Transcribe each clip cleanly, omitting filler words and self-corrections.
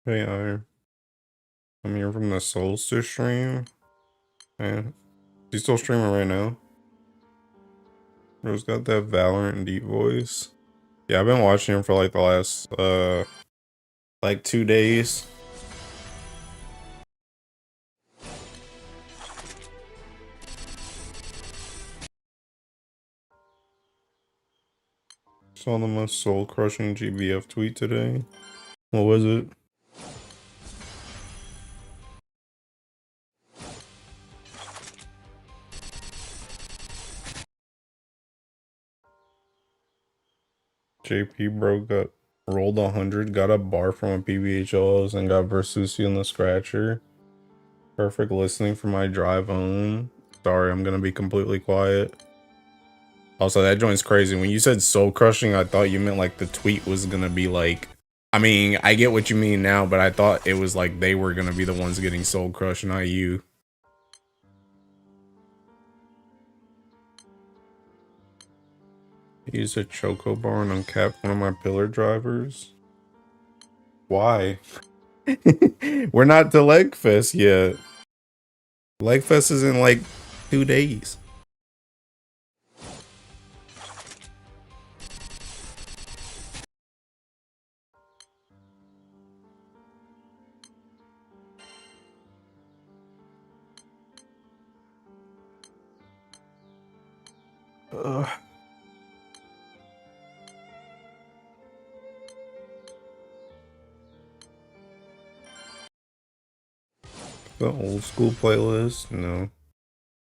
Hey, I'm here from the Solstice stream. And he's still streaming right now. Bro's got that Valorant deep voice. Yeah, I've been watching him for like the last like 2 days. Saw the most soul crushing GBF tweet today. What was it? JP bro got rolled 100, got a bar from a PBHLs, and got Versusi in the scratcher. Perfect listening for my drive home. Sorry, I'm gonna be completely quiet. Also, that joint's crazy. When you said soul crushing, I thought you meant like the tweet was gonna be like, I mean, I get what you mean now, but I thought it was like they were gonna be the ones getting soul crushed, not you. Use a choco bar and uncap one of my pillar drivers. Why? We're not to Leg Fest yet. Leg Fest is in like 2 days. Ugh. The old school playlist? No.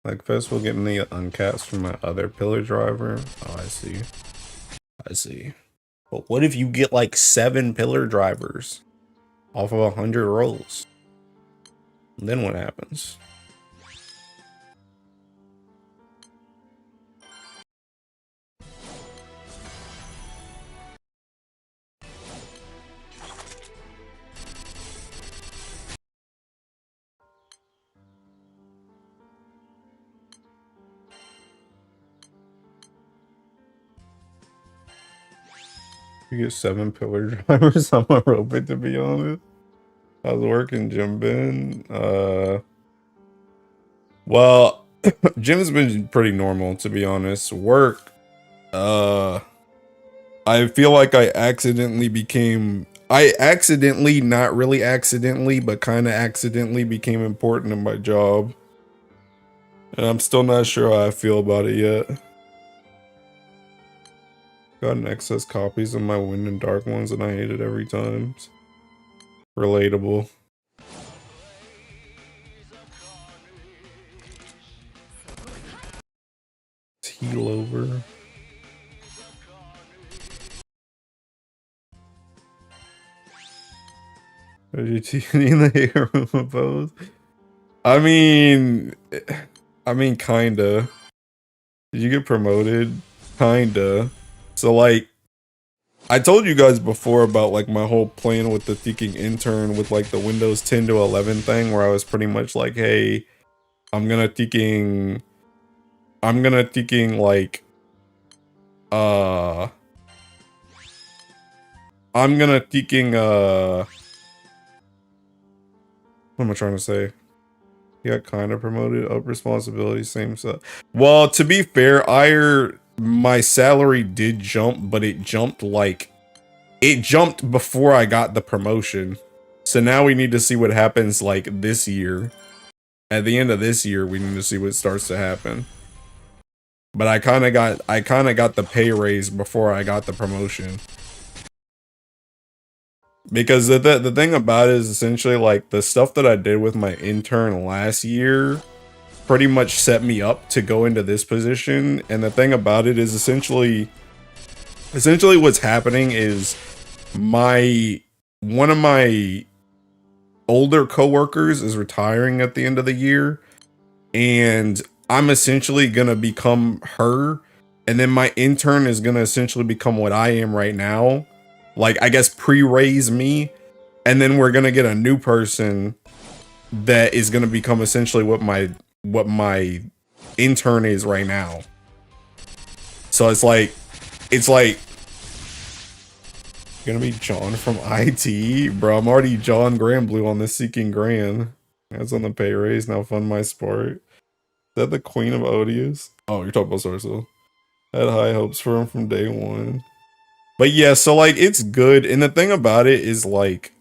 Leg Fest will get me uncaps from my other pillar driver. Oh, I see. I see. But what if you get like 7 pillar drivers off of 100 rolls? Then what happens? You get 7 pillar drivers. I'm a robot, to be honest. How's working, Jim Ben? Well, Jim's been pretty normal, to be honest. Work, I feel like I accidentally, not really accidentally, but kind of accidentally became important in my job. And I'm still not sure how I feel about it yet. Got an excess copies of my Wind and Dark ones and I hate it every time. Relatable. Heal over. Are you in the hair room pose? I mean, kinda. Did you get promoted? Kinda. So like, I told you guys before about like my whole plan with the thinking intern with like the Windows 10 to 11 thing, where I was pretty much like, hey, I'm gonna thinking like, what am I trying to say? He got kind of promoted, up responsibility, same stuff. Well, to be fair, my salary did jump, but it jumped before I got the promotion. So now we need to see what happens like this year. At the end of this year, we need to see what starts to happen. But I kind of got the pay raise before I got the promotion. Because the thing about it is essentially like the stuff that I did with my intern last year pretty much set me up to go into this position. And the thing about it is essentially what's happening is one of my older coworkers is retiring at the end of the year, and I'm essentially gonna become her, and then my intern is gonna essentially become what I am right now. Like, I guess pre-raise me, and then we're gonna get a new person that is gonna become essentially what my intern is right now. So it's like Gonna be John from IT? Bro, I'm already John Granblue on the Seeking Grand. That's on the pay raise, now fund my sport. Is that the Queen of Odious? Oh, you're talking about Sorcel. Had high hopes for him from day one. But yeah, so like it's good. And the thing about it is like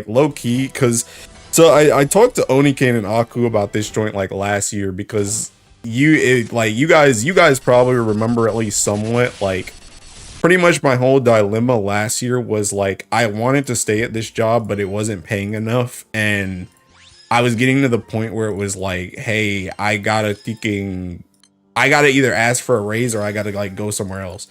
low key, because so I talked to Oniken and Aku about this joint like last year because you guys probably remember at least somewhat like pretty much my whole dilemma last year was like I wanted to stay at this job but it wasn't paying enough, and I was getting to the point where it was like, hey, I gotta either ask for a raise or I gotta like go somewhere else.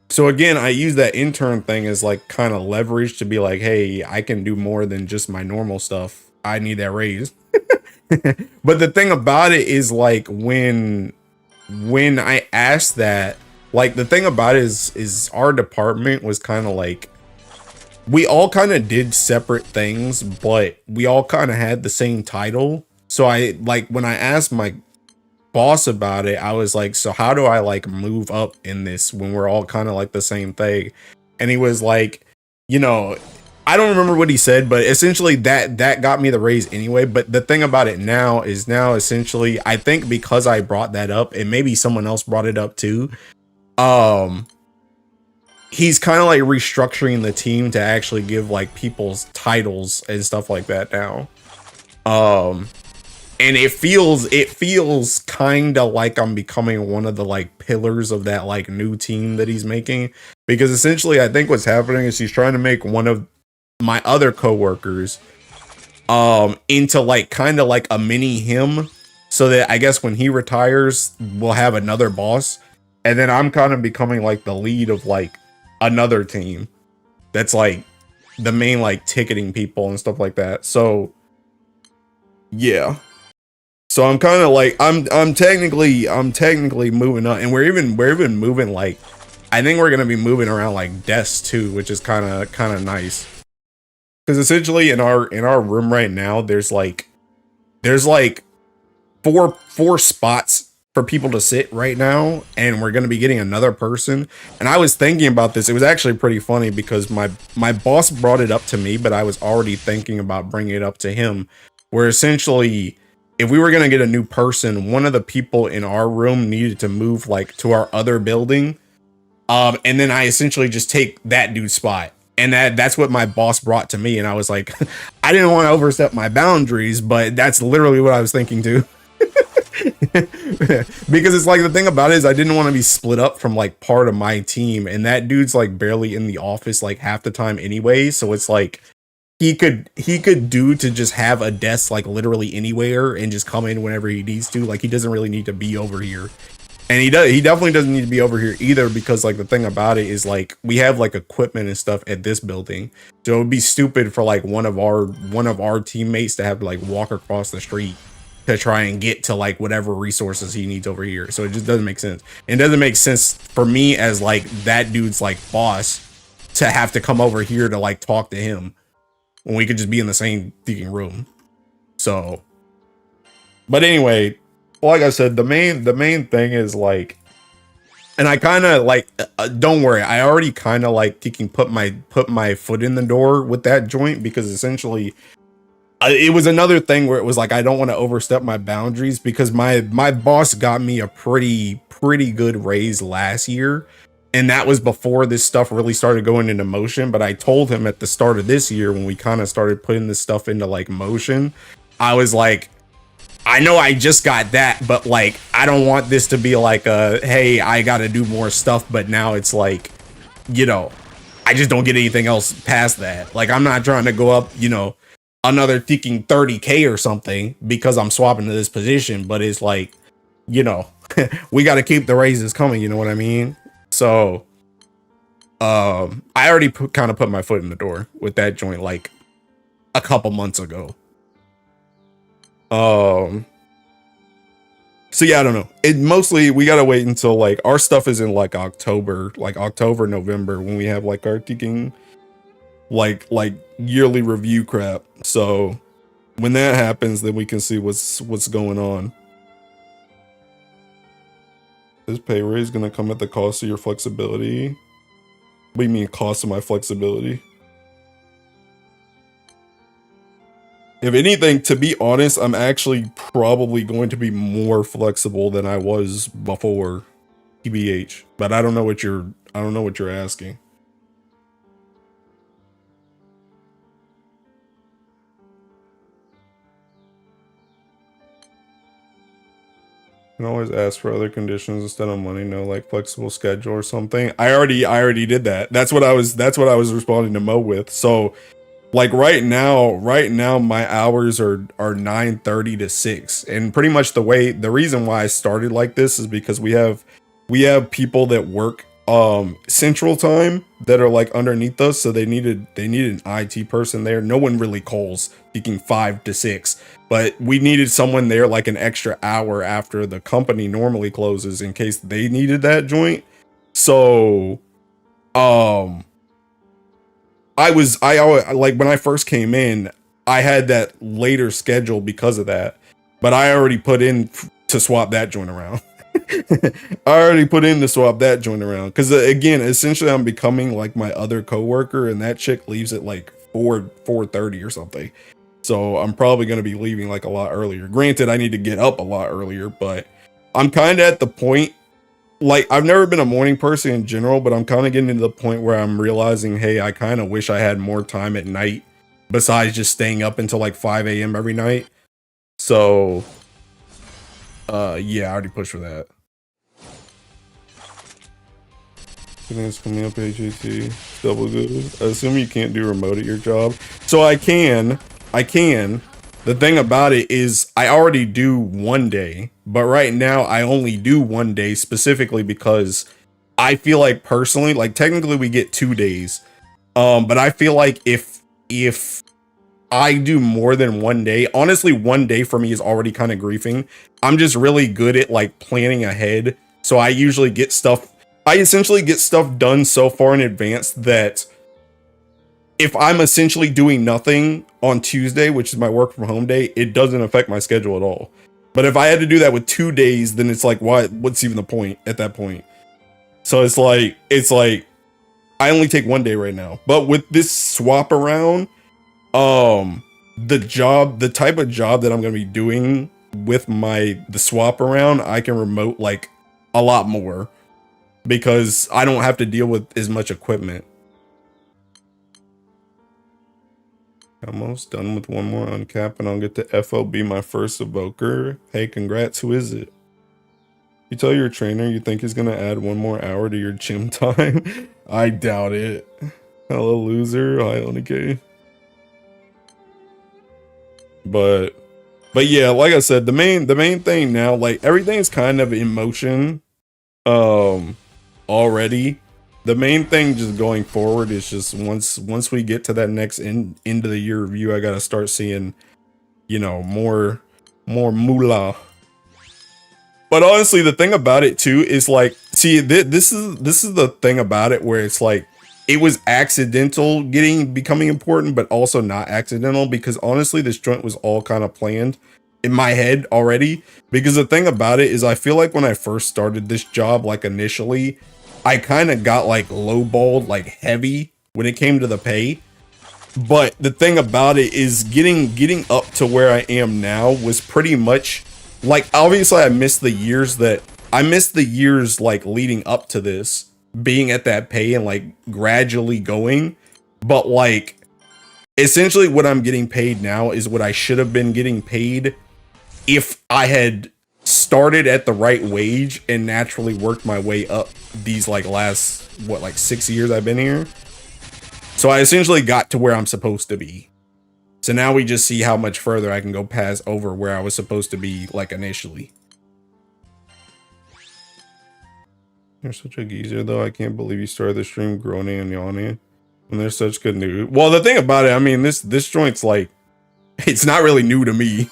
So again, I use that intern thing as like kind of leverage to be like, hey, I can do more than just my normal stuff. I need that raise. But the thing about it is like when I asked that, like the thing about it is our department was kind of like we all kind of did separate things, but we all kind of had the same title. So I like when I asked my boss about it, I was like, so how do I like move up in this when we're all kind of like the same thing? And he was like, you know, I don't remember what he said, but essentially that got me the raise anyway. But the thing about it now is essentially I think because I brought that up and maybe someone else brought it up too, he's kind of like restructuring the team to actually give like people's titles and stuff like that now. And it feels kind of like I'm becoming one of the like pillars of that like new team that he's making, because essentially I think what's happening is he's trying to make one of my other coworkers into like kind of like a mini him, so that I guess when he retires we'll have another boss, and then I'm kind of becoming like the lead of like another team that's like the main like ticketing people and stuff like that. So yeah. So I'm kind of like I'm technically moving up, and we're even moving like I think we're gonna be moving around like desks too, which is kind of nice. Because essentially in our room right now, there's like four spots for people to sit right now, and we're gonna be getting another person. And I was thinking about this. It was actually pretty funny because my boss brought it up to me, but I was already thinking about bringing it up to him. Where essentially, if we were gonna get a new person, one of the people in our room needed to move like to our other building, and then I essentially just take that dude's spot. And that's what my boss brought to me, and I was like, I didn't want to overstep my boundaries, but that's literally what I was thinking too. Because it's like the thing about it is I didn't want to be split up from like part of my team, and that dude's like barely in the office like half the time anyway, so it's like he could do to just have a desk like literally anywhere and just come in whenever he needs to. Like he doesn't really need to be over here. And he definitely doesn't need to be over here either, because like the thing about it is like we have like equipment and stuff at this building. So it would be stupid for like one of our teammates to have to like walk across the street to try and get to like whatever resources he needs over here. So it just doesn't make sense. It doesn't make sense for me as like that dude's like boss to have to come over here to like talk to him when we could just be in the same freaking room. So, but anyway, like I said, the main thing is like, and I kind of like, don't worry, I already kind of like put my foot in the door with that joint, because essentially it was another thing where it was like I don't want to overstep my boundaries, because my boss got me a pretty good raise last year, and that was before this stuff really started going into motion. But I told him at the start of this year, when we kind of started putting this stuff into like motion, I was like, I know I just got that, but like I don't want this to be like a, hey, I got to do more stuff, but now it's like, you know, I just don't get anything else past that. Like I'm not trying to go up, you know, another thinking 30K or something because I'm swapping to this position, but it's like, you know, we got to keep the raises coming, you know what I mean? So I already kind of put my foot in the door with that joint like a couple months ago. So yeah, I don't know. It mostly we gotta wait until like our stuff is in like October, November, when we have like our thinking like yearly review crap. So when that happens, then we can see what's going on. This pay raise gonna come at the cost of your flexibility. What do you mean cost of my flexibility? If anything, to be honest, I'm actually probably going to be more flexible than I was before TBH. But I don't know what you're asking. You can always ask for other conditions instead of money, no, like flexible schedule or something. I already did that. That's what I was responding to Mo with. So like right now my hours are 9:30 to 6. And pretty much the reason why I started like this is because we have people that work central time that are like underneath us, so they needed an IT person there. No one really calls speaking 5 to 6, but we needed someone there like an extra hour after the company normally closes in case they needed that joint. So I like when I first came in, I had that later schedule because of that, but I already put in to swap that joint around. I already put in to swap that joint around because again, essentially, I'm becoming like my other coworker, and that chick leaves at like 4:30 or something. So I'm probably gonna be leaving like a lot earlier. Granted, I need to get up a lot earlier, but I'm kind of at the point. Like, I've never been a morning person in general, but I'm kind of getting to the point where I'm realizing, hey, I kind of wish I had more time at night besides just staying up until like 5 a.m. every night. So, yeah, I already pushed for that. It's coming up, HAT. Double good. I assume you can't do remote at your job. So I can. The thing about it is I already do one day, but right now I only do one day specifically because I feel like personally, like technically we get 2 days. But I feel like if I do more than one day, honestly, one day for me is already kind of griefing. I'm just really good at like planning ahead. So I essentially get stuff done so far in advance that if I'm essentially doing nothing on Tuesday, which is my work from home day, it doesn't affect my schedule at all. But if I had to do that with 2 days, then it's like, what's even the point at that point? So it's like I only take one day right now. But with this swap around, the type of job that I'm gonna be doing with the swap around, I can remote like a lot more because I don't have to deal with as much equipment. Almost done with one more uncap and I'll get to FOB my first evoker. Hey, congrats, who is it? You tell your trainer you think he's gonna add one more hour to your gym time? I doubt it. Hello, loser. Hi, Onike. But yeah, like I said, the main thing now, like everything's kind of in motion already. The main thing just going forward is just once we get to that next end of the year review, I gotta start seeing, you know, more moolah. But honestly, the thing about it too is like, see, this is the thing about it where it's like it was accidental becoming important, but also not accidental, because honestly, this joint was all kind of planned in my head already. Because the thing about it is, I feel like when I first started this job, like initially, I kind of got like lowballed, like heavy when it came to the pay. But the thing about it is getting up to where I am now was pretty much like, obviously I missed the years like leading up to this, being at that pay and like gradually going. But like essentially what I'm getting paid now is what I should have been getting paid if I had started at the right wage and naturally worked my way up these like last, what, like 6 years I've been here. So I essentially got to where I'm supposed to be. So now we just see how much further I can go past over where I was supposed to be like initially. You're such a geezer though. I can't believe you started the stream groaning and yawning when there's such good news. Well, the thing about it, I mean, this joint's like, it's not really new to me.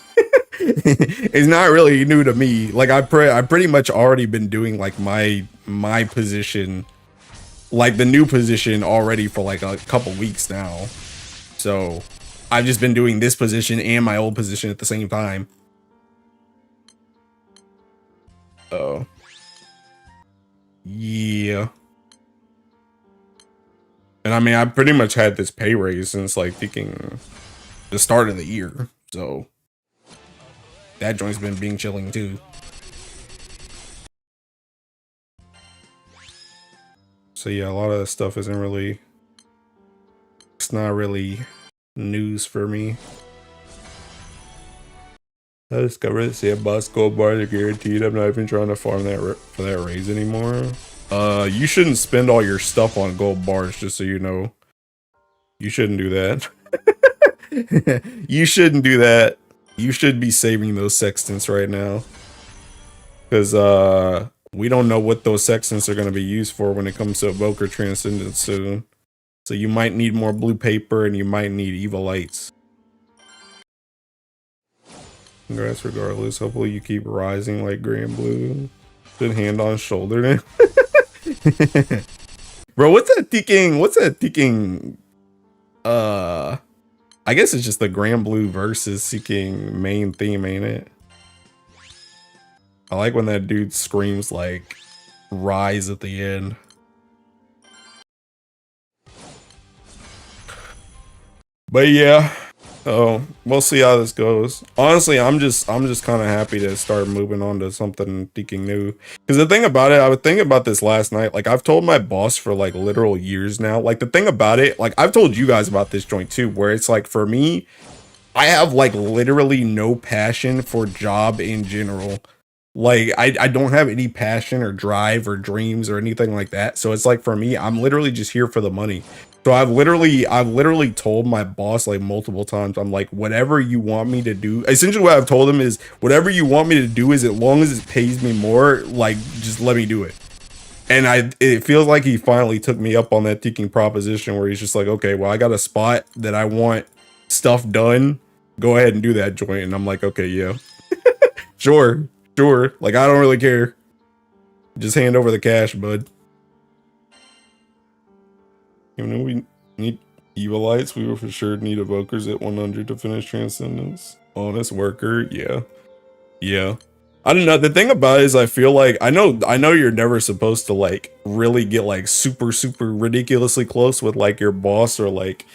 It's not really new to me. Like I pretty much already been doing like my position, like the new position already for like a couple weeks now. So I've just been doing this position and my old position at the same time. Oh. Yeah. And I mean, I pretty much had this pay raise since like thinking the start of the year. So that joint's been being chilling too. So yeah, a lot of this stuff isn't really, it's not really news for me. I discovered that sandbox gold bars are guaranteed. I'm not even trying to farm that for that raise anymore. You shouldn't spend all your stuff on gold bars, just so you know. You shouldn't do that. You shouldn't do that. You should be saving those sextants right now. Because we don't know what those sextants are going to be used for when it comes to Evoker Transcendence soon. So you might need more blue paper and you might need evil lights. Congrats regardless. Hopefully you keep rising like Granblue. Good hand on shoulder then. Bro, what's that thinking? I guess it's just the Granblue versus Seeking main theme, ain't it? I like when that dude screams like rise at the end. But yeah, we'll see how this goes. Honestly, I'm just kind of happy to start moving on to something thinking new. Because the thing about it, I was thinking about this last night. Like I've told my boss for like literal years now. Like the thing about it, like I've told you guys about this joint too, where it's like for me, I have like literally no passion for job in general. Like I don't have any passion or drive or dreams or anything like that. So it's like for me, I'm literally just here for the money. So I've literally told my boss like multiple times, I'm like, whatever you want me to do. Essentially what I've told him is whatever you want me to do is as long as it pays me more, like just let me do it. And it feels like he finally took me up on that thinking proposition where he's just like, okay, well, I got a spot that I want stuff done. Go ahead and do that joint. And I'm like, okay, yeah, sure. Like, I don't really care. Just hand over the cash, bud. Even though we need evil lights, we will for sure need evokers at 100 to finish Transcendence. Honest worker, yeah. I don't know. The thing about it is I feel like, I know you're never supposed to like really get like super ridiculously close with like your boss or like,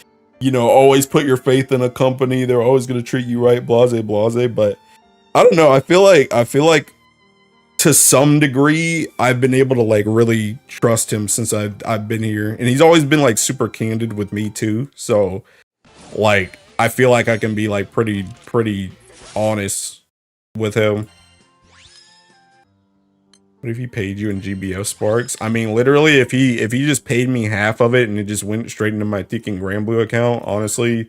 you know, always put your faith in a company. They're always going to treat you right, blase. But I don't know. I feel like to some degree, I've been able to like really trust him since I've been here, and he's always been like super candid with me too. So, like, I feel like I can be like pretty honest with him. What if he paid you in GBF sparks? I mean, literally, if he just paid me half of it and it just went straight into my thinking Granblue account, honestly,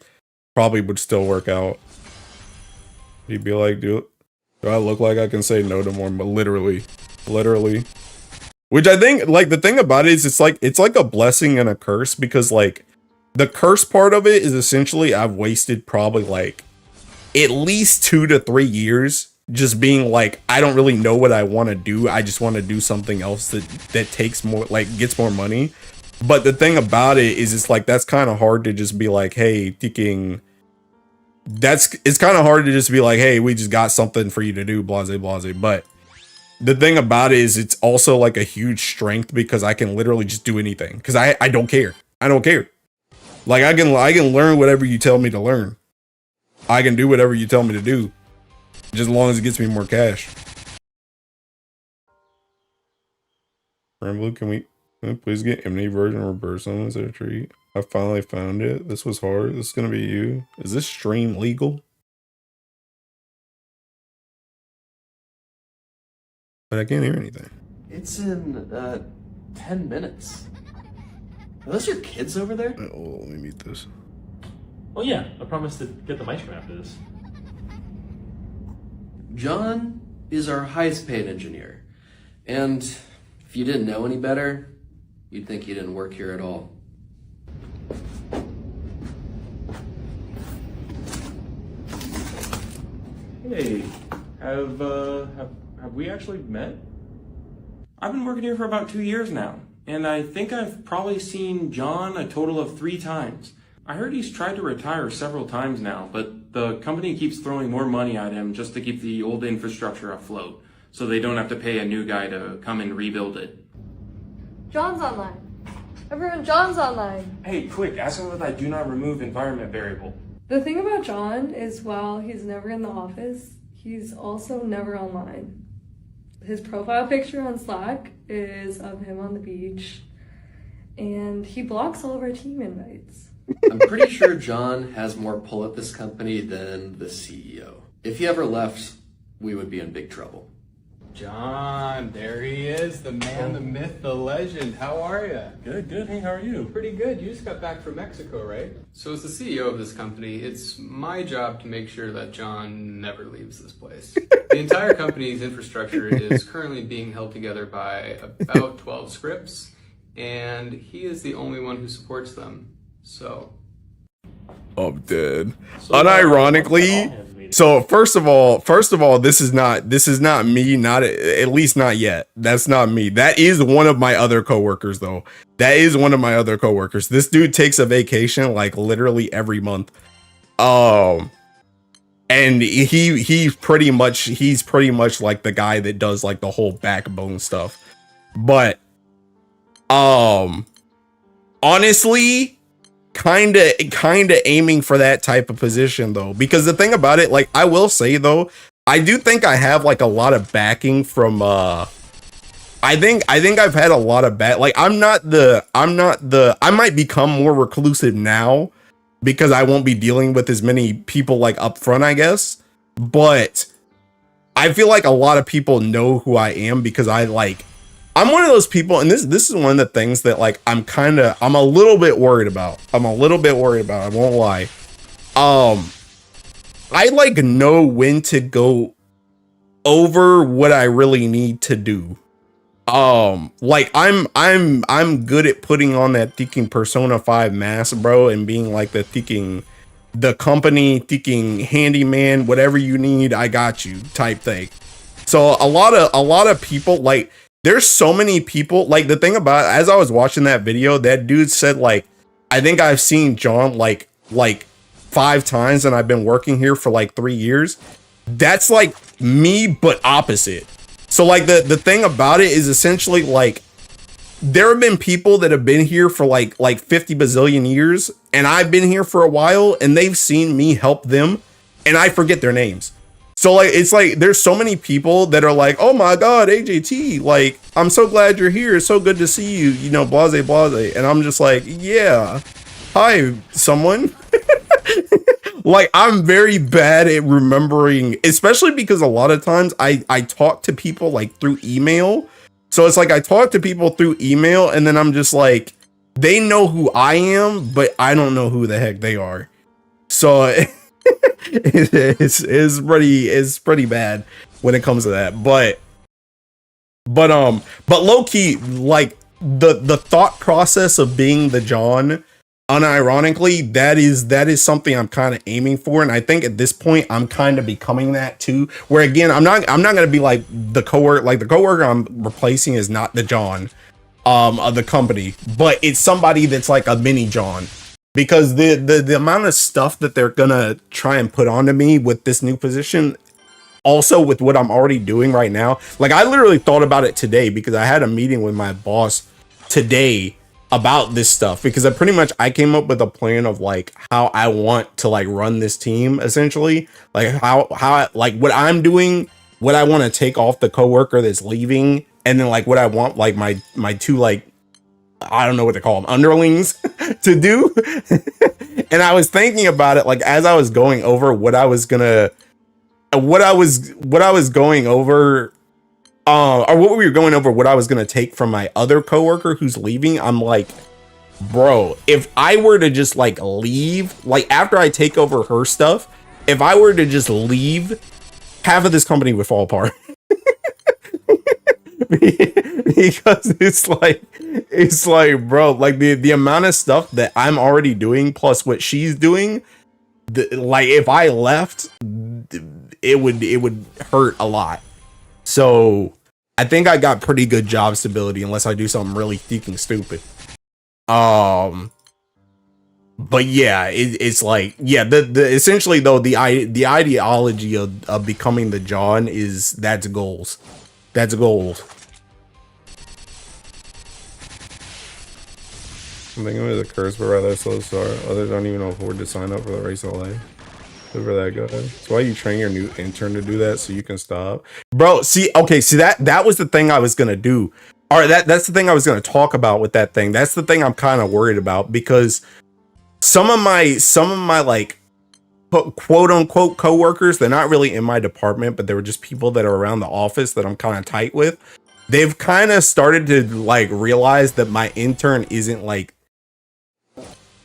probably would still work out. He'd be like, do I look like I can say no to more? But literally. Which I think, like, the thing about it is it's like a blessing and a curse, because like the curse part of it is essentially I've wasted probably like at least 2 to 3 years just being like, I don't really know what I want to do. I just want to do something else that takes more, like gets more money. But the thing about it is it's like that's kind of hard to just be like, hey, thinking it's kind of hard to just be like, hey, we just got something for you to do, blase. But the thing about it is it's also like a huge strength because I can literally just do anything because I don't care. Like I can learn whatever you tell me to learn. I can do whatever you tell me to do, just as long as it gets me more cash. Granblue, can we please get Emily version reverse on this a treat? I finally found it. This was hard. This is gonna be you. Is this stream legal? But I can't hear anything. It's in 10 minutes. Are those your kids over there? Oh, let me mute this. Oh yeah, I promised to get the mic after this. John is our highest paid engineer. And if you didn't know any better, you'd think he didn't work here at all. Hey, have we actually met? I've been working here for about 2 years now, and I think I've probably seen John a total of 3 times. I heard he's tried to retire several times now, but the company keeps throwing more money at him just to keep the old infrastructure afloat, so they don't have to pay a new guy to come and rebuild it. John's online. Everyone, John's online. Hey, quick, ask him if I do not remove environment variable. The thing about John is while he's never in the office, he's also never online. His profile picture on Slack is of him on the beach, and he blocks all of our team invites. I'm pretty sure John has more pull at this company than the CEO. If he ever left, we would be in big trouble. John, there he is, the man, the myth, the legend. How are you? Good. Hey, how are you? Pretty good. You just got back from Mexico, right? So as the CEO of this company, it's my job to make sure that John never leaves this place. The entire company's infrastructure is currently being held together by about 12 scripts, and he is the only one who supports them. So I'm dead. Unironically, so first of all, this is not me, not at least not yet. That's not me. That is one of my other coworkers though. That is one of my other coworkers. This dude takes a vacation like literally every month. And he's pretty much like the guy that does like the whole backbone stuff. But honestly, kind of aiming for that type of position though, because the thing about it, like I will say though, I do think I have like a lot of backing from I think I've had a lot of like I might become more reclusive now because I won't be dealing with as many people like up front, I guess, but I feel like a lot of people know who I am because I'm one of those people, and this is one of the things that like I'm a little bit worried about. I won't lie. I like know when to go over what I really need to do. Like I'm good at putting on that thinking Persona 5 mask, bro, and being like the company thinking handyman, whatever you need, I got you type thing. So a lot of people like. There's so many people, like the thing about, as I was watching that video, that dude said like, I think I've seen John like 5 times and I've been working here for like 3 years. That's like me, but opposite. So like the thing about it is essentially like, there have been people that have been here for like 50 bazillion years and I've been here for a while and they've seen me help them and I forget their names. So like it's like there's so many people that are like, oh my god, AJT, like I'm so glad you're here, it's so good to see you, you know, blase blase. And I'm just like, yeah, hi someone. Like I'm very bad at remembering, especially because a lot of times I talk to people like through email. So it's like I talk to people through email and then I'm just like, they know who I am, but I don't know who the heck they are. So it's pretty bad when it comes to that, but low key, like the thought process of being the John, unironically, that is something I'm kind of aiming for, and I think at this point I'm kind of becoming that too. Where again, I'm not gonna be like the coworker. Like the coworker I'm replacing is not the John of the company, but it's somebody that's like a mini John. Because the amount of stuff that they're gonna try and put onto me with this new position, also with what I'm already doing right now, like I literally thought about it today because I had a meeting with my boss today about this stuff, because I came up with a plan of like how I want to like run this team, essentially, like how like what I'm doing, what I want to take off the coworker that's leaving, and then like what I want like my two like, I don't know what to call them, underlings to do. And I was thinking about it, like, as I was going over what I was going over, or what we were going over, what I was going to take from my other coworker who's leaving. I'm like, bro, if I were to just like leave, like after I take over her stuff, if I were to just leave, half of this company would fall apart. Because it's like bro, like the amount of stuff that I'm already doing plus what she's doing, like if I left, it would hurt a lot. So I think I got pretty good job stability unless I do something really freaking stupid. But yeah, it's like, yeah, the essentially though, the ideology of becoming the John that's goals. I'm thinking it was a curse, but rather a slow start. Others don't even afford to sign up for the race LA. Good for that guy. That's why you train your new intern to do that so you can stop. Bro, see, okay, see that was the thing I was gonna do. All right, that's the thing I was gonna talk about with that thing. That's the thing I'm kind of worried about because some of my like quote unquote coworkers, they're not really in my department, but they were just people that are around the office that I'm kind of tight with. They've kind of started to like realize that my intern isn't like,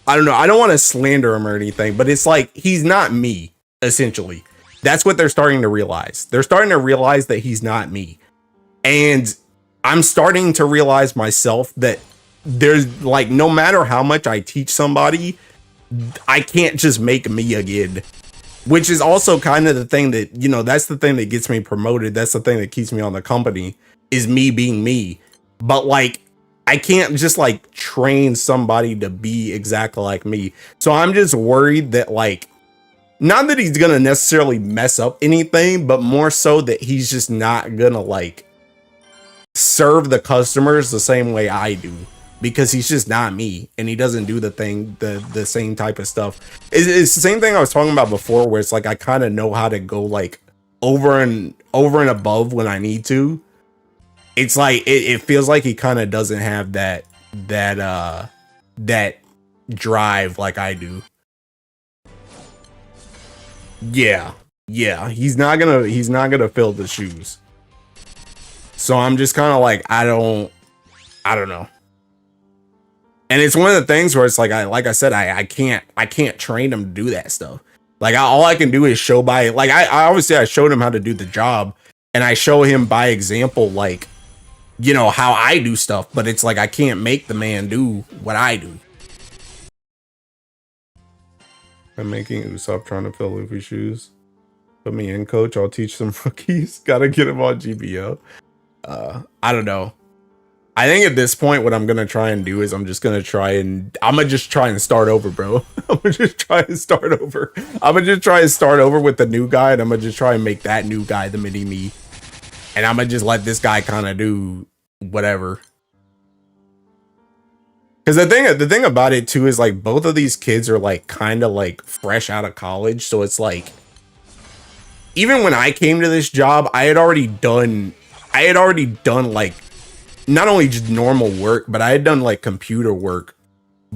I don't know, I don't want to slander him or anything, but it's like he's not me, essentially. That's what they're starting to realize. They're starting to realize that he's not me. And I'm starting to realize myself that there's like, no matter how much I teach somebody, I can't just make me again. Which is also kind of the thing that, you know, that's the thing that gets me promoted. That's the thing that keeps me on the company, is me being me. But like, I can't just like train somebody to be exactly like me. So I'm just worried that like, not that he's gonna necessarily mess up anything, but more so that he's just not gonna like serve the customers the same way I do, because he's just not me and he doesn't do the same type of stuff. It's the same thing I was talking about before, where it's like I kind of know how to go like over and above when I need to. It's like it feels like he kind of doesn't have that drive like I do. Yeah, he's not gonna fill the shoes. So I'm just kind of like, I don't know. And it's one of the things where it's like I said, I can't train him to do that stuff. Like all I can do is show by, like I obviously I showed him how to do the job, and I show him by example, like, you know, how I do stuff, but it's like I can't make the man do what I do. I'm making Usopp trying to fill Luffy shoes. Put me in, coach. I'll teach some rookies. Gotta get him on GBF. I don't know. I think at this point, what I'm gonna try and do is I'm just try and start over, bro. I'm gonna just try and start over. I'm gonna just try and start over with the new guy, and I'm gonna just try and make that new guy the mini me. And I'm gonna just let this guy kind of do whatever. Because the thing about it too is like both of these kids are like kind of like fresh out of college, so it's like even when I came to this job, I had already done like not only just normal work, but I had done like computer work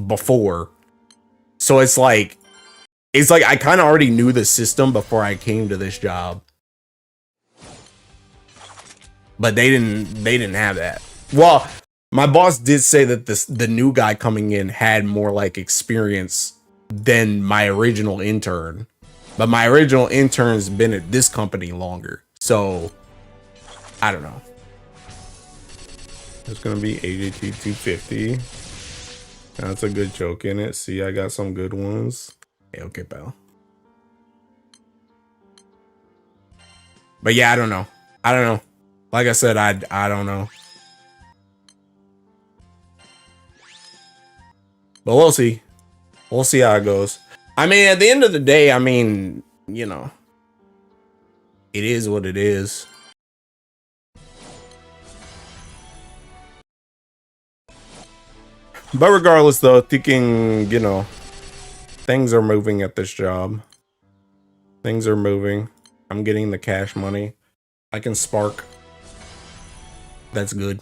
before. So it's like I kind of already knew the system before I came to this job. But they didn't have that. Well, my boss did say that the new guy coming in had more like experience than my original intern. But my original intern's been at this company longer. So I don't know. It's gonna be AJT 250. That's a good joke in it. See, I got some good ones. Hey, okay, pal. But yeah, I don't know. Like I said, I don't know. But we'll see. We'll see how it goes. I mean, at the end of the day, I mean, you know, it is what it is. But regardless, though, thinking, you know, things are moving at this job. Things are moving. I'm getting the cash money. I can spark. That's good.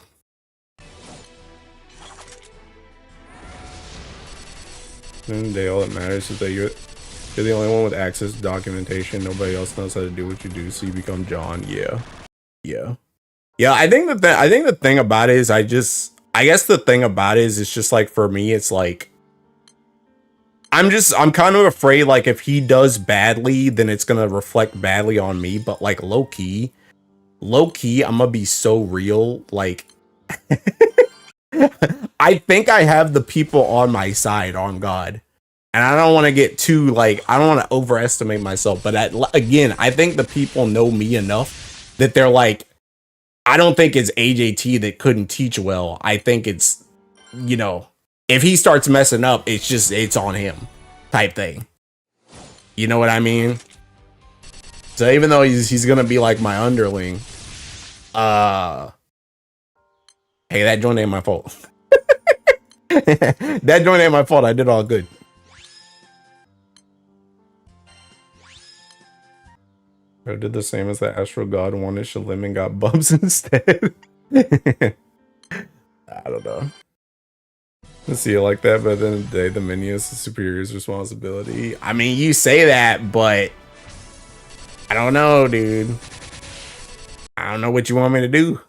And the day, all that matters is that you're the only one with access to documentation. Nobody else knows how to do what you do, so you become John. Yeah. I think the thing about it is I guess the thing about it is it's just like, for me, it's like I'm kind of afraid like if he does badly, then it's gonna reflect badly on me. But like low key, I'm gonna be so real. Like I think I have the people on my side, on God. And I don't want to get too like, I don't want to overestimate myself. But again, I think the people know me enough that they're like, I don't think it's AJT that couldn't teach well. I think it's, you know, if he starts messing up, it's on him type thing. You know what I mean? So even though he's gonna be like my underling, hey, that joint ain't my fault. That joint ain't my fault. I did all good. I did the same as the Astro God, wanted Shalim and got bubs instead. I don't know. Let's see it like that, but at the end of the day, the menu is the superior's responsibility. I mean, you say that, but I don't know, dude. I don't know what you want me to do.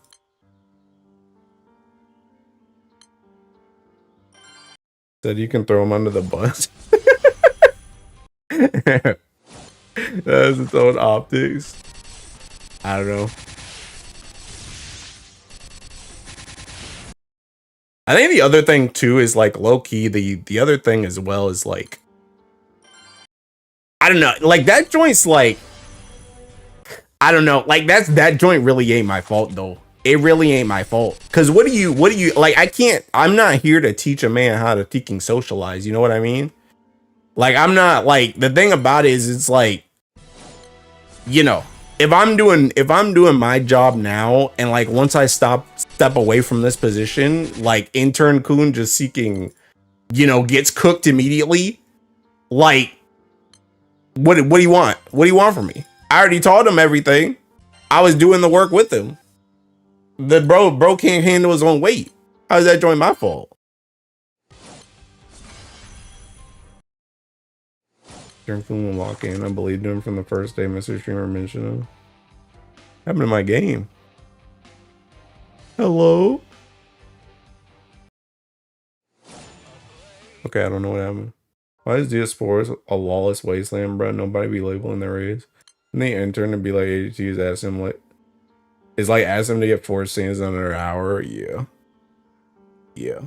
Said you can throw him under the bus. That has its own optics. I don't know. I think the other thing too is like low key. The other thing as well is like, I don't know. Like that joint's like, I don't know. Like that joint really ain't my fault though. It really ain't my fault. Cause what do you like? I'm not here to teach a man how to fucking socialize. You know what I mean? Like I'm not like, the thing about it is it's like, you know, if I'm doing my job now and like once I step away from this position, like intern Kun just seeking, you know, gets cooked immediately. Like, what do you want? What do you want from me? I already taught him everything. I was doing the work with him. The bro can't handle his own weight. How is that joint my fault? Intern Kun will lock in. I believed him from the first day Mr. Streamer mentioned him. Happened to my game. Hello? Okay, I don't know what happened. Why is Diasporas a lawless wasteland, bro? Nobody be labeling their raids. And they intern and be like, AGT's ask him like, it's like ask him to get 4 scenes under an hour. Yeah. Yeah.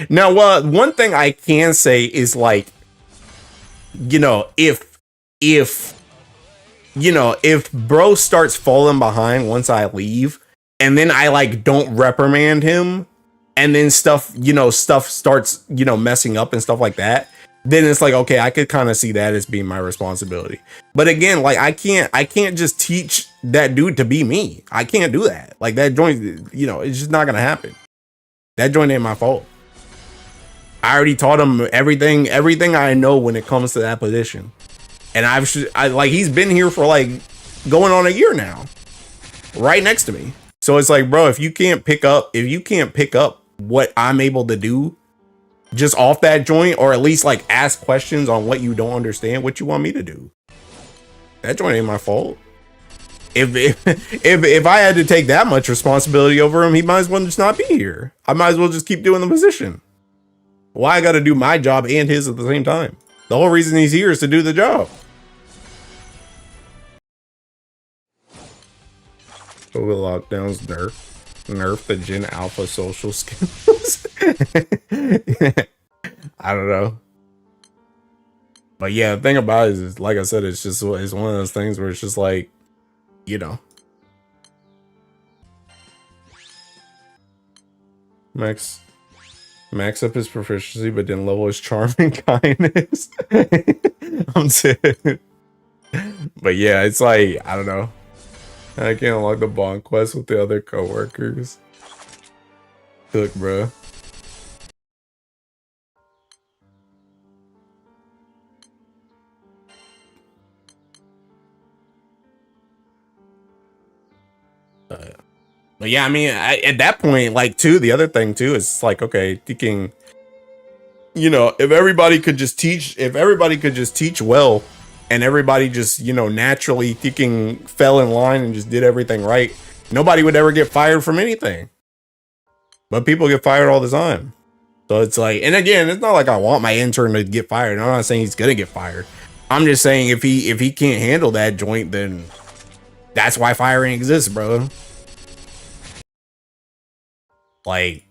Now, one thing I can say is like, you know, if bro starts falling behind once I leave, and then I like don't reprimand him, and then stuff starts, you know, messing up and stuff like that, then it's like, okay, I could kind of see that as being my responsibility. But again, like I can't just teach that dude to be me. I can't do that. Like that joint, you know, it's just not gonna happen. That joint ain't my fault. I already taught him everything I know when it comes to that position. And like he's been here for like going on a year now, right next to me. So it's like, bro, if you can't pick up what I'm able to do just off that joint, or at least like ask questions on what you don't understand, what you want me to do, that joint ain't my fault. If I had to take that much responsibility over him, he might as well just not be here. I might as well just keep doing the position. Why I got to do my job and his at the same time? The whole reason he's here is to do the job. COVID lockdowns nerf the Gen Alpha social skills. I don't know. But yeah, the thing about it is, like I said, it's one of those things where it's just like, you know. Max up his proficiency, but didn't level his charm and kindness. I'm saying. But yeah, it's like, I don't know. I can't unlock the bond quest with the other coworkers. Look, bro. But yeah, I mean, at that point, like, too, the other thing too is like, okay, thinking, you know, if everybody could just teach well, and everybody just, you know, naturally thinking fell in line and just did everything right, nobody would ever get fired from anything. But people get fired all the time. So it's like, and again, it's not like I want my intern to get fired. I'm not saying he's gonna get fired. I'm just saying if he can't handle that joint, then that's why firing exists, bro. Like,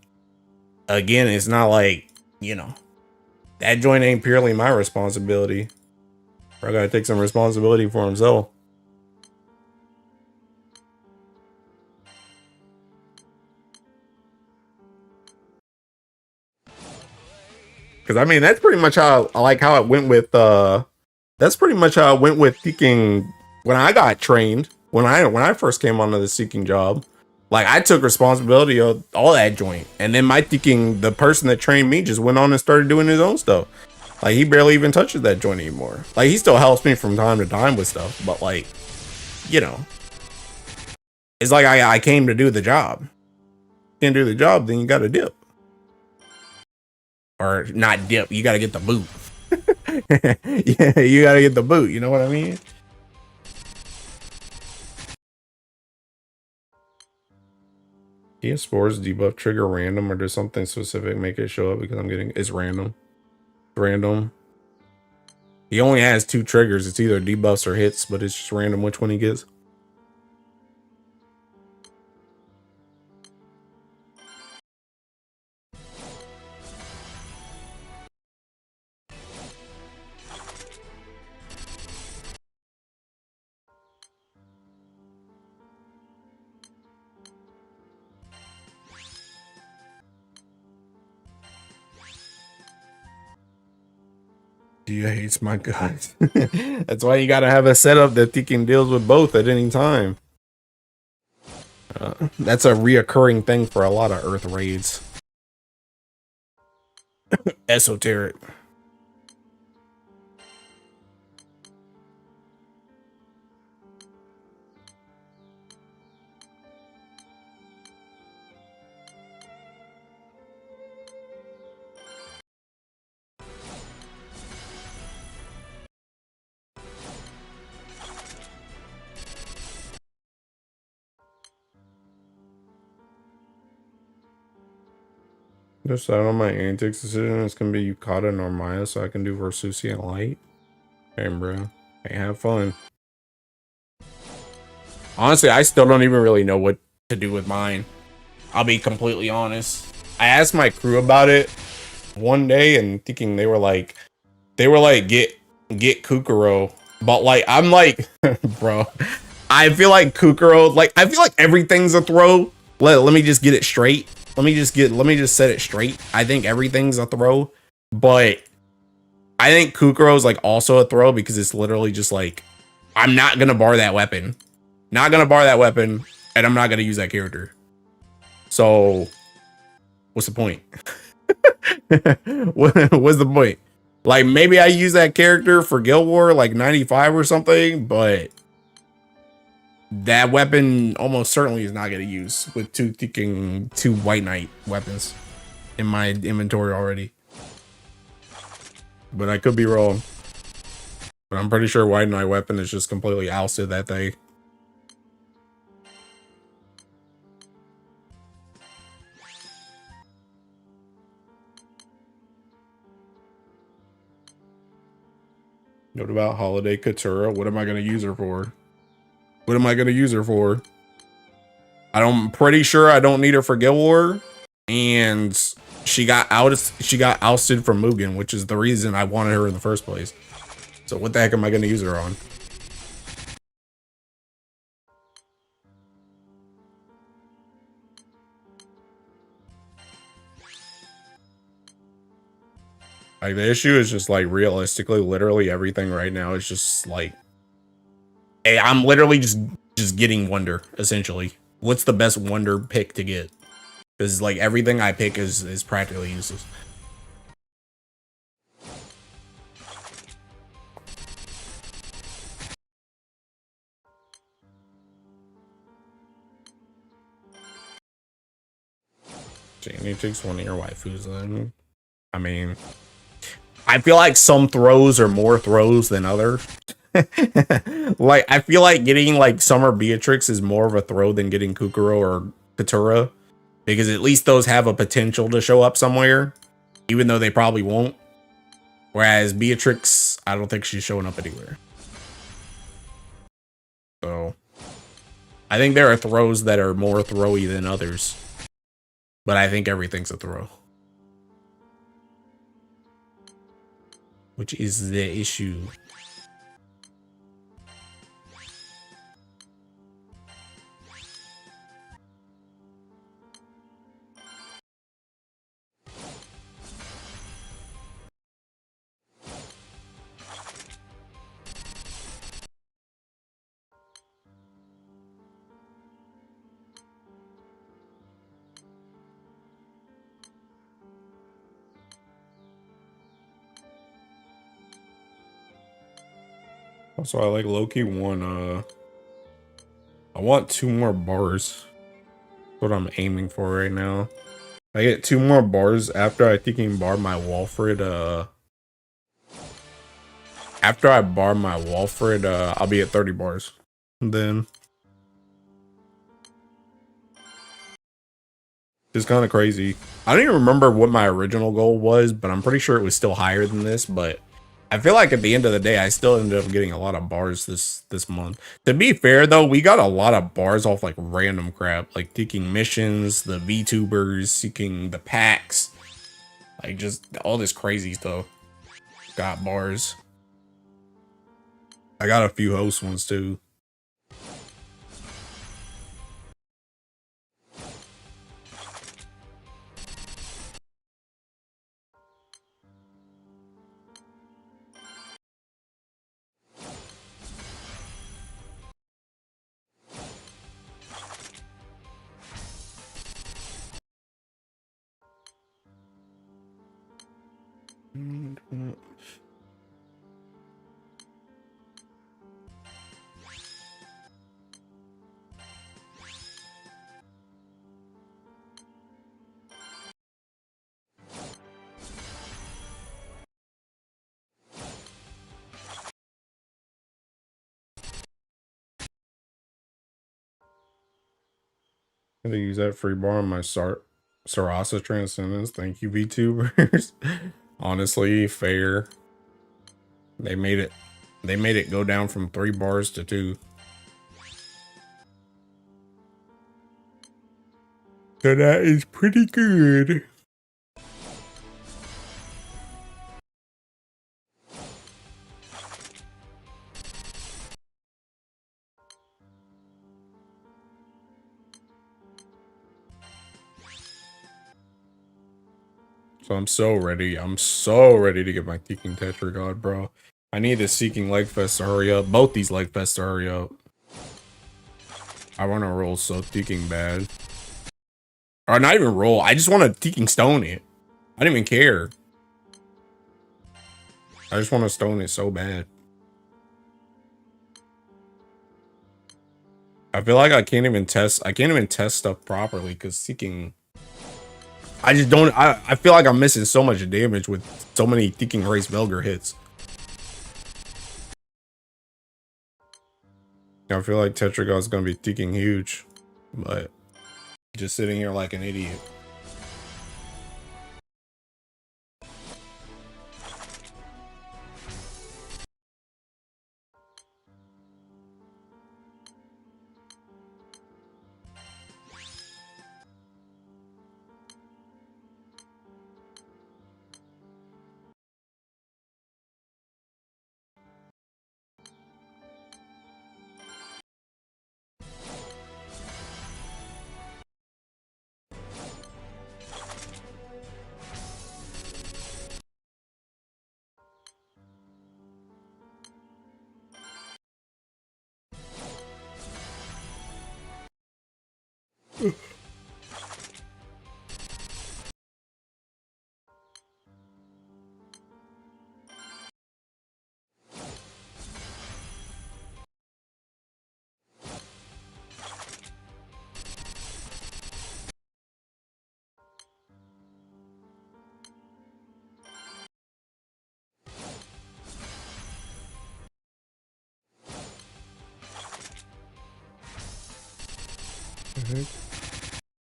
again, it's not like, you know, that joint ain't purely my responsibility. I gotta take some responsibility for himself. Because I mean, that's pretty much how it went with that's pretty much how it went with Seeking when I got trained, when I first came onto the Seeking job. Like, I took responsibility of all that joint. And then the person that trained me just went on and started doing his own stuff. Like, he barely even touches that joint anymore. Like, he still helps me from time to time with stuff. But, like, you know, it's like I came to do the job. Can't do the job, then you gotta dip. Or not dip, you gotta get the boot. Yeah, you gotta get the boot, you know what I mean? Spores debuff trigger random, or does something specific make it show up because it's random. Random. He only has 2 triggers. It's either debuffs or hits, but it's just random which one he gets. Dia hates my guys. That's why you gotta have a setup that you can deal with both at any time. That's a reoccurring thing for a lot of Earth raids. Esoteric. Just out on my antics decision, it's gonna be Yukata and Normaya, so I can do Versusi and Light. Hey, bro. Hey, have fun. Honestly, I still don't even really know what to do with mine. I'll be completely honest. I asked my crew about it one day and thinking they were like, get Kukuro. But like, I'm like, bro, I feel like Kukuro, like, I feel like everything's a throw. Let me just get it straight. Let me just set it straight. I think everything's a throw, but I think Kukuro's like also a throw because it's literally just like, I'm not gonna bar that weapon. Not gonna bar that weapon, and I'm not gonna use that character. So, what's the point? What's the point? Like, maybe I use that character for Guild War, like 95 or something, but that weapon almost certainly is not gonna use with two White Knight weapons in my inventory already. But I could be wrong. But I'm pretty sure White Knight weapon is just completely ousted that thing. What about Holiday Katura? What am I gonna use her for? What am I gonna use her for? I'm pretty sure I don't need her for Guild War, and she got ousted from Mugen, which is the reason I wanted her in the first place. So what the heck am I gonna use her on? Like, the issue is just like, realistically, literally everything right now is just like, hey, I'm literally just getting Wonder, essentially. What's the best Wonder pick to get? Because like everything I pick is practically useless. Jamie takes one of your waifus then. I mean, I feel like some throws are more throws than others. Like, I feel like getting like Summer Beatrix is more of a throw than getting Kukuro or Katura, because at least those have a potential to show up somewhere, even though they probably won't. Whereas Beatrix, I don't think she's showing up anywhere. So I think there are throws that are more throwy than others, but I think everything's a throw, which is the issue. Also, I like low-key one, I want 2 more bars. That's what I'm aiming for right now. I get 2 more bars after I think I can bar my Walfred, after I bar my Walfred, I'll be at 30 bars. And then it's kind of crazy. I don't even remember what my original goal was, but I'm pretty sure it was still higher than this. But I feel like at the end of the day, I still ended up getting a lot of bars this month. To be fair, though, we got a lot of bars off like random crap, like taking missions, the VTubers, seeking the packs, like just all this crazy stuff. Got bars. I got a few host ones too. I'm gonna use that free bar on my Sarasa Transcendence. Thank you, VTubers. Honestly, fair. They made it go down from 3 bars to 2. So that is pretty good. So I'm so ready. I'm so ready to get my Seeking Tetra God, bro. I need the Seeking Leg Fest to hurry up. Both these Leg Fests to hurry up. I want to roll so Seeking bad. Or not even roll. I just want to Seeking Stone it. I don't even care. I just want to stone it so bad. I feel like I can't even test stuff properly because Seeking. I just don't. I feel like I'm missing so much damage with so many Seeking Race Velgar hits. I feel like Tetra God's gonna be Seeking huge, but just sitting here like an idiot.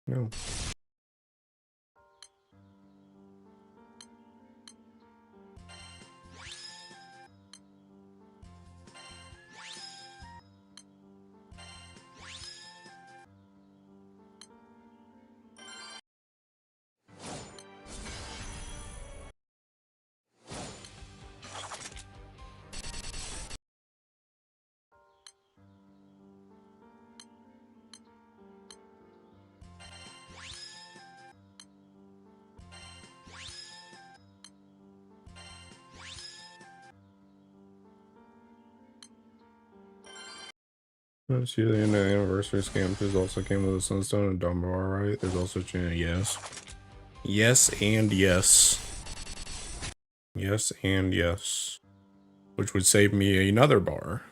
No. This year, the end of the anniversary scam also came with a Sunstone and Dunbar, right? There's also China, yes. Yes and yes. Yes and yes. which would save me another bar.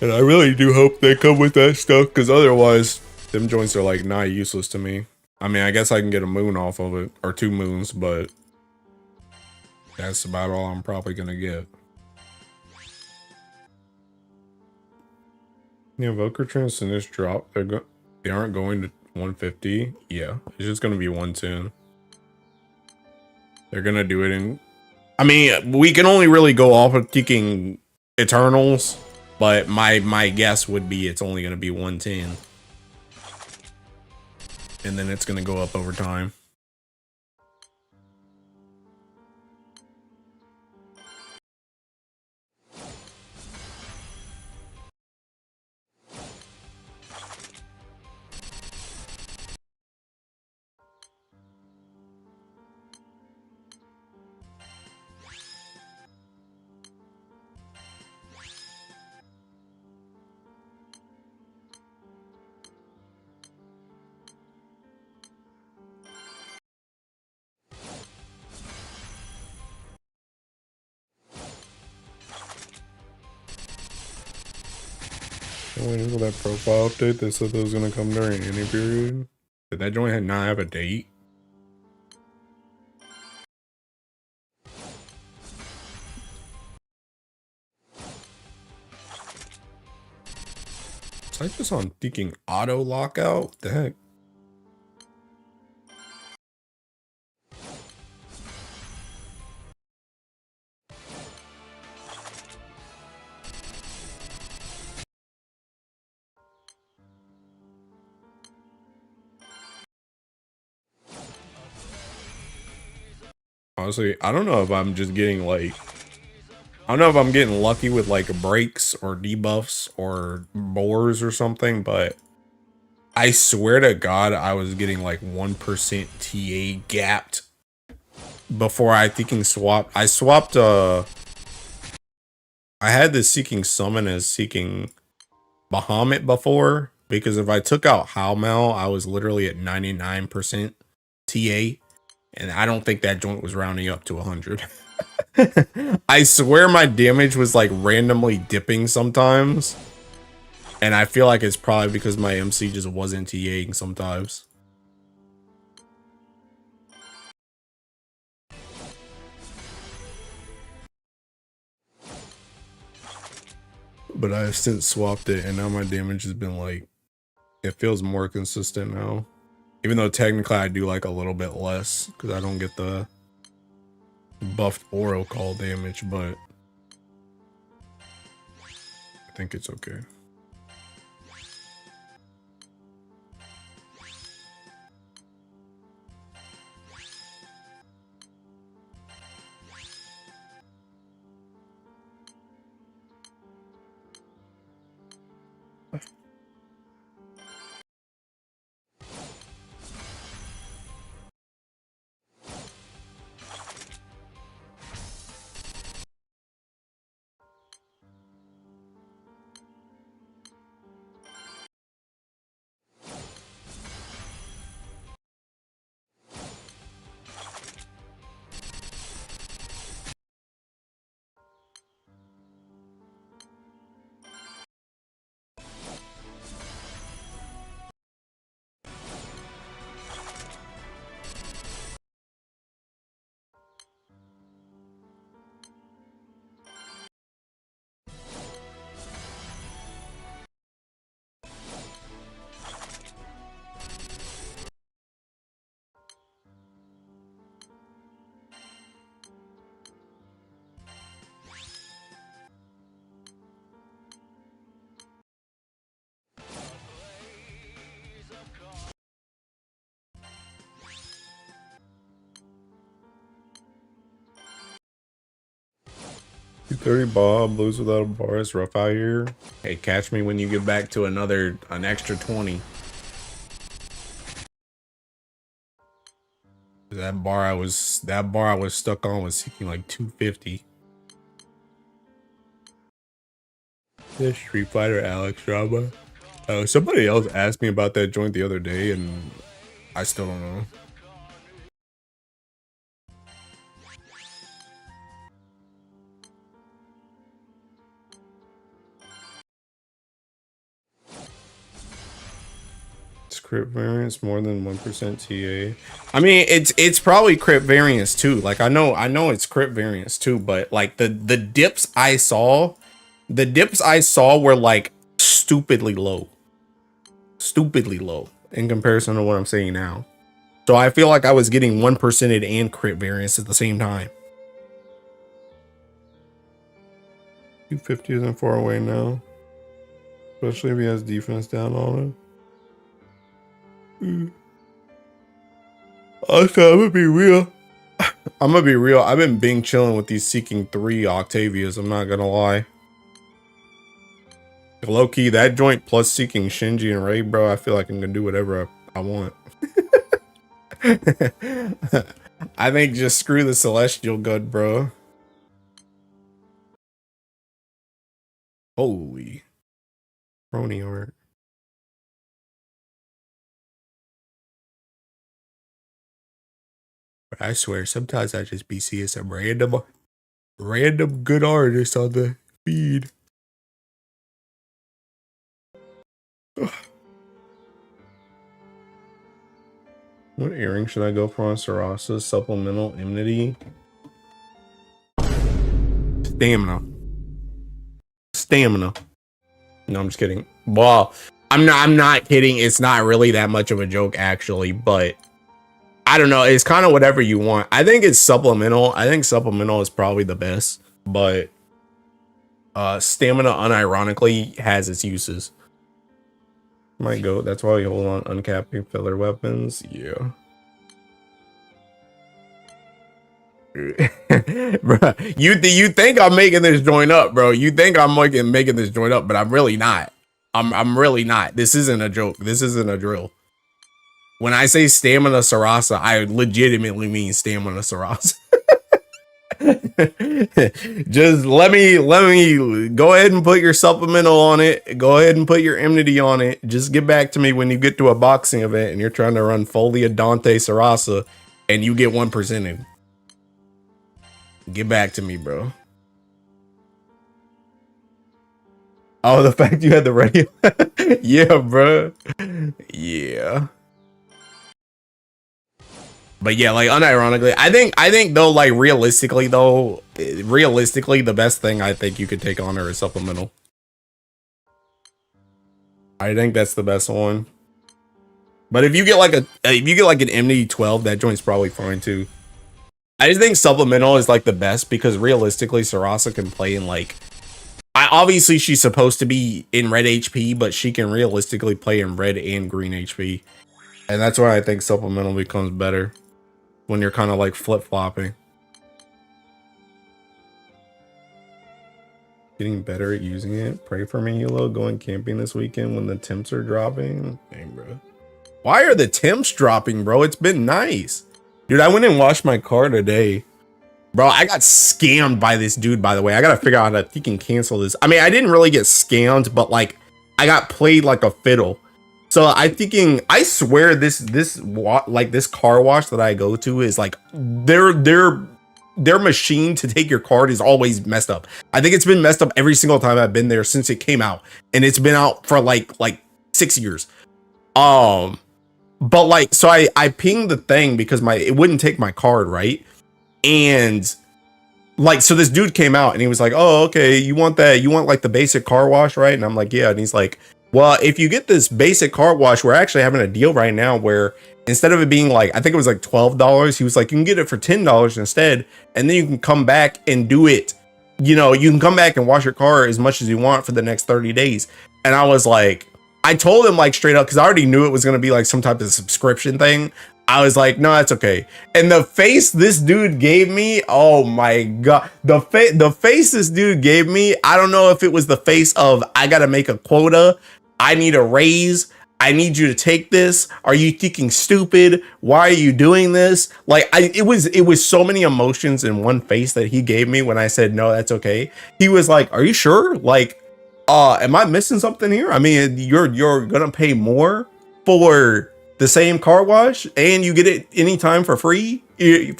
And I really do hope they come with that stuff, because otherwise, them joints are like not useless to me. I mean, I guess I can get a moon off of it, or 2 moons, but that's about all I'm probably gonna get. Yeah, Voker Transcendence drop. They aren't going to 150. Yeah, it's just gonna be 110. They're gonna do it in. I mean, we can only really go off of kicking Eternals, but my guess would be it's only gonna be 110, and then it's gonna go up over time. Waiting for that profile update. They said that was gonna come during any period. Did that joint not have a date? Is I just on thinking auto lockout? The heck? Honestly, I don't know if I'm just getting like, I don't know if I'm getting lucky with like breaks or debuffs or bores or something, but I swear to God, I was getting like 1% TA gapped before I thinking swapped. I swapped, I had the Seeking Summon as Seeking Bahamut before, because if I took out Howmel, I was literally at 99% TA. And I don't think that joint was rounding up to 100. I swear my damage was like randomly dipping sometimes. And I feel like it's probably because my MC just wasn't TAing sometimes. But I have since swapped it, and now my damage has been like, it feels more consistent now. Even though technically I do like a little bit less, because I don't get the buffed oral call damage, but I think it's okay. $230 Bob, blues without a bar, it's rough out here. Hey, catch me when you get back to an extra 20. That bar I was stuck on was seeking like 250. Yeah, Street Fighter Alex drama. Somebody else asked me about that joint the other day, and I still don't know. crit variance more than 1% TA? I mean, it's probably crit variance too. Like I know it's crit variance too, but like the dips I saw were like stupidly low in comparison to what I'm saying now. So I feel like I was getting 1%ed and crit variance at the same time. 250 isn't far away now, especially if he has defense down on him. Also, I'm gonna be real. I've been chilling with these Seeking 3 Octavias. I'm not gonna lie. Low key, that joint plus Seeking Shinji and Ray, bro. I feel like I'm gonna do whatever I want. I think just screw the Celestial good, bro. Holy crony art. I swear, sometimes I just be seeing some random good artists on the feed. What earring should I go for on Sarasa? Supplemental Enmity? Stamina. No, I'm just kidding. Well, I'm not kidding. It's not really that much of a joke, actually, but I don't know. It's kind of whatever you want. I think it's supplemental. I think supplemental is probably the best, but stamina unironically has its uses. Might go. That's why we hold on uncapping filler weapons. Yeah. Bro, you think I'm making this joint up, bro? You think I'm making this joint up, but I'm really not. I'm really not. This isn't a joke. This isn't a drill. When I say stamina Sarasa, I legitimately mean stamina Sarasa. Just let me go ahead and put your supplemental on it. Go ahead and put your enmity on it. Just get back to me when you get to a boxing event and you're trying to run Folia Dante Sarasa and you get 1%ed. Get back to me, bro. Oh, the fact you had the radio. Yeah, bro. Yeah. But yeah, like unironically, I think though, like realistically, the best thing I think you could take on her is supplemental. I think that's the best one. But if you get like an MD12, that joint's probably fine too. I just think supplemental is like the best because realistically, Sarasa can play in like, obviously she's supposed to be in red HP, but she can realistically play in red and green HP. And that's why I think supplemental becomes better when you're kind of like flip-flopping. Getting better at using it. Pray for me, Hilo. Going camping this weekend when the temps are dropping. Dang, bro. Why are the temps dropping, bro? It's been nice. Dude, I went and washed my car today. Bro, I got scammed by this dude, by the way. I gotta figure out how to fucking cancel this. I mean, I didn't really get scammed, but like, I got played like a fiddle. So I swear this car wash that I go to is like, their machine to take your card is always messed up. I think it's been messed up every single time I've been there since it came out. And it's been out for like 6 years. But like, so I pinged the thing because it wouldn't take my card, right? And like, so this dude came out and he was like, oh, okay, you want like the basic car wash, right? And I'm like, yeah. And he's like, well, if you get this basic car wash, we're actually having a deal right now where instead of it being like, I think it was like $12, he was like, you can get it for $10 instead. And then you can come back and do it. You know, you can come back and wash your car as much as you want for the next 30 days. And I was like, I told him like straight up, because I already knew it was going to be like some type of subscription thing. I was like, no, that's okay. And the face this dude gave me, oh my God. The face this dude gave me, I don't know if it was the face of, I got to make a quota. I need a raise. I need you to take this. Are you thinking stupid? Why are you doing this? Like, it was so many emotions in one face that he gave me when I said, no, that's okay. He was like, are you sure? Like, am I missing something here? I mean, you're going to pay more for the same car wash and you get it anytime for free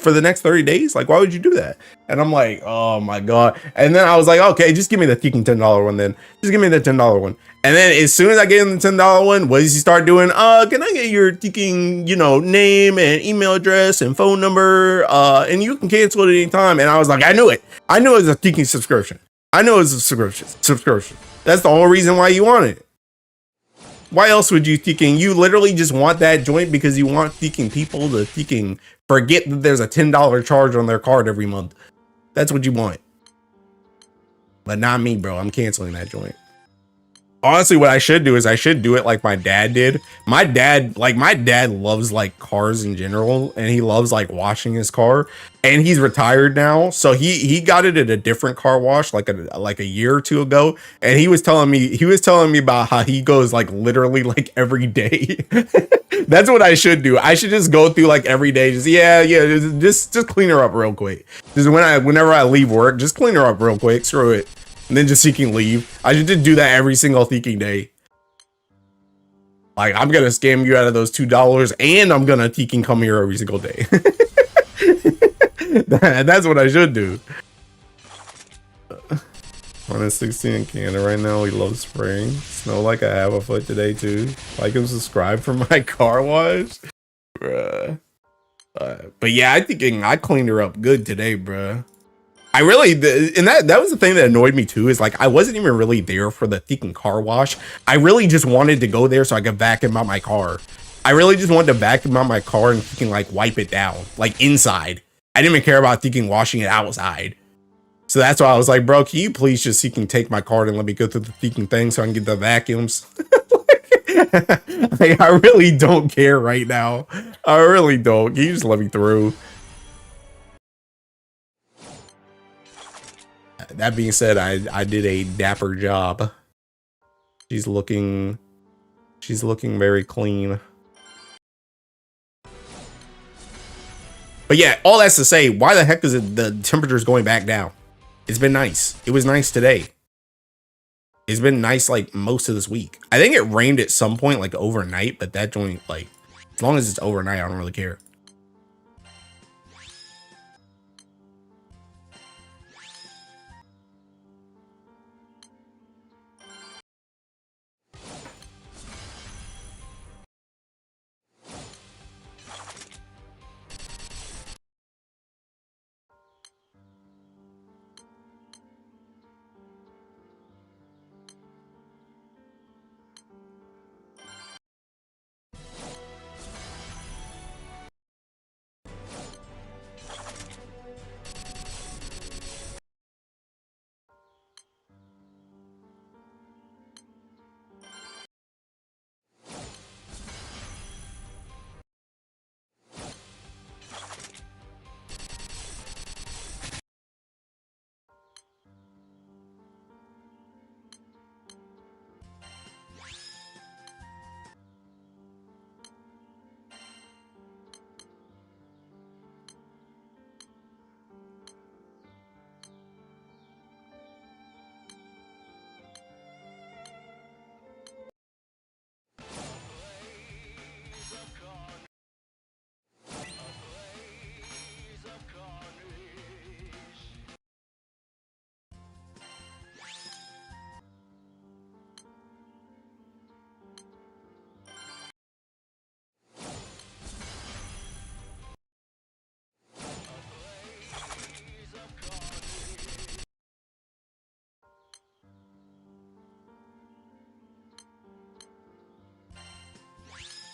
for the next 30 days? Like, why would you do that? And I'm like, oh my God. And then I was like, okay, just give me the freaking $10 one then. Just give me the $10 one. And then as soon as I gave him the $10 one, what does he start doing? Can I get your freaking, name and email address and phone number? And you can cancel it anytime. And I was like, I knew it. I knew it was a freaking subscription. I know it was a subscription. That's the only reason why you want it. Why else would you thinking? You literally just want that joint because you want thinking people to thinking forget that there's a $10 charge on their card every month. That's what you want. But not me, bro. I'm canceling that joint. Honestly, what I should do is I should do it like my dad did. My dad loves like cars in general, and he loves like washing his car. And he's retired now, so he got it at a different car wash like a year or two ago. And he was telling me about how he goes like literally like every day. That's what I should do. I should just go through like every day. Just clean her up real quick. Just whenever I leave work, just clean her up real quick. Screw it. And then just seeking leave. I should just do that every single seeking day. Like, I'm gonna scam you out of those $2 and I'm gonna seeking come here every single day. That's what I should do. On a 16 in Canada right now, we love spring. Snow like I have a foot today too. Like and subscribe for my car wash. Bruh. But yeah, I cleaned her up good today, bruh. I really, and that was the thing that annoyed me too, is like I wasn't even really there for the freaking car wash. I really just wanted to go there so I could vacuum out my car. I really just wanted to vacuum out my car and freaking like wipe it down, like inside. I didn't even care about freaking washing it outside. So that's why I was like, bro, can you please just freaking take my card and let me go through the freaking thing so I can get the vacuums? Like, I really don't care right now. I really don't. Can you just let me through? That being said, I did a dapper job. She's looking very clean. But yeah, all that's to say, why the heck is the temperature's going back down? It's been nice. It was nice today. It's been nice like most of this week. I think it rained at some point like overnight, but that joint, like, as long as it's overnight, I don't really care.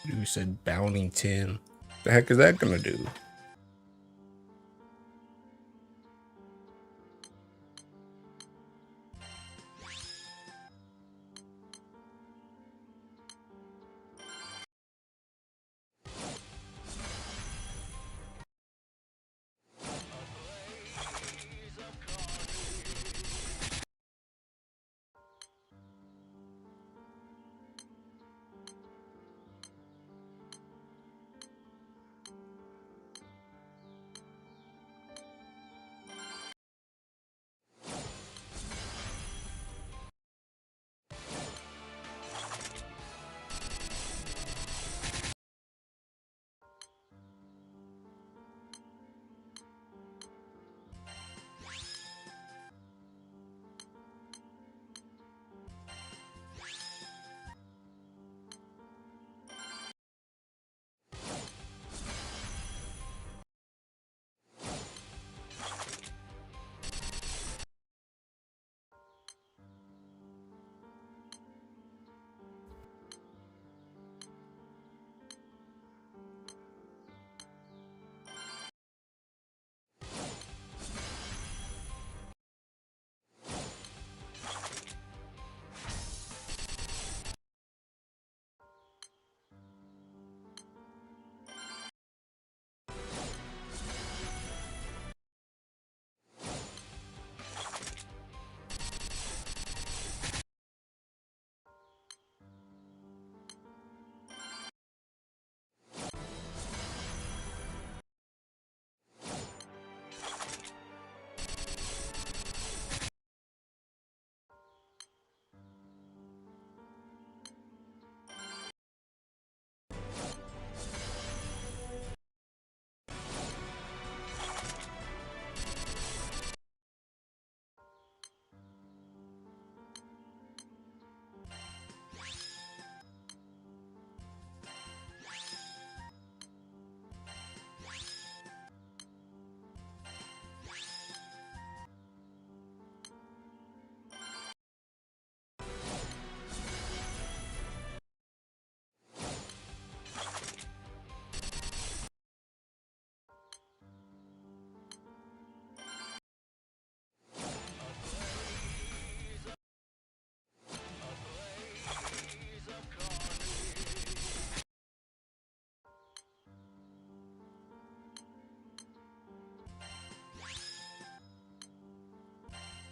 You said bounty 10. The heck is that gonna do?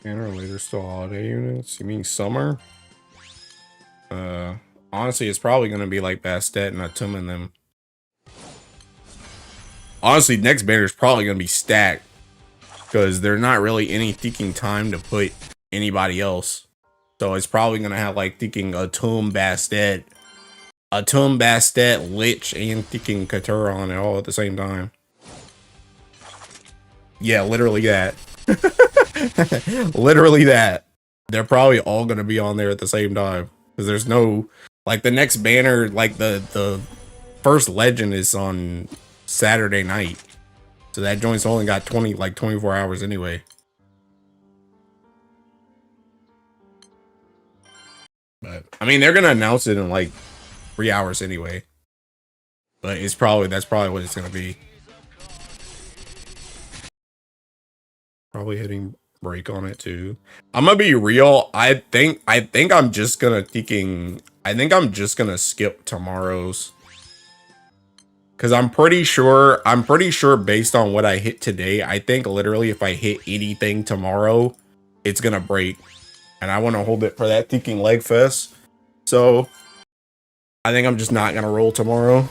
Banner later still holiday units. You mean summer? Honestly, it's probably gonna be like Bastet and Atum and them. Honestly, next banner is probably gonna be stacked because there's not really any thinking time to put anybody else. So it's probably gonna have like thinking Atum, Bastet, Lich, and thinking Katura on it all at the same time. Yeah, literally that. Literally that. They're probably all gonna be on there at the same time because there's no like the next banner, like the first legend is on Saturday night, so that joint's only got 24 hours anyway. But I mean, they're gonna announce it in like 3 hours anyway. But that's probably what it's gonna be. Probably hitting break on it too. I'm gonna be real. I think I'm just gonna skip tomorrow's. Cause I'm pretty sure based on what I hit today, I think literally if I hit anything tomorrow, it's gonna break. And I want to hold it for that thinking leg fest. So I think I'm just not gonna roll tomorrow.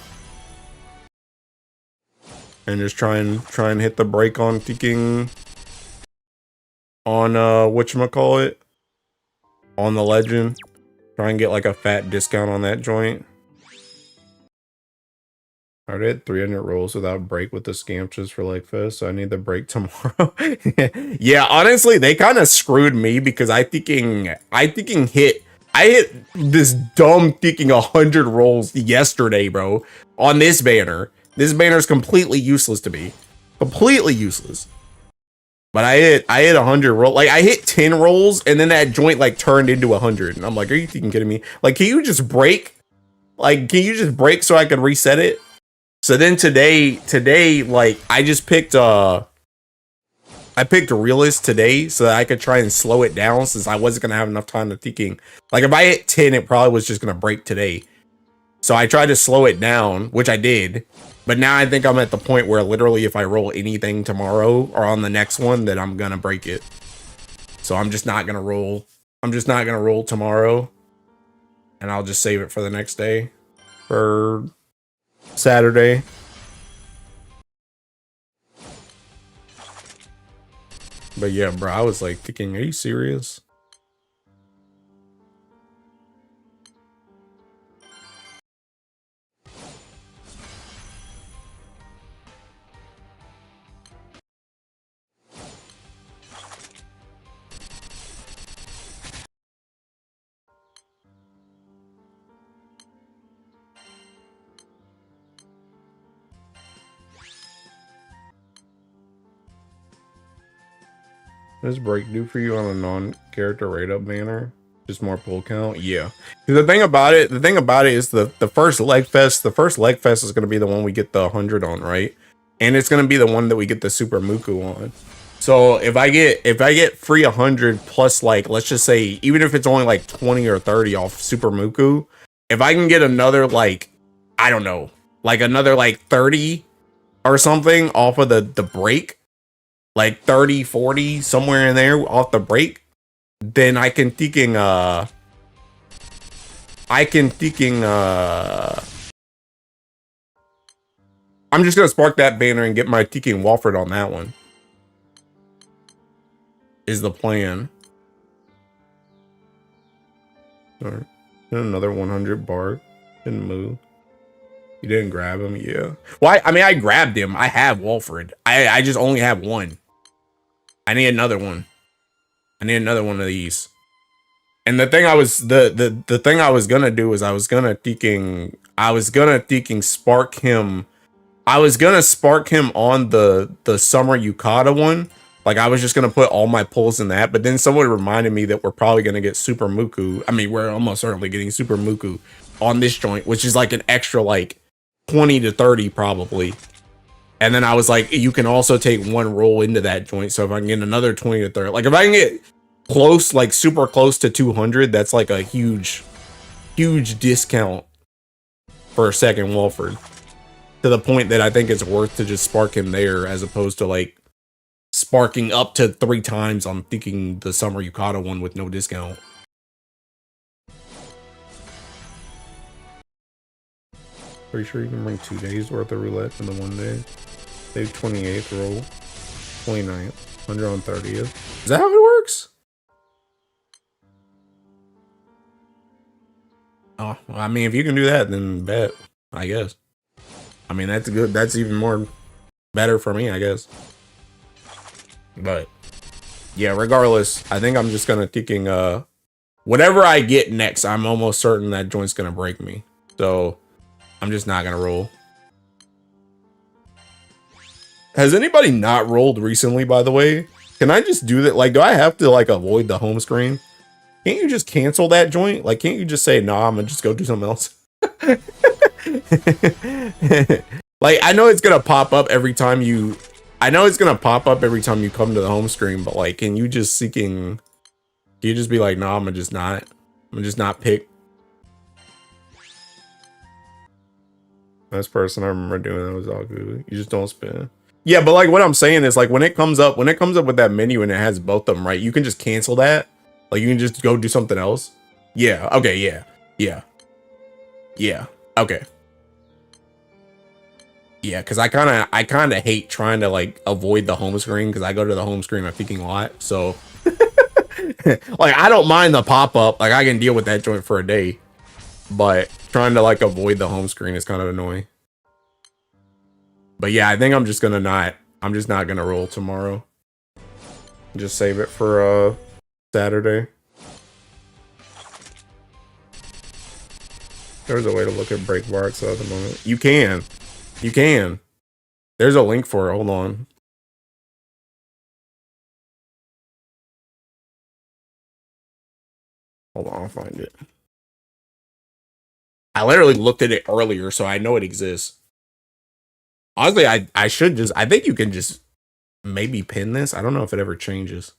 And just try and hit the break on thinking on whatchamacallit, on the legend. Try and get like a fat discount on that joint. I did 300 rolls without break with the scamches for like fest, so I need the break tomorrow. Yeah, honestly, they kind of screwed me because I hit this dumb thinking 100 rolls yesterday, bro, on this banner. This banner is completely useless to me. Completely useless. But I hit 100 roll. Like I hit 10 rolls and then that joint like turned into 100. And I'm like, are you fucking kidding me? Like, can you just break? Like, can you just break so I can reset it? So then today, like I just picked I picked realist today so that I could try and slow it down since I wasn't gonna have enough time to thinking. Like if I hit 10, it probably was just gonna break today. So I tried to slow it down, which I did. But now I think I'm at the point where literally if I roll anything tomorrow or on the next one, that I'm gonna break it. So I'm just not gonna roll. I'm just not gonna roll tomorrow. And I'll just save it for the next day. For Saturday. But yeah, bro, I was like thinking, are you serious? What does break do for you on a non-character rate-up banner? Just more pull count? Yeah. The thing about it is the first leg fest is gonna be the one we get the 100 on, right? And it's gonna be the one that we get the Super Muku on. So if I get free 100 plus, like, let's just say, even if it's only like 20 or 30 off Super Muku, if I can get another, like, I don't know, like another like 30 or something off of the break, like 30, 40, somewhere in there off the break, then I'm just gonna spark that banner and get my thinking Walford on that one. Is the plan. Alright. Another 100 bar. Didn't move. You didn't grab him? Yeah. Well, I mean, I grabbed him. I have Walford. I just only have one. I need another one. I need another one of these. And the thing I was the thing I was gonna do is I was gonna thinking spark him. I was gonna spark him on the summer Yukata one. Like I was just gonna put all my pulls in that, but then someone reminded me that we're probably gonna get Super Muku. I mean, we're almost certainly getting Super Muku on this joint, which is like an extra like 20 to 30 probably. And then I was like, you can also take one roll into that joint. So if I can get another 20 to 30, like if I can get close, like super close to 200, that's like a huge discount for a second Walford. To the point that I think it's worth to just spark him there as opposed to like sparking up to 3 times on thinking the Summer Yukata one with no discount. Pretty sure you can bring 2 days worth of roulette in the 1 day. Save 28th roll, 29th, 100 on 30th. Is that how it works? Oh, well, I mean, if you can do that, then bet, I guess. I mean, that's good. That's even more better for me, I guess. But yeah, regardless, I think I'm just gonna thinking whatever I get next, I'm almost certain that joint's gonna break me. So I'm just not gonna roll. Has anybody not rolled recently, by the way? Can I just do that? Like, do I have to like avoid the home screen? Can't you just cancel that joint? Like, can't you just say, nah, I'm gonna just go do something else? Like, I know it's gonna pop up every time you come to the home screen, but like, can you just can you just be like, nah, I'm gonna just not pick. This person I remember doing that was all good. You just don't spin. Yeah, but like what I'm saying is like when it comes up with that menu and it has both of them, right? You can just cancel that. Like you can just go do something else. Yeah. Okay. Yeah. Yeah. Yeah. Okay. Yeah, because I kind of hate trying to like avoid the home screen because I go to the home screen a freaking lot. So like I don't mind the pop up. Like I can deal with that joint for a day, but trying to like avoid the home screen is kind of annoying. But yeah, I think I'm just not gonna roll tomorrow. Just save it for Saturday. There's a way to look at break bar at the moment. You can. There's a link for it. Hold on. Hold on, I'll find it. I literally looked at it earlier, so I know it exists. Honestly, I think you can just maybe pin this. I don't know if it ever changes.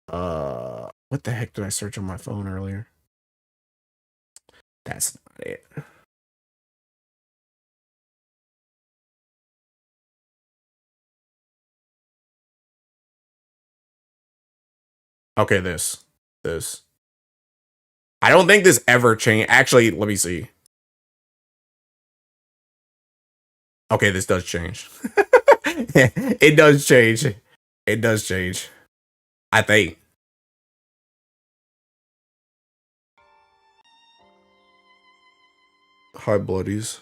What the heck did I search on my phone earlier? That's not it. Okay, this. I don't think this ever changed. Actually, let me see. Okay, this does change. It does change. It does change. I think. Hi, bloodies.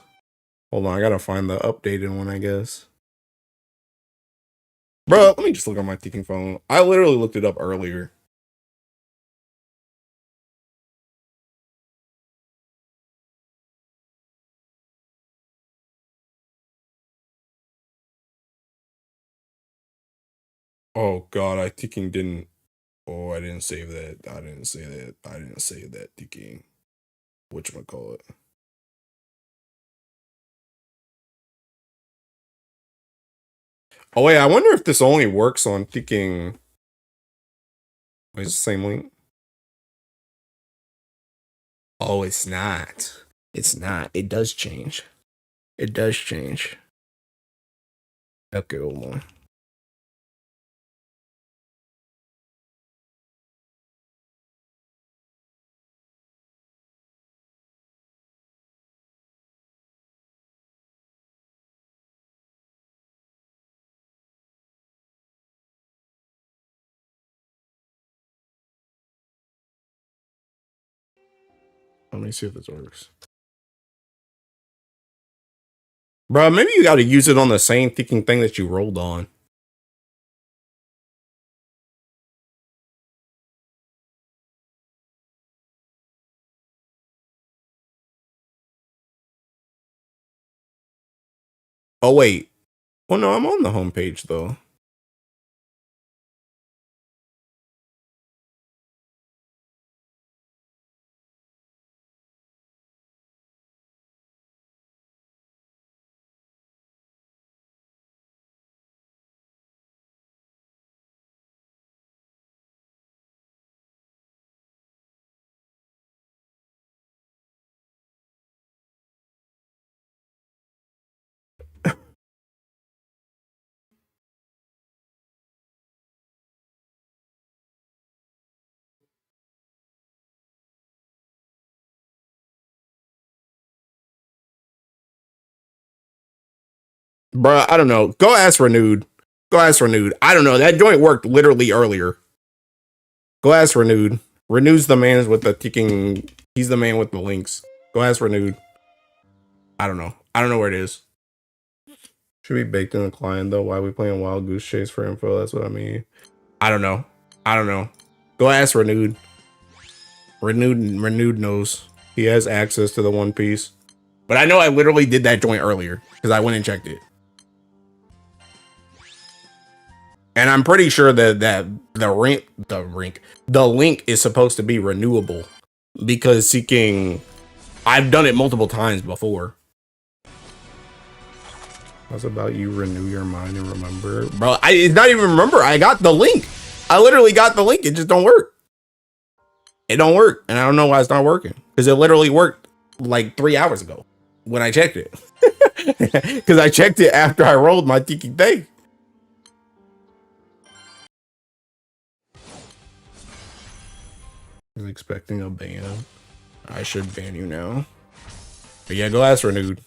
Hold on, I gotta find the updated one, I guess. Bro, let me just look on my ticking phone. I literally looked it up earlier. Oh god, I ticking didn't. Oh, I didn't save that. I didn't save that ticking. Whatchamacallit. Oh wait, I wonder if this only works on ticking. Wait, it's the same link? Oh, it's not. It's not. It does change. It does change. Okay, hold on. Let me see if this works. Bro, maybe you gotta use it on the same ticking thing that you rolled on. Oh wait. Oh no, I'm on the homepage though. Bruh, I don't know. Go ask Renewed. Go ask Renewed. I don't know. That joint worked literally earlier. Go ask Renewed. Renewed's the man with the ticking. He's the man with the links. Go ask Renewed. I don't know. I don't know where it is. Should be baked in the client though. Why are we playing Wild Goose Chase for info? That's what I mean. I don't know. I don't know. Go ask Renewed. Renewed knows. He has access to the One Piece. But I know I literally did that joint earlier because I went and checked it. And I'm pretty sure that the link is supposed to be renewable because seeking. I've done it multiple times before. What's about you renew your mind and remember, bro? It's not even remember. I got the link. I literally got the link. It just don't work. It don't work, and I don't know why it's not working because it literally worked like 3 hours ago when I checked it. Because I checked it after I rolled my tiki thing. I was expecting a ban. I should ban you now. But yeah, go ask Renewed.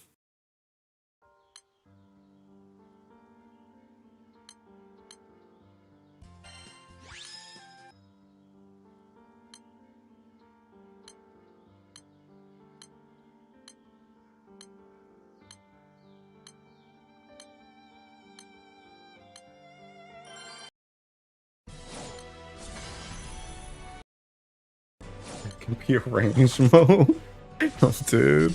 It can be a range mode. Oh, dude.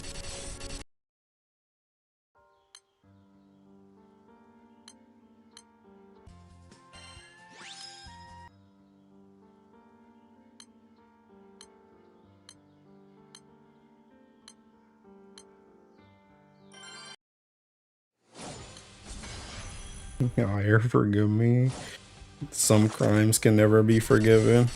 Higher, forgive me. Some crimes can never be forgiven.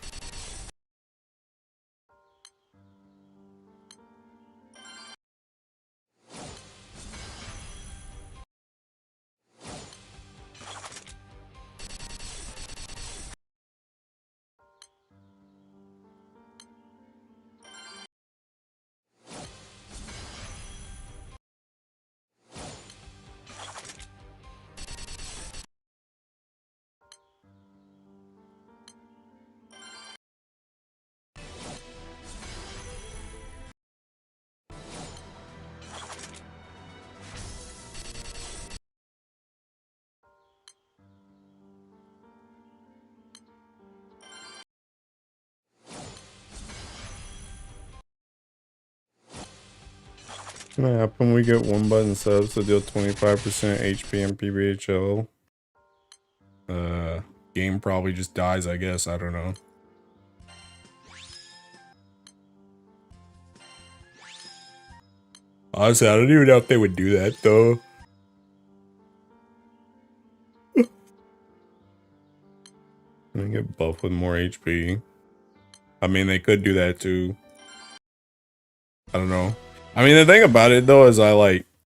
What happen? We get one button subs to deal 25% HP and PBHL. Game probably just dies, I guess. I don't know. Honestly, I don't even know if they would do that though. And get buffed with more HP. I mean, they could do that too. I don't know. I mean, the thing about it though is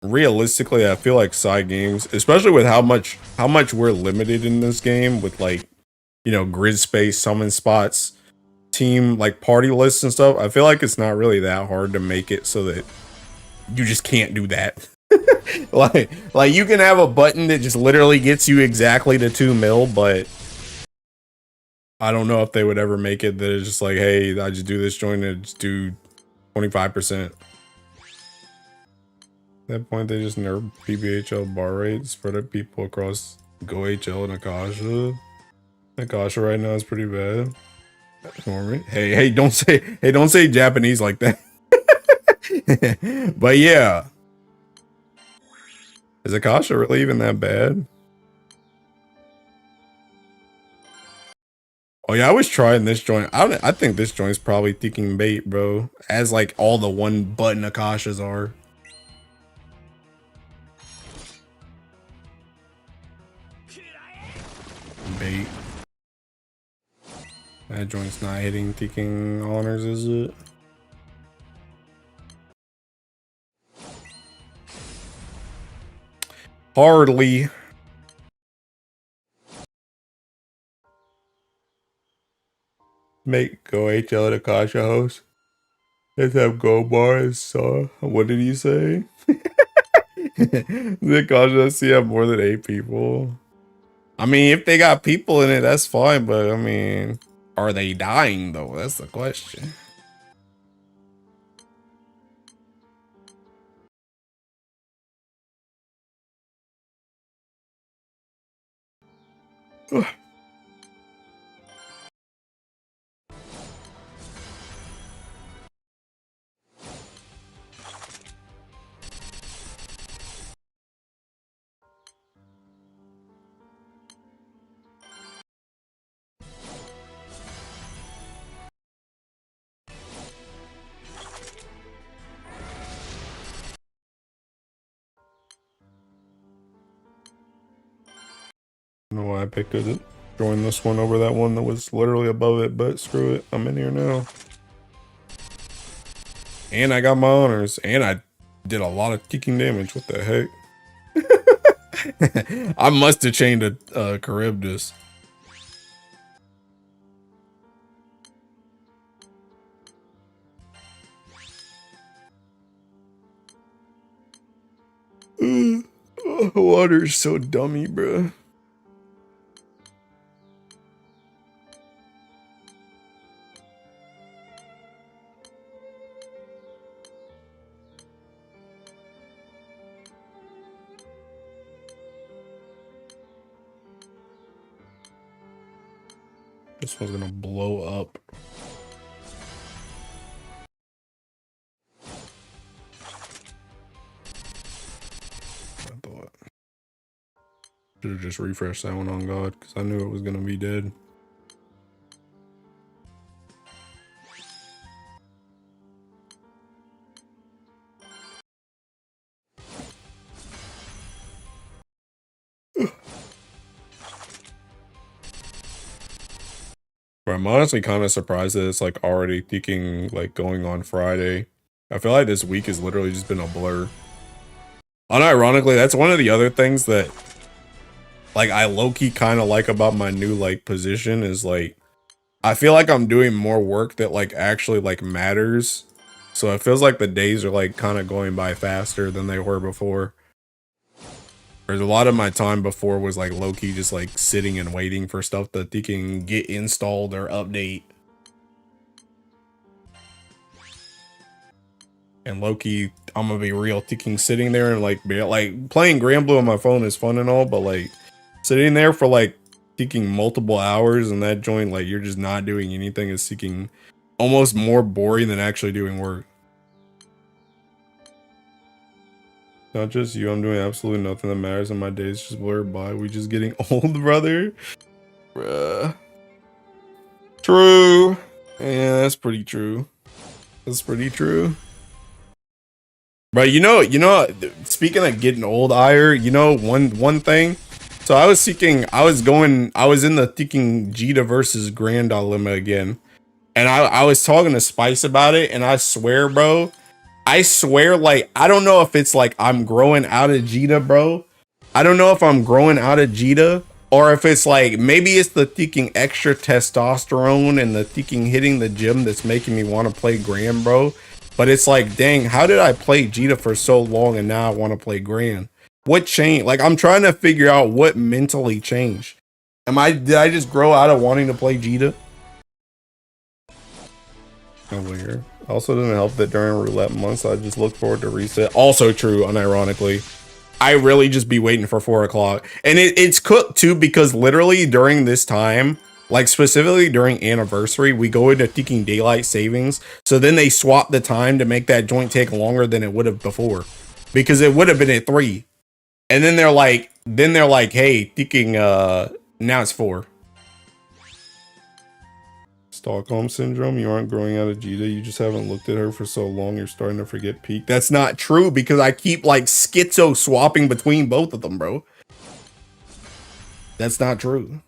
realistically, I feel like side games, especially with how much we're limited in this game with like, you know, grid space, summon spots, team like party lists and stuff. I feel like it's not really that hard to make it so that you just can't do that. like you can have a button that just literally gets you exactly to 2 mil, but I don't know if they would ever make it that it's just like, hey, I just do this joint and just do 25%. At that point, they just nerf PBHL bar rates, spread out people across GoHL and Akasha. Akasha right now is pretty bad. Hey, don't say Japanese like that. But yeah. Is Akasha really even that bad? Oh yeah, I was trying this joint. I think this joint's probably thinking bait, bro. As like all the one button Akashas are. Bait. That joint's not hitting thinking honors, is it? Hardly. Make Go HL the Kasha host. Let's have Go Bars. What did he say? The Gacha have more than 8 people. I mean, if they got people in it, that's fine. But I mean, are they dying though? That's the question. I don't know why I picked it. Join this one over that one that was literally above it, but screw it. I'm in here now. And I got my honors. And I did a lot of kicking damage. What the heck? I must have chained a Charybdis. Water's so dummy, bruh. This one's gonna blow up. I thought. Should have just refreshed that one on God, because I knew it was gonna be dead. But I'm honestly kind of surprised that it's like already thinking like going on Friday. I feel like this week has literally just been a blur. Unironically, that's one of the other things that like I low-key kind of like about my new like position is like I feel like I'm doing more work that like actually like matters. So it feels like the days are like kind of going by faster than they were before. There's a lot of my time before was like low-key just like sitting and waiting for stuff that they can get installed or update. And low-key, I'm gonna be real, sitting there and like playing Granblue on my phone is fun and all, but like sitting there for like multiple hours and that joint, like you're just not doing anything, is seeking almost more boring than actually doing work. Not just you, I'm doing absolutely nothing that matters and my days just blur by. We just getting old, brother. Bruh. True. Yeah, that's pretty true. That's pretty true. But you know, speaking of getting old, Ire, you know, one thing. So I was in the thinking Jita versus Grand dilemma again. And I was talking to Spice about it, and I swear, bro, like, I don't know if it's like I'm growing out of Jita, bro. I don't know if I'm growing out of Jita, or if it's like, maybe it's the thinking extra testosterone and the thinking hitting the gym that's making me want to play Grand, bro. But it's like, dang, how did I play Jita for so long and now I want to play Grand? What changed? Like, I'm trying to figure out what mentally changed. Did I just grow out of wanting to play Jita? Oh, weird. Also doesn't help that during roulette months, I just look forward to reset. Also true, unironically. I really just be waiting for 4 o'clock. And it's cooked too, because literally during this time, like specifically during anniversary, we go into thinking daylight savings. So then they swap the time to make that joint take longer than it would have before. Because it would have been at 3. And then they're like, hey, thinking now it's 4. Stockholm syndrome, you aren't growing out of Jita, you just haven't looked at her for so long, you're starting to forget peak. That's not true, because I keep like schizo swapping between both of them, bro. That's not true.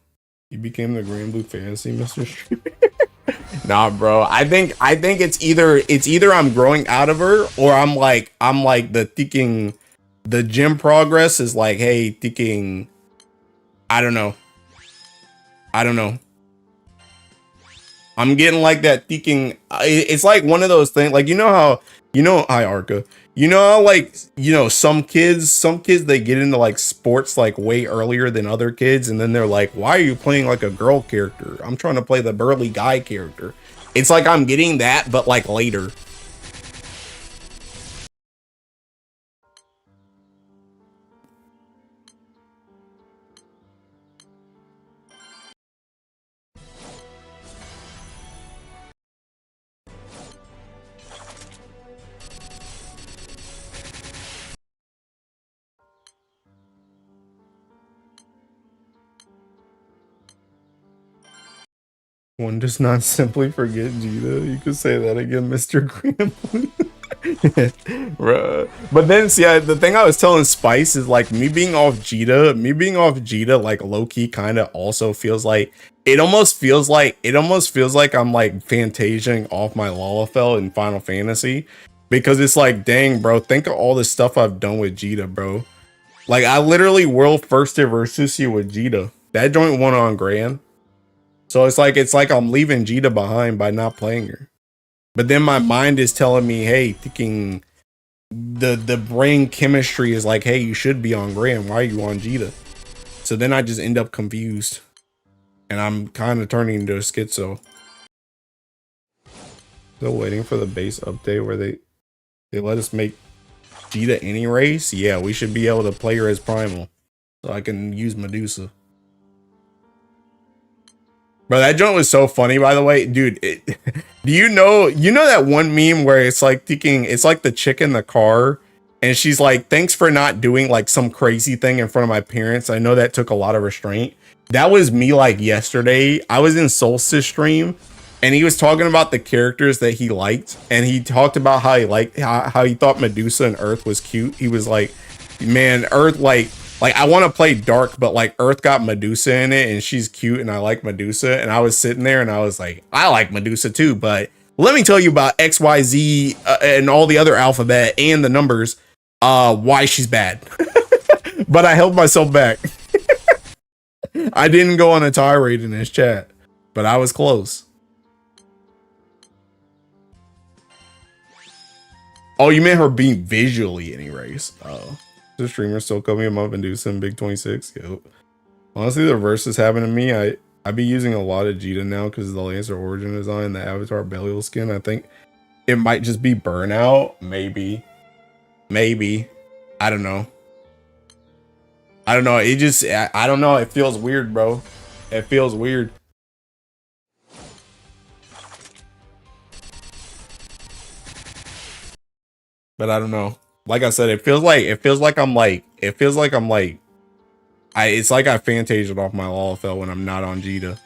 You became the Granblue Fantasy, Mr. Streamer. Nah, bro. I think it's either I'm growing out of her, or I'm like the thinking the gym progress is like, hey, thinking I don't know. I'm getting like that thinking. It's like one of those things. Like, hi Arca. You know how, like, some kids they get into like sports like way earlier than other kids, and then they're like, why are you playing like a girl character? I'm trying to play the burly guy character. It's like I'm getting that, but like later. One does not simply forget Jita. You could say that again, Mr. Granblue. But then, see, the thing I was telling Spice is like me being off Jita, like low key kind of also feels like it almost feels like I'm like Fantasiaing off my Lalafell in Final Fantasy, because it's like, dang, bro, think of all the stuff I've done with Jita, bro. Like, I literally world first versus you with Jita. That joint won on Grand. So it's like I'm leaving Jita behind by not playing her. But then my mind is telling me, hey, thinking the brain chemistry is like, hey, you should be on Grand. Why are you on Jita? So then I just end up confused. And I'm kind of turning into a schizo. Still waiting for the base update where they let us make Jita any race. Yeah, we should be able to play her as Primal. So I can use Medusa. Bro, that joint was so funny, by the way, dude. Do you know that one meme where it's like thinking, it's like the chick in the car, and she's like, "Thanks for not doing like some crazy thing in front of my parents. I know that took a lot of restraint." That was me like yesterday. I was in Solstice stream, and he was talking about the characters that he liked, and he talked about how he liked how he thought Medusa and Earth was cute. He was like, "Man, Earth like I want to play Dark, but like Earth got Medusa in it and she's cute and I like Medusa." And I was sitting there and I was like, I like Medusa too, but let me tell you about XYZ and all the other alphabet and the numbers, why she's bad. But I held myself back. I didn't go on a tirade in his chat, but I was close. Oh, you meant her being visually any race? Oh. The streamer still call me a Medusa in Big 26. Yep. Honestly, the verses happened to me. I be using a lot of Jita now because of the Lancer origin design, the Avatar Belial skin. I think it might just be burnout. Maybe. I don't know. It just, I don't know. It feels weird, bro. It feels weird. But I don't know. Like I said, it feels like I'm like, it's like I fantasied off my Lalafell when I'm not on Jita.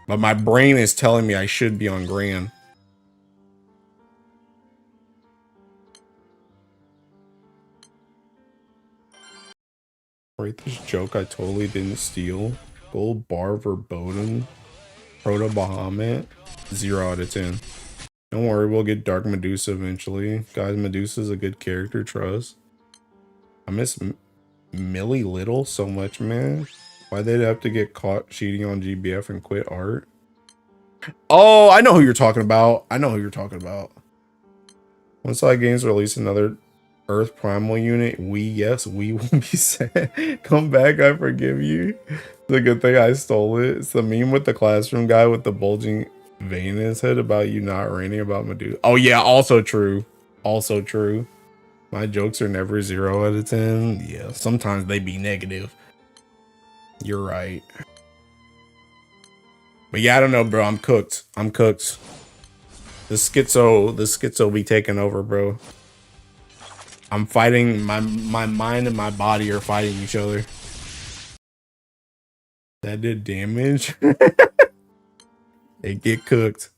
But my brain is telling me I should be on Gran. Write this joke I totally didn't steal. Gold bar verboten. Proto Bahamut. 0 out of 10. Don't worry, we'll get Dark Medusa eventually. Guys, Medusa's a good character, trust. I miss Millie Little so much, man. Why'd they have to get caught cheating on GBF and quit art? Oh, I know who you're talking about. Once Side Games release another Earth Primal unit, yes, we will be sad. Come back, I forgive you. It's a good thing I stole it. It's the meme with the classroom guy with the bulging vein in his head about you not ranting about Medusa. Oh yeah, also true. My jokes are never 0 out of 10. Yeah, sometimes they be negative. You're right. But yeah, I don't know, bro. I'm cooked. The schizo be taking over, bro. I'm fighting, my mind and my body are fighting each other. That did damage. They get cooked.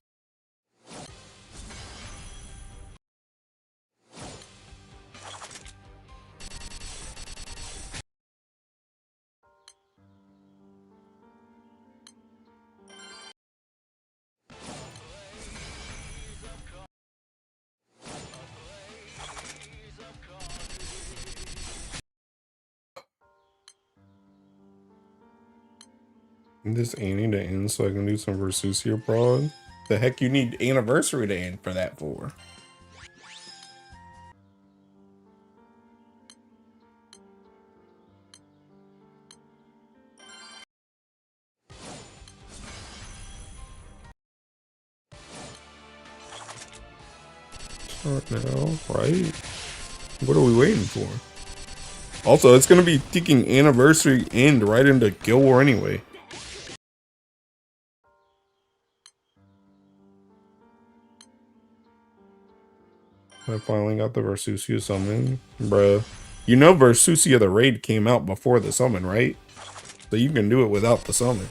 This Annie to end so I can do some Versusia prod. The heck you need anniversary to end for that for? Start now, right? What are we waiting for? Also, it's gonna be ticking anniversary end right into Guild War anyway. I finally got the Versusia summon. Bruh. You know Versusia the raid came out before the summon, right? So you can do it without the summon.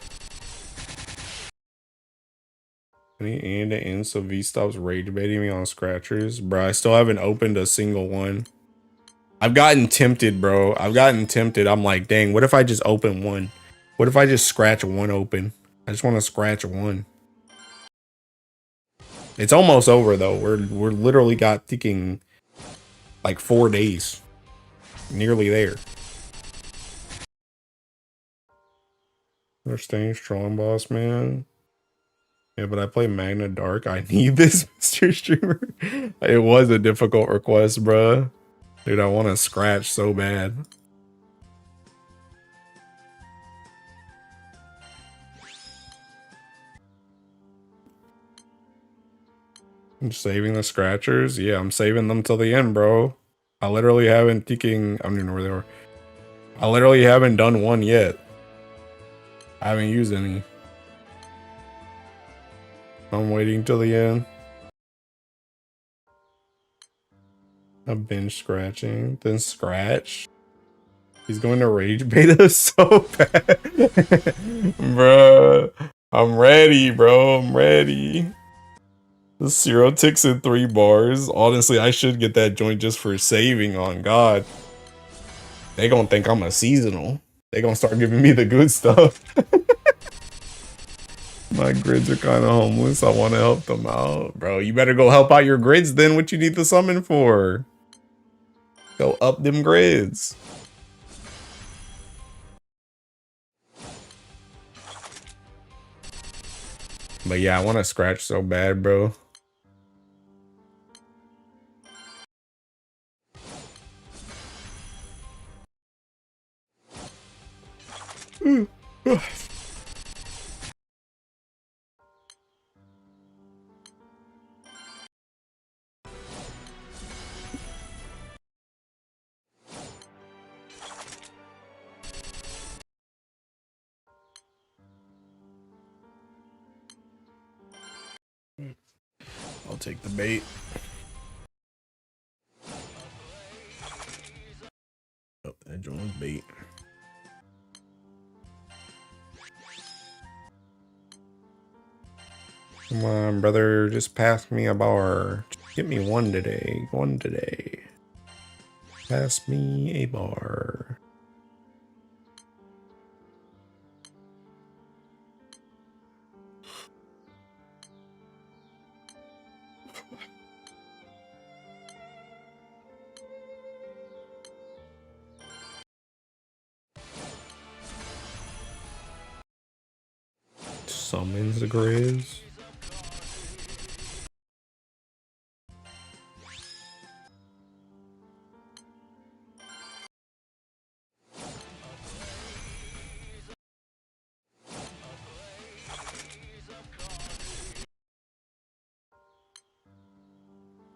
And it ends so V stops rage baiting me on scratchers. Bruh, I still haven't opened a single one. I've gotten tempted, bro. I've gotten tempted. I'm like, dang, what if I just open one? What if I just scratch one open? I just want to scratch one. It's almost over though. We're literally got ticking like 4 days. Nearly there. They're staying strong, boss man. Yeah, but I play Magna Dark. I need this, Mr. Streamer. It was a difficult request, bruh. Dude, I want to scratch so bad. I'm saving the scratchers. Yeah, I'm saving them till the end, bro. I literally haven't ticking. I don't even know where they are. I literally haven't done one yet. I haven't used any. I'm waiting till the end. A binge scratching, then scratch. He's going to rage beta so bad. Bruh. I'm ready, bro. I'm ready. The 0 ticks in 3 bars. Honestly, I should get that joint just for saving on God. They gonna think I'm a seasonal. They gonna start giving me the good stuff. My grids are kind of homeless. I want to help them out. Bro, you better go help out your grids then. What you need the summon for? Go up them grids. But yeah, I want to scratch so bad, bro. I'll take the bait. Oh, that joint was bait. Come on, brother. Just pass me a bar. Just get me one today. One today. Pass me a bar. Summons the Grizz.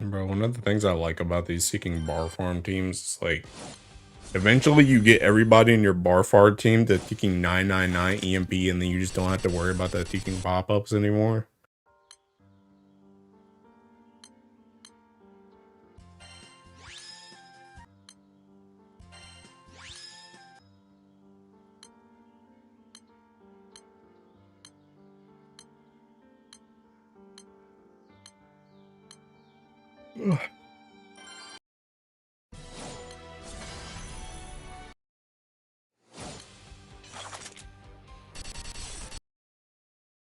Bro, one of the things I like about these seeking bar farm teams is like eventually you get everybody in your bar farm team to seeking 999 EMP and then you just don't have to worry about that seeking pop-ups anymore.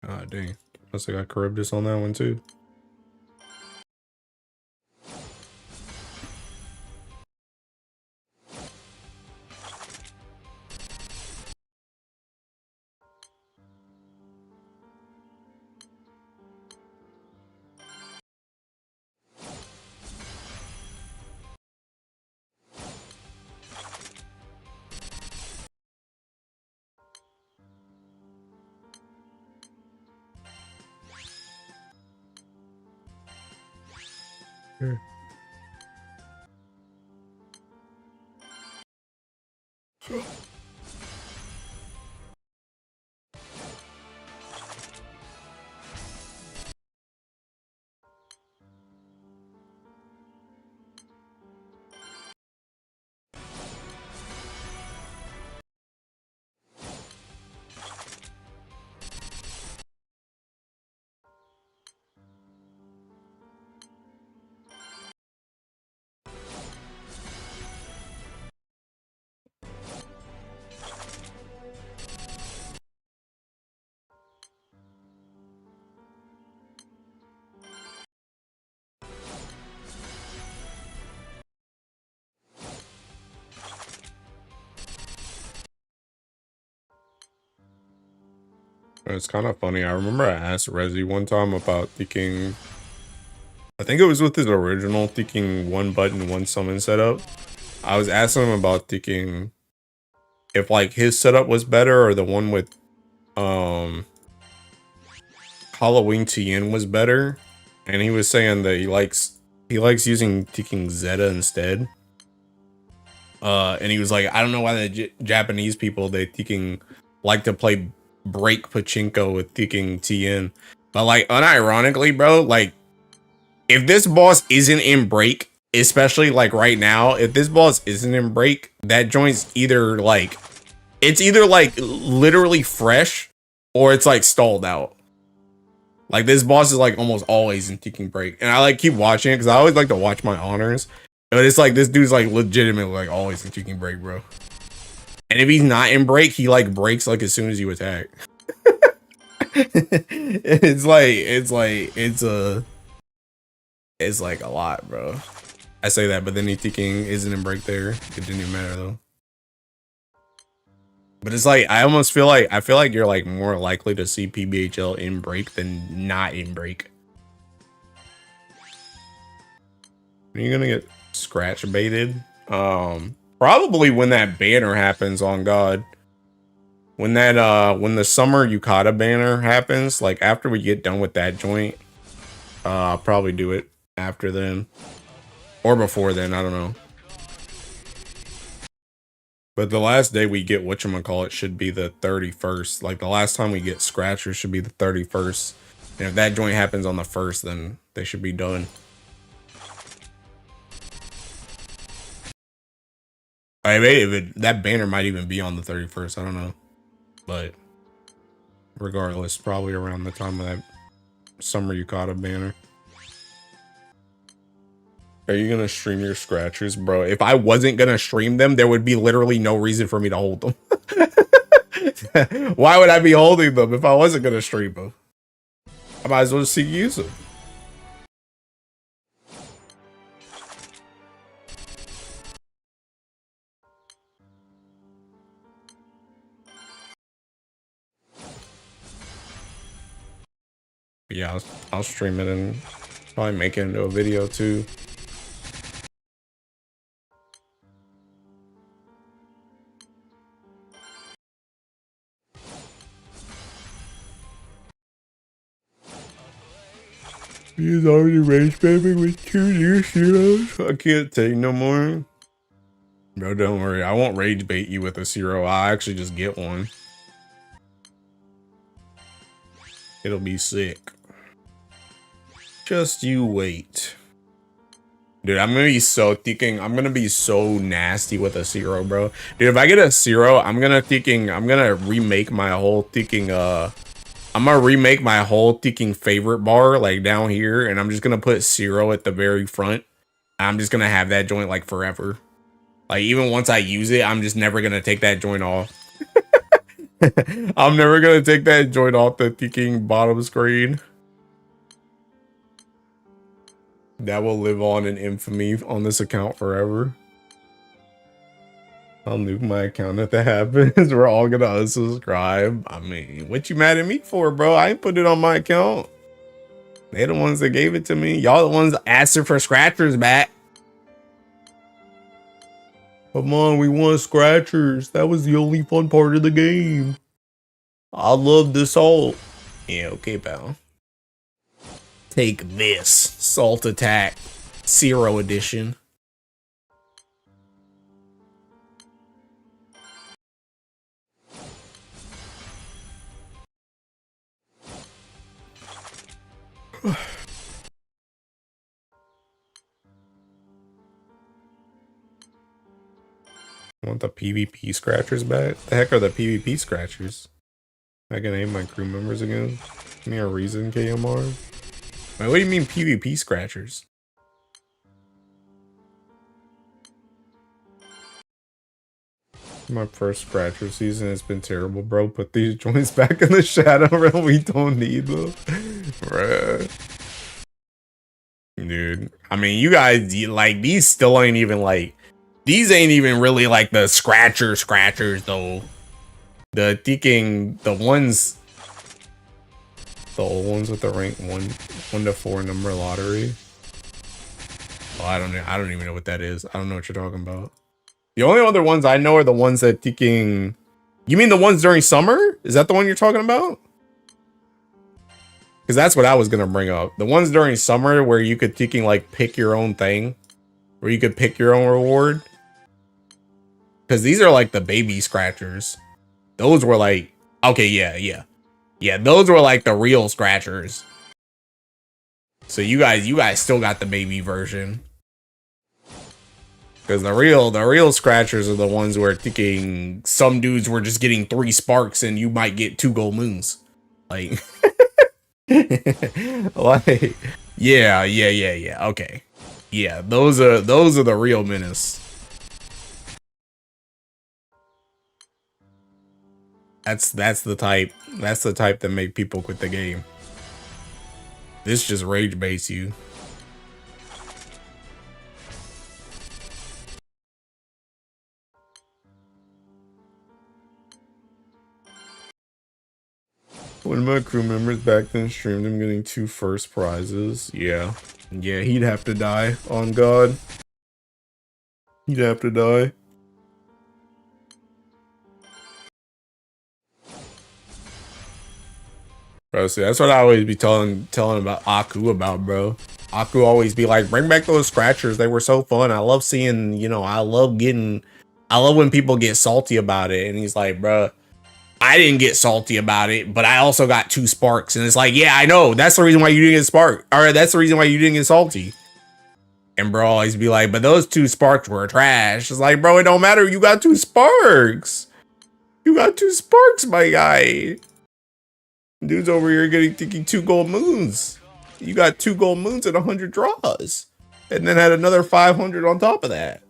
Ah, dang. Must have got Charybdis on that one too. It's kind of funny. I remember I asked Rezi one time about thinking, I think it was with his original thinking one button, one summon setup. I was asking him about thinking if like his setup was better or the one with Halloween Tien was better. And he was saying that he likes using thinking Zeta instead. And he was like, I don't know why the Japanese people, they thinking like to play break pachinko with thinking Tien. But like unironically, bro, like if this boss isn't in break, especially like right now, if this boss isn't in break, that joint's either like, it's either like literally fresh or it's like stalled out. Like this boss is like almost always in thinking break. And I like keep watching it because I always like to watch my honors. But it's like this dude's like legitimately like always in thinking break, bro. And if he's not in break, he like breaks like as soon as you attack. it's like a lot, bro. I say that, but then he thinking isn't in break there. It didn't even matter though. But it's like I feel like you're like more likely to see PBHL in break than not in break. Are you gonna get scratch baited? Probably when that banner happens, on God. When the summer Yukata banner happens, like after we get done with that joint, I'll probably do it after then. Or before then, I don't know. But the last day we get whatchamacallit should be the 31st. Like the last time we get scratchers should be the 31st. And if that joint happens on the 1st, then they should be done. I mean, that banner might even be on the 31st. I don't know. But regardless, probably around the time of that summer Yukata banner. Are you gonna stream your scratchers, bro? If I wasn't gonna stream them, there would be literally no reason for me to hold them. Why would I be holding them if I wasn't gonna stream them? I might as well just see you use them. Yeah, I'll stream it and probably make it into a video too. He's already rage baby with 2 new zeros. I can't take no more. Bro, don't worry. I won't rage bait you with a 0. I'll actually just get one. It'll be sick. Just you wait. Dude, I'm gonna be so thinking. I'm gonna be so nasty with a 0, bro. Dude, if I get a 0, I'm gonna remake my whole thinking. I'm gonna remake my whole thinking favorite bar like down here, and I'm just gonna put 0 at the very front. I'm just gonna have that joint like forever. Like even once I use it, I'm just never gonna take that joint off. I'm never gonna take that joint off the thinking bottom screen. That will live on in infamy on this account forever. I'll nuke my account if that happens. We're all gonna unsubscribe. I mean, what you mad at me for, bro? I ain't put it on my account. They the ones that gave it to me. Y'all the ones that asked for scratchers back. Come on, we want scratchers. That was the only fun part of the game. I love the salt. Yeah, okay, pal. Take this. Salt attack. Zero edition. I want the PvP scratchers back. The heck are the PvP scratchers? I can name my crew members again. Give me a reason, KMR. Wait, what do you mean PvP scratchers? My first scratcher season has been terrible, bro. Put these joints back in the shadow realm. We don't need them. Bruh. Dude. I mean, you guys, like, these still ain't even, like, these ain't even really, like, the scratchers, though. The thinking, the ones, the old ones with the rank 1 to 4 number lottery. Oh, I don't even know what that is. I don't know what you're talking about. The only other ones I know are the ones that thinking. You mean the ones during summer? Is that the one you're talking about? Because that's what I was gonna bring up. The ones during summer where you could thinking like pick your own thing, where you could pick your own reward. Because these are like the baby scratchers. Those were like, okay, yeah. Those were like the real scratchers. So you guys still got the baby version. Because the real scratchers are the ones where thinking some dudes were just getting 3 sparks and you might get 2 gold moons. Like, like, yeah. Okay, yeah, those are the real menace. That's the type that make people quit the game. This just rage baits you. One of my crew members back then streamed him getting 2 first prizes. Yeah, he'd have to die. On God, he'd have to die. Bro, see, that's what I always be telling about Aku about, bro. Aku always be like, bring back those scratchers. They were so fun. I love seeing, you know, I love when people get salty about it. And he's like, bro, I didn't get salty about it, but I also got 2 sparks. And it's like, yeah, I know. That's the reason why you didn't get sparked. All right, that's the reason why you didn't get salty. And bro always be like, but those 2 sparks were trash. It's like, bro, it don't matter. You got 2 sparks. You got 2 sparks, my guy. Dude's over here thinking 2 gold moons. You got 2 gold moons and 100 draws. And then had another 500 on top of that.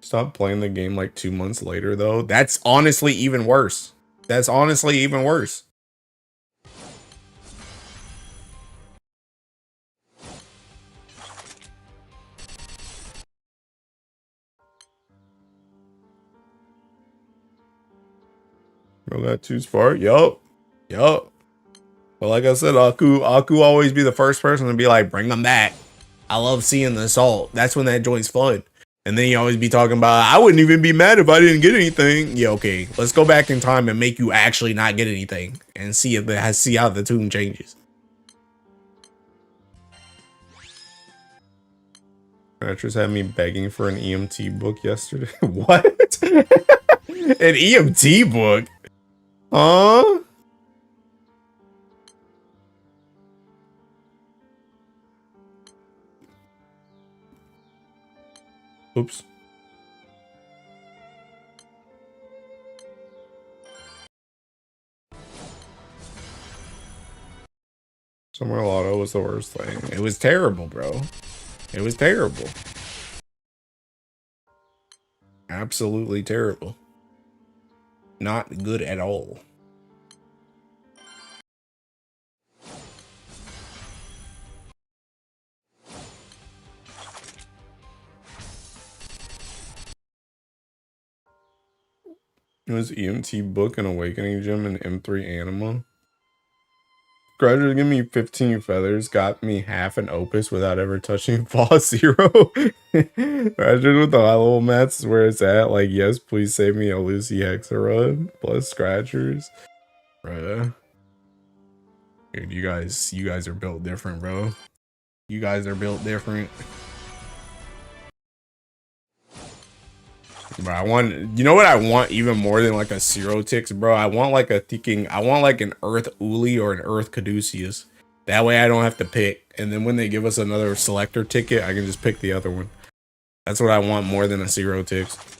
Stop playing the game like 2 months later, though. That's honestly even worse. That's honestly even worse. Bro got 2 spark. Yup. But like I said, Aku always be the first person to be like, bring them back. I love seeing the assault. That's when that joint's fun. And then you always be talking about, I wouldn't even be mad if I didn't get anything. Yeah, okay. Let's go back in time and make you actually not get anything and see how the tune changes. Actress had me begging for an EMT book yesterday. What? An EMT book? Huh? Oops. Summer Lotto was the worst thing. It was terrible, bro. It was terrible. Absolutely terrible. Not good at all. It was EMT book and Awakening Gym and M3 Anima. Gradually gave me 15 feathers, got me half an opus without ever touching Boss Zero. Gradually with the high level mats is where it's at. Like, yes, please save me a Lucy Hexa run. Plus scratchers. Bruh. Dude, you guys are built different, bro. You guys are built different. Bro, I want, you know what I want even more than like a Zero Tix, bro? I want like I want like an Earth Uli or an Earth Caduceus. That way I don't have to pick. And then when they give us another selector ticket, I can just pick the other one. That's what I want more than a Zero Tix.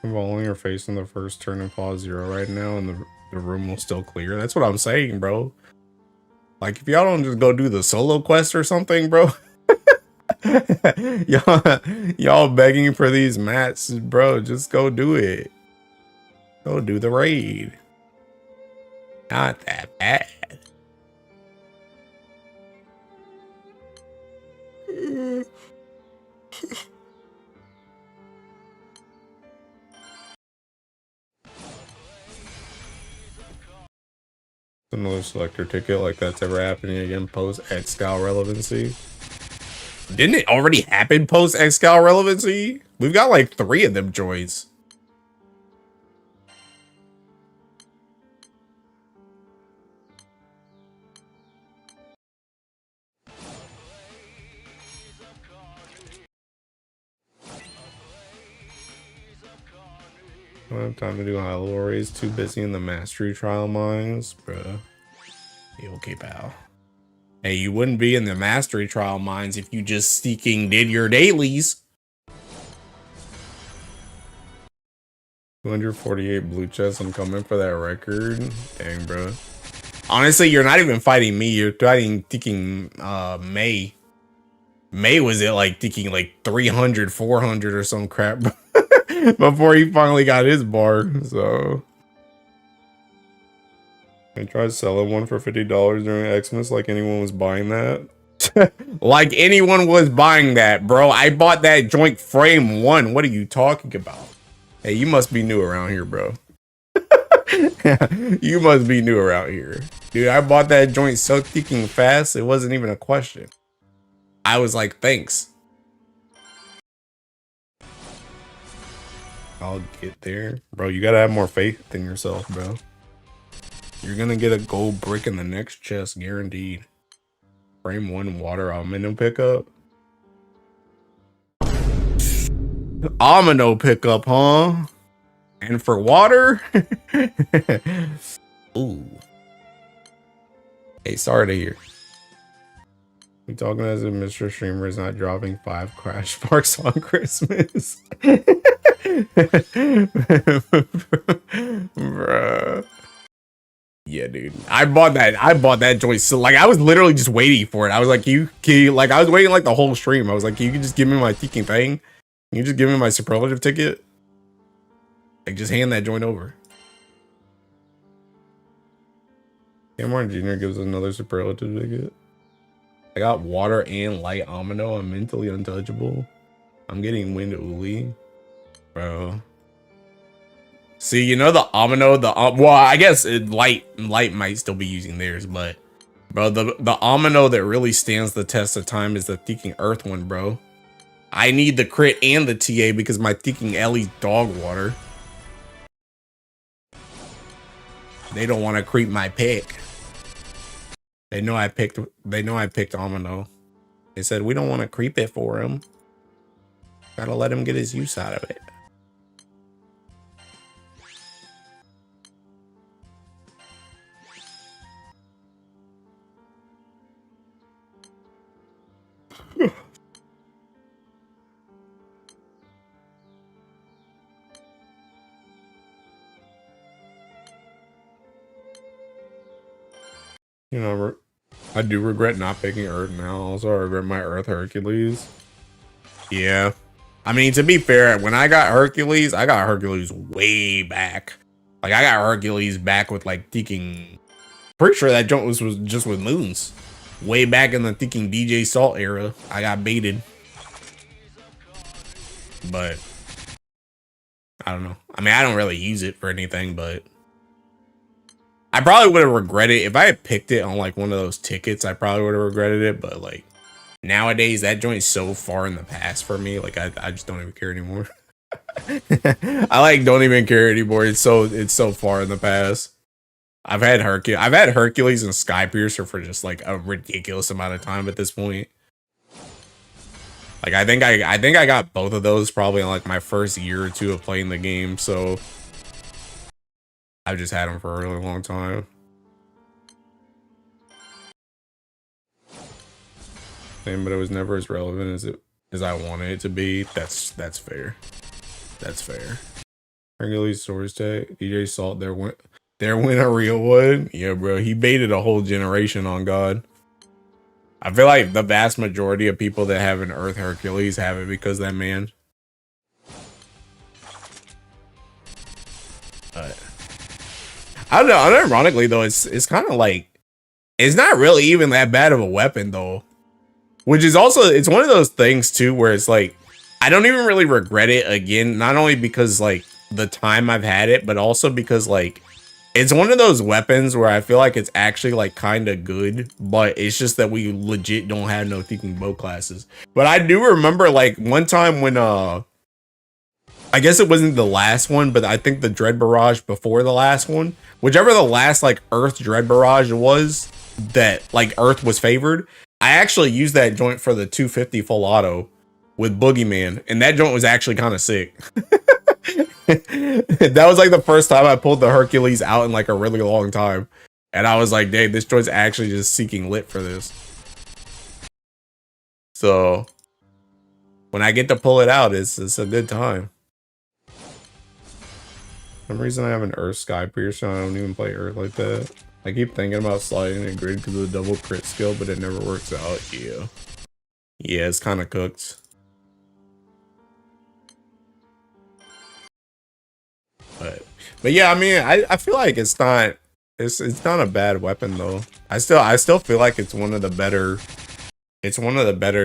Involving your face in the first turn and pause 0 right now, and the room will still clear. That's what I'm saying, bro. Like, if y'all don't just go do the solo quest or something, bro. y'all begging for these mats, bro. Just go do it. Go do the raid. Not that bad. Another selector ticket like that's ever happening again post X-Scal relevancy. Didn't it already happen post X-Scal relevancy? We've got like 3 of them joints. Don't have time to do high lorries. Too busy in the mastery trial mines, bruh. Hey, okay, pal. Hey, you wouldn't be in the mastery trial mines if you just did your dailies. 248 blue chests. I'm coming for that record. Dang, bro. Honestly, you're not even fighting me. You're fighting May. May was it like thinking like 300, 400 or some crap before he finally got his bar. So I tried selling one for $50 during Xmas, like anyone was buying that. Like anyone was buying that, bro. I bought that joint frame 1. What are you talking about? Hey, you must be new around here, bro. You must be new around here. Dude, I bought that joint so freaking fast, it wasn't even a question. I was like, thanks. I'll get there. Bro, you gotta have more faith in yourself, bro. You're gonna get a gold brick in the next chest, guaranteed. Frame 1 water almano pickup. Almano pickup, huh? And for water? Ooh. Hey, sorry to hear. We talking as if Mr. Streamer is not dropping 5 crash marks on Christmas. Bruh. Yeah, dude. I bought that joint. So like I was literally just waiting for it. I was like, can you like I was waiting like the whole stream. I was like, you can just give me my freaking thing. Can you just give me my superlative ticket? Like just hand that joint over. Cameron Jr. gives another superlative ticket. I got water and light amino. I'm mentally untouchable. I'm getting wind uli. Bro. See, you know the amino, well, I guess light might still be using theirs, but bro, the amino that really stands the test of time is the Thinking Earth one, bro. I need the crit and the TA because my Thinking Ellie's dog water. They don't want to creep my pick. They know I picked Amino. They said we don't want to creep it for him. Gotta let him get his use out of it. You know, I do regret not picking Earth now. Also, I regret my Earth Hercules. Yeah. I mean, to be fair, when I got Hercules way back. Like, I got Hercules back with, like, thinking... Pretty sure that jump was just with moons. Way back in the thinking DJ Salt era. I got baited. But... I don't know. I mean, I don't really use it for anything, but... I probably would have regretted if I had picked it on like one of those tickets. I probably would have regretted it, but like, Nowadays, that joint's so far in the past for me. Like I just don't even care anymore. I like don't even care anymore. It's so far in the past. I've had Hercules and Skypiercer for just like a ridiculous amount of time at this point. Like I think I got both of those probably in like my first year or two of playing the game, so I've just had them for a really long time. But it was never as relevant as I wanted it to be. That's fair. That's fair. Hercules Source Tech, DJ Salt, there went a real one. Yeah, bro, he baited a whole generation on God. I feel like the vast majority of people that have an Earth Hercules have it because of that man. But I don't know. Unironically though, it's kind of like it's not really even that bad of a weapon though. Which is also, it's one of those things too where it's like I don't even really regret it again, not only because like the time I've had it, but also because like it's one of those weapons where I feel like it's actually like kind of good, but it's just that we legit don't have no thinking bow classes. But I do remember like one time when I guess it wasn't the last one, but I think the Dread Barrage before the last one, whichever the last like Earth Dread Barrage was that like Earth was favored, I actually used that joint for the 250 full auto with Boogeyman, and that joint was actually kind of sick. That was like the first time I pulled the Hercules out in like a really long time, and I was like, dang, this joint's actually just seeking lit for this. So when I get to pull it out, it's a good time. For some reason I have an Earth Sky Piercer, I don't even play Earth like that. I keep thinking about sliding a grid because of the double crit skill, but it never works out. Yeah, it's kind of cooked. But yeah, I mean, I feel like it's not a bad weapon though. I still feel like it's one of the better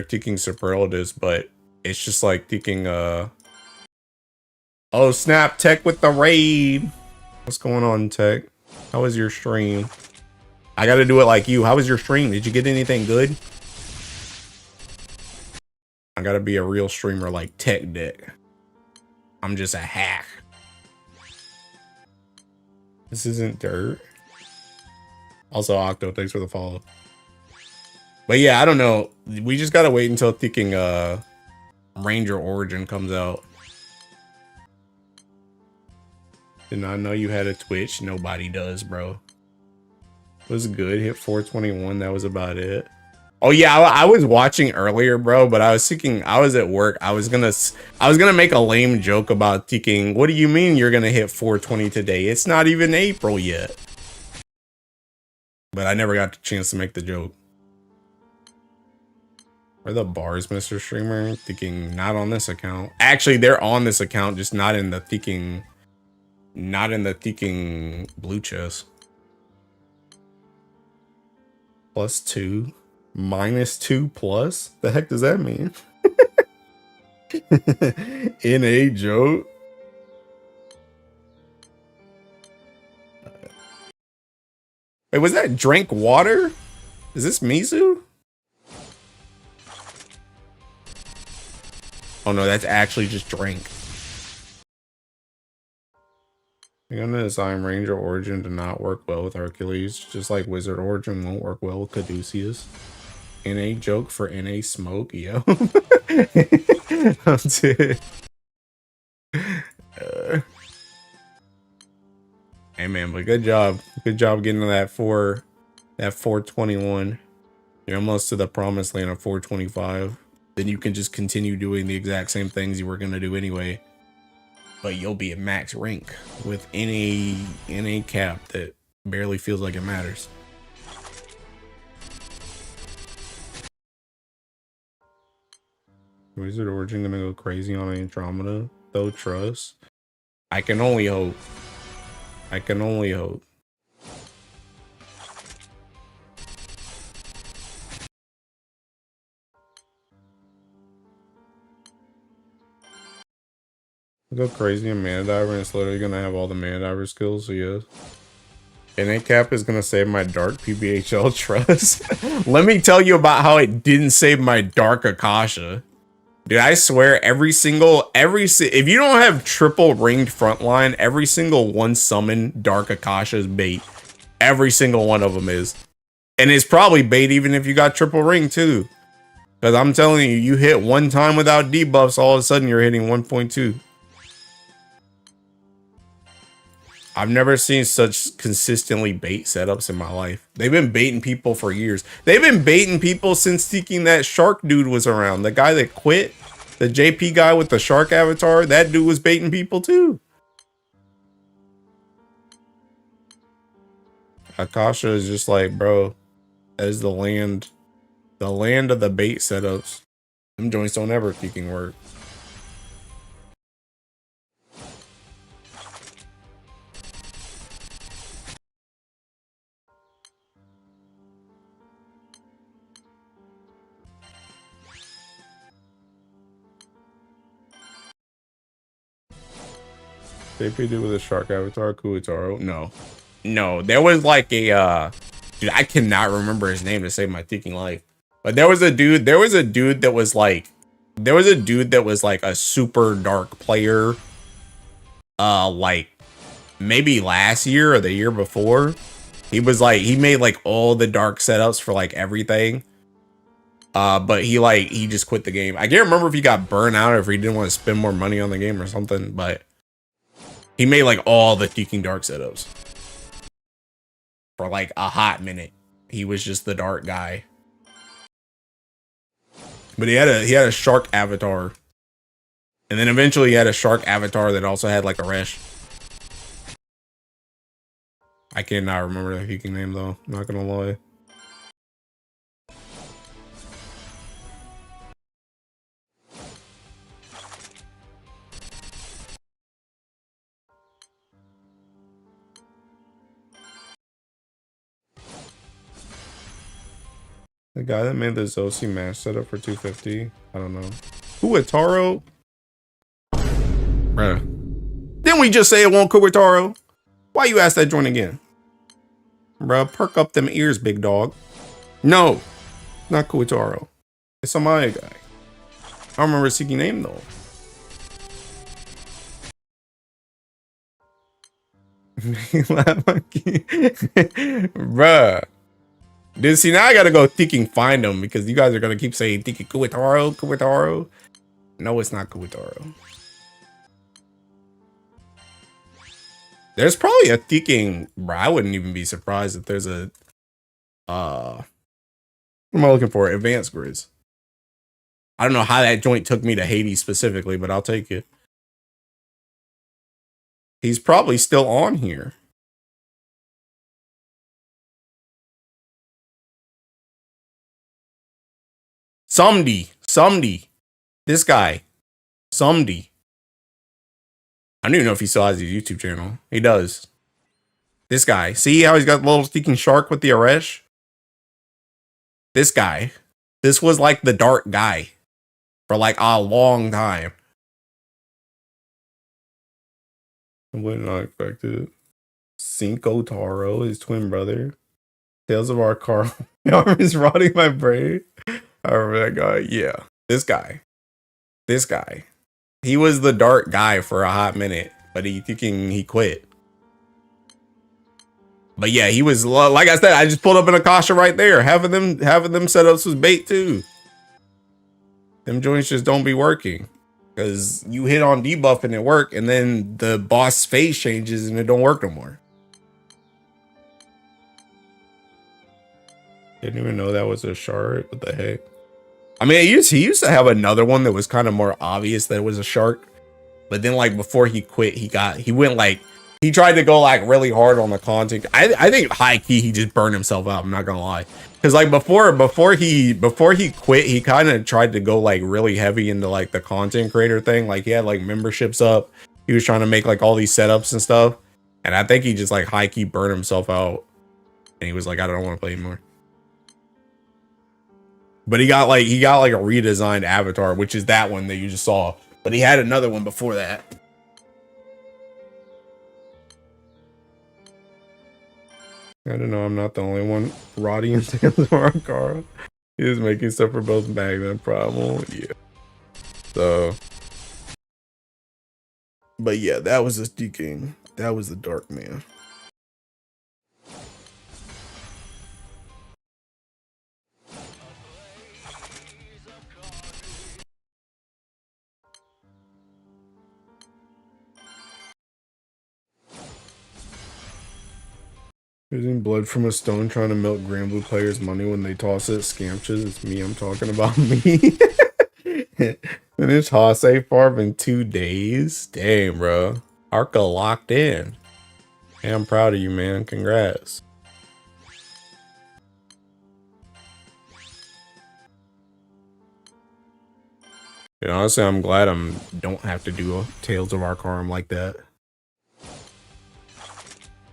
ticking superlatives, but it's just like ticking oh snap, Tech with the raid. What's going on, Tech? How was your stream? I gotta do it like you. How was your stream? Did you get anything good? I gotta be a real streamer like Tech Deck. I'm just a hack. This isn't dirt. Also, Octo, thanks for the follow. But yeah, I don't know. We just gotta wait until thinking Ranger Origin comes out. Did not know you had a Twitch. Nobody does, bro. It was good. Hit 421. That was about it. Oh yeah, I was watching earlier, bro, but I was thinking, I was at work. I was gonna make a lame joke about thinking, what do you mean you're gonna hit 420 today? It's not even April yet. But I never got the chance to make the joke. Where are the bars, Mr. Streamer? Thinking not on this account. Actually, they're on this account, just not in the thinking blue chest. +2. -2 plus? The heck does that mean? In a joke. Wait, was that drink water? Is this Mizu? Oh no, that's actually just drink. You're gonna design Ranger Origin to not work well with Hercules, just like Wizard Origin won't work well with Caduceus. NA joke for NA smoke, yo. That's it. Hey man, but good job getting to that 421. You're almost to the promised land of 425. Then you can just continue doing the exact same things you were gonna do anyway. But you'll be at max rank with NA cap that barely feels like it matters. Wizard Origin gonna go crazy on Andromeda? Though trust. I can only hope. I can only hope. Go crazy in Mana Diver, and it's literally gonna have all the Mana Diver skills, so yes. NA cap is gonna save my dark PBHL trust. Let me tell you about how it didn't save my dark Akasha. Dude, I swear if you don't have triple ringed frontline, every single one summon dark Akasha is bait. Every single one of them is. And it's probably bait even if you got triple ring too. Because I'm telling you, you hit one time without debuffs, all of a sudden you're hitting 1.2. I've never seen such consistently bait setups in my life. They've been baiting people for years. They've been baiting people since thinking that shark dude was around. The guy that quit, the JP guy with the shark avatar, that dude was baiting people too. Akasha is just like, bro, that is the land of the bait setups. Them joints don't ever freaking work. JP do with a shark avatar, Kuitaro? No, there was like a dude, I cannot remember his name to save my freaking life. But there was a dude that was like a super dark player like maybe last year or the year before. He made like all the dark setups for like everything. But he just quit the game. I can't remember if he got burnt out or if he didn't want to spend more money on the game or something, but he made like all the freaking dark setups. For like a hot minute. He was just the dark guy. But he had a shark avatar. And then eventually he had a shark avatar that also had like a resh. I cannot remember the freaking name though, not gonna lie. The guy that made the Zosi match setup for 250. I don't know. Kuwataro? Bruh. Didn't we just say it won't Kuwataro? Why you ask that joint again? Bruh, perk up them ears, big dog. No, not Kuwataro. It's some Maya guy. I don't remember his seeking name though. Bruh. Dude, see, now I gotta go thinking find him because you guys are gonna keep saying thinking Kuwataro. No, it's not Kuwataro. There's probably a thinking, bro. I wouldn't even be surprised if there's a what am I looking for? Advanced grids. I don't know how that joint took me to Hades specifically, but I'll take it. He's probably still on here. Somebody. This guy. Somebody. I don't even know if he still has his YouTube channel. He does. This guy. See how he's got the little sneaking shark with the Aresh? This guy. This was like the dark guy. For like a long time. I would not expect it. Cinco Taro, his twin brother. Tales of our car. My arm is rotting my brain. I remember that guy. Yeah. This guy. He was the dark guy for a hot minute, but he quit. But yeah, he was, like I said, I just pulled up an Akasha right there. Having them setups was bait too. Them joints just don't be working. Because you hit on debuff and it work, and then the boss phase changes and it don't work no more. Didn't even know that was a shard. What the heck? I mean, he used to have another one that was kind of more obvious that it was a shark. But then like before he quit, he tried to go like really hard on the content. I think high key he just burned himself out. I'm not gonna lie. Cause like before he quit, he kind of tried to go like really heavy into like the content creator thing. Like he had like memberships up. He was trying to make like all these setups and stuff. And I think he just like high key burned himself out. And he was like, I don't want to play anymore. But he got like a redesigned avatar, which is that one that you just saw. But he had another one before that. I don't know, I'm not the only one. Roddy and Sanzor Carl. He was making stuff for both Magna and Primal. Yeah. So. But yeah, that was a king. That was the Dark Man. Using blood from a stone trying to milk Granblue players' money when they toss it. Scamches. It's me. I'm talking about me. Finish Hase farm in 2 days. Damn, bro. Arca locked in. Hey, I'm proud of you, man. Congrats. And honestly, I'm glad don't have to do a Tales of Arcarum like that.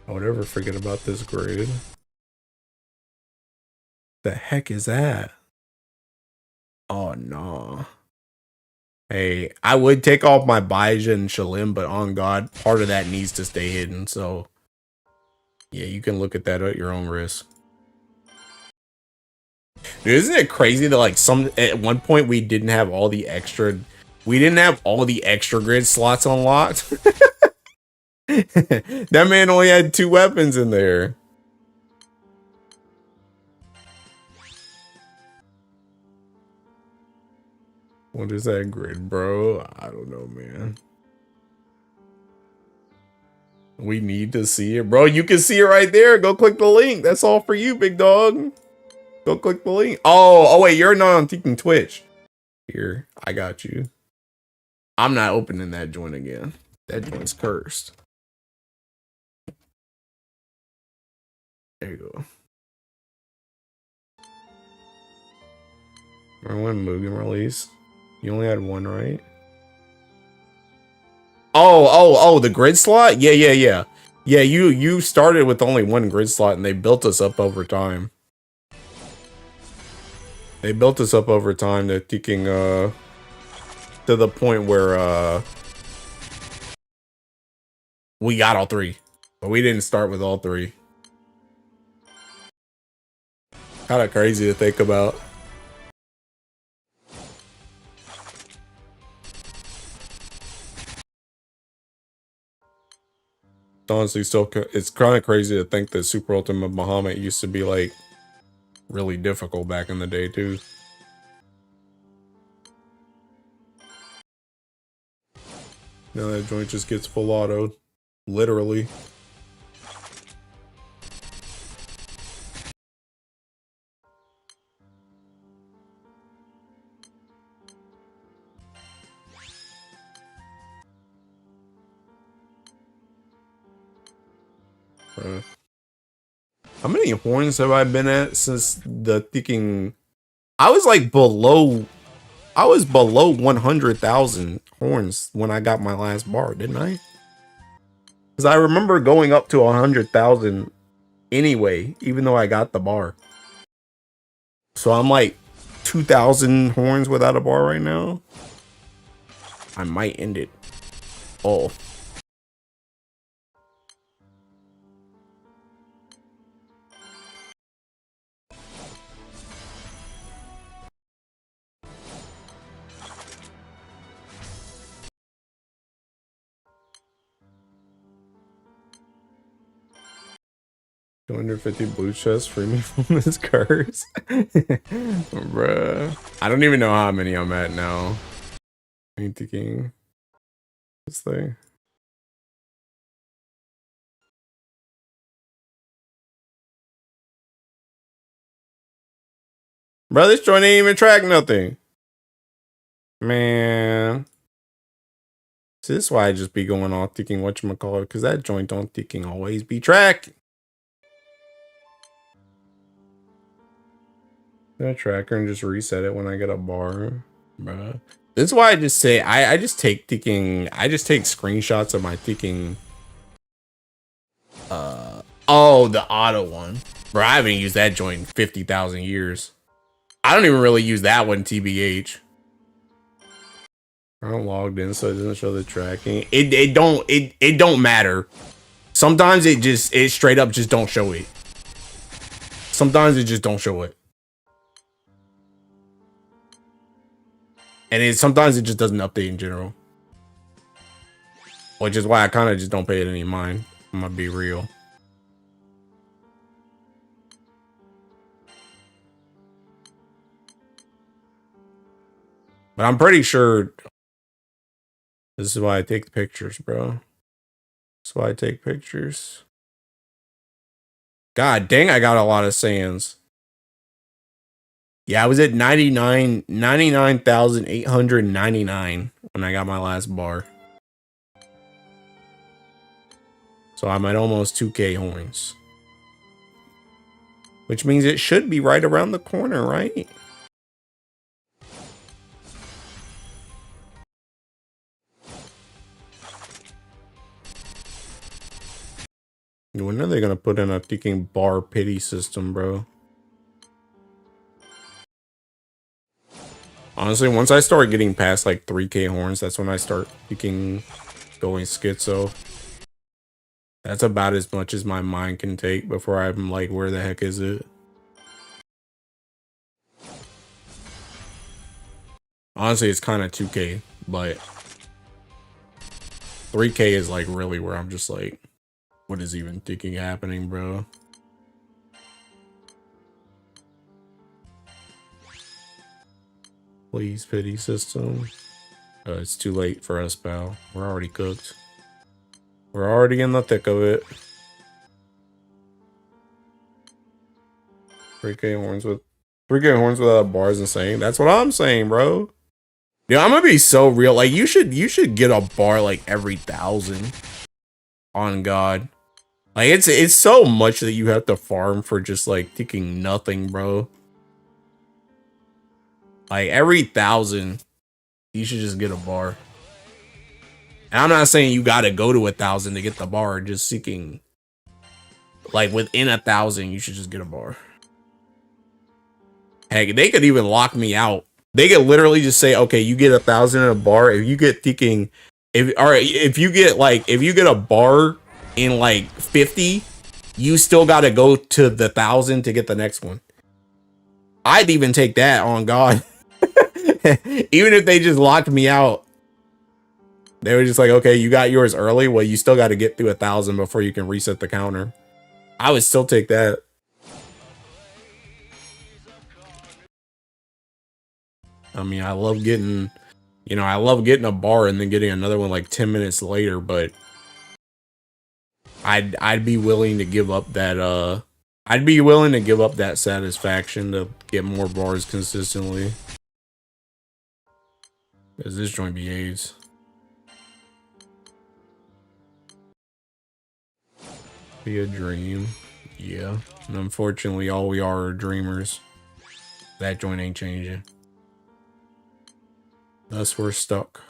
I would ever forget about this grade. The heck is that? Oh no. Hey, I would take off my Baija and Shalim, but on God, part of that needs to stay hidden. So yeah, you can look at that at your own risk. Dude, isn't it crazy that like at one point we didn't have all the extra grid slots unlocked? That man only had 2 weapons in there. What is that grid, bro? I don't know, man. We need to see it, bro. You can see it right there. Go click the link. That's all for you, big dog. Go click the link. Oh wait, you're not on Tekken Twitch. Here, I got you. I'm not opening that joint again. That joint's cursed. There you go. Remember when Mugen released? You only had 1, right? Oh, the grid slot? Yeah. Yeah, you started with only 1 grid slot and they built us up over time. They built us up over time to taking to the point where we got all 3. But we didn't start with all 3. Kind of crazy to think about. Honestly, still, it's kind of crazy to think that Super Ultimate Bahamut used to be like really difficult back in the day too. Now that joint just gets full autoed, literally. How many horns have I been at since the thinking? I was below 100,000 horns when I got my last bar, didn't I? Because I remember going up to 100,000 anyway, even though I got the bar. So I'm like 2,000 horns without a bar right now. I might end it. Oh. $250 blue chests free me from this curse. Bruh. I don't even know how many I'm at now. I need thinking this thing. Bro, this joint ain't even track nothing. Man. See, this is why I just be going off thinking whatchamacallit, because that joint don't thinking always be tracked. I tracker and just reset it when I get a bar, bruh. This is why I just say I just take screenshots of my thinking. Oh, the auto one, bro. I haven't used that joint in 50,000 years. I don't even really use that one, TBH. I'm logged in, so it doesn't show the tracking. It don't matter. Sometimes it straight up just don't show it. Sometimes it just don't show it. And sometimes it just doesn't update in general. Which is why I kind of just don't pay it any mind. I'm gonna be real. But I'm pretty sure this is why I take the pictures, bro. That's why I take pictures. God dang, I got a lot of sands. Yeah, I was at 99,899 when I got my last bar. So I'm at almost 2K horns. Which means it should be right around the corner, right? When are they gonna put in a freaking bar pity system, bro? Honestly, once I start getting past like 3K horns, that's when I start freaking going schizo. That's about as much as my mind can take before I'm like, where the heck is it? Honestly, it's kind of 2K, but 3K is like really where I'm just like, what is even thinking happening, bro? Please, pity system. It's too late for us, pal. We're already cooked. We're already in the thick of it. 3K horns without bars insane. That's what I'm saying, bro. Yeah, I'm gonna be so real. Like you should get a bar like every 1,000. On God. Like it's so much that you have to farm for just like taking nothing, bro. Like every 1,000, you should just get a bar. And I'm not saying you gotta go to 1,000 to get the bar, just seeking like within 1,000, you should just get a bar. Heck, they could even lock me out. They could literally just say, okay, you get 1,000 in a bar. If you get thinking, if you get a bar in like 50, you still gotta go to the 1,000 to get the next one. I'd even take that on God. Even if they just locked me out, they were just like, okay, you got yours early. Well, you still got to get through 1,000 before you can reset the counter. I would still take that. I mean, I love getting a bar and then getting another one like 10 minutes later, but I'd be willing to give up that satisfaction to get more bars consistently. Because this joint be AIDS. Be a dream. Yeah. And unfortunately, all we are dreamers. That joint ain't changing. Thus, we're stuck.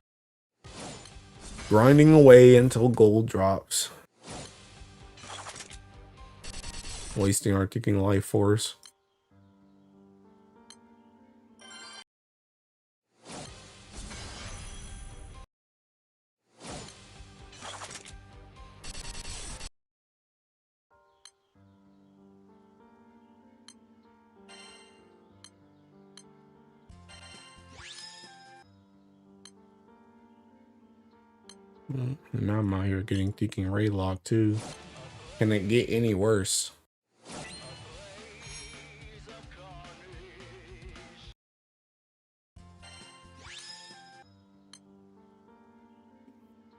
Grinding away until gold drops. Wasting our ticking life force. Now I'm out here getting thinking Ray locked too. Can it get any worse?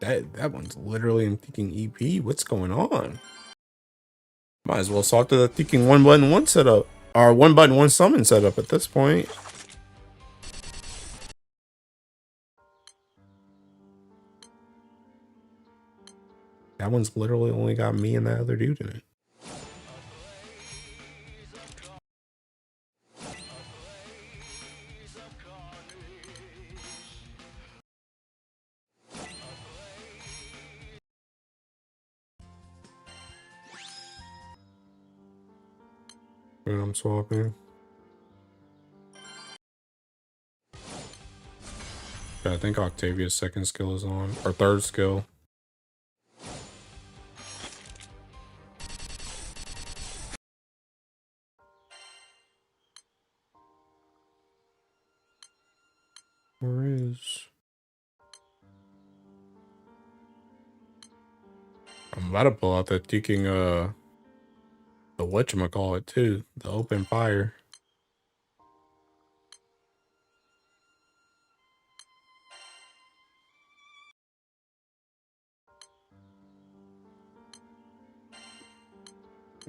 That one's literally in thinking EP. What's going on? Might as well swap to the thinking 1-button-1 setup. Or 1-button-1 summon setup at this point. That one's literally only got me and that other dude in it. And I'm swapping. Yeah, I think Octavia's second skill is on. Or third skill. Where is? I'm about to pull out the ticking, the whatchamacallit too, the open fire.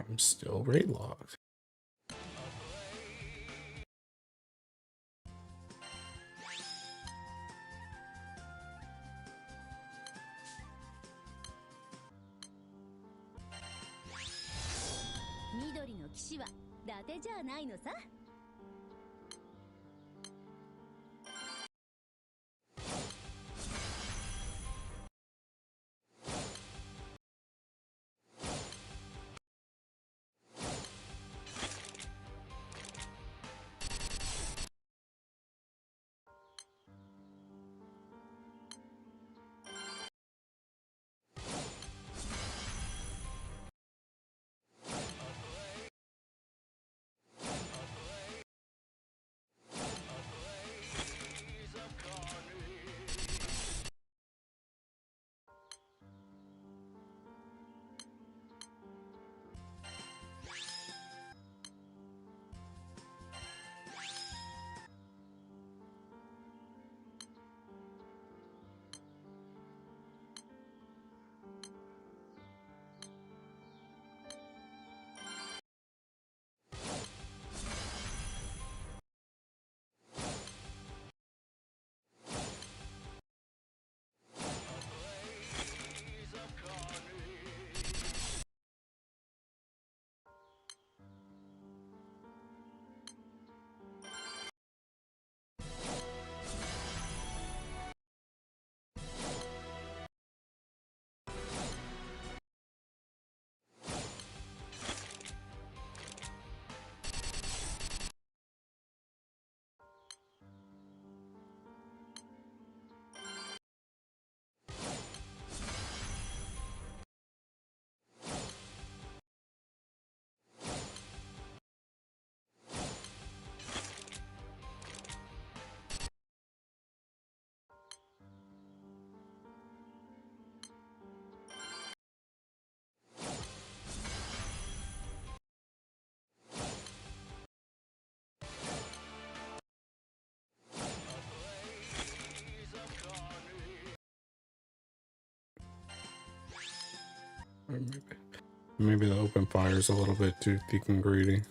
I'm still rate locked. Maybe the open fire is a little bit too thick and greedy.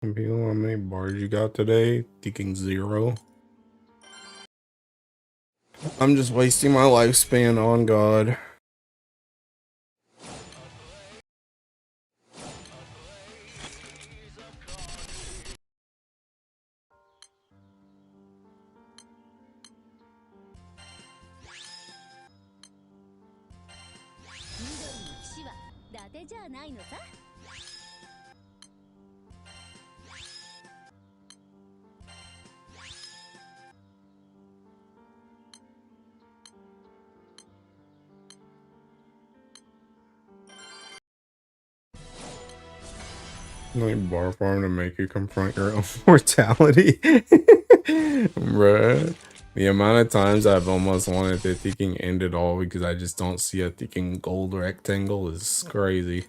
People, how many bars you got today? Thinking 0. I'm just wasting my lifespan on God. Like bar farm to make you confront your own mortality. Bruh. The amount of times I've almost wanted the thinking end it all because I just don't see a thinking gold rectangle is crazy.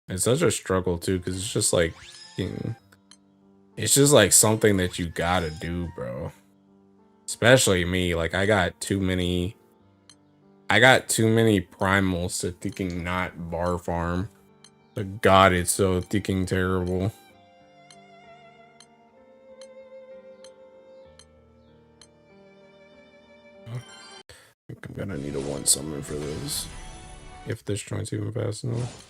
It's such a struggle too because it's just like, it's just like something that you gotta do, bro. Especially me, like I got too many primals to thinking not bar farm. But God, it's so thinking terrible. I think I'm gonna need a 1 summon for this. If this joint's even fast enough.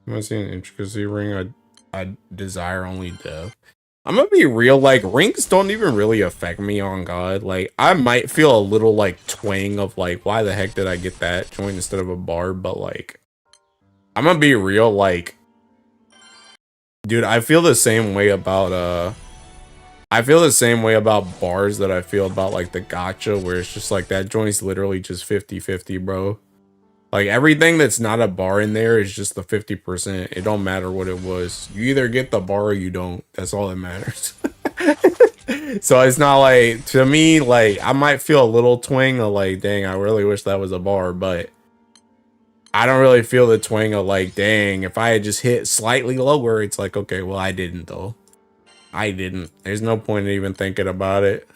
I'm gonna see an intricacy ring. I desire only death. I'm gonna be real, like rings don't even really affect me on God. Like I might feel a little like twang of like why the heck did I get that joint instead of a bar, but like I'm gonna be real, like dude, I feel the same way about bars that I feel about like the gacha, where it's just like that joint's literally just 50-50, bro. Like everything that's not a bar in there is just the 50%. It don't matter what it was. You either get the bar or you don't. That's all that matters. So it's not like, to me, like I might feel a little twang of like, dang, I really wish that was a bar, but I don't really feel the twang of like, dang, if I had just hit slightly lower, it's like, okay, well I didn't though. I didn't. There's no point in even thinking about it.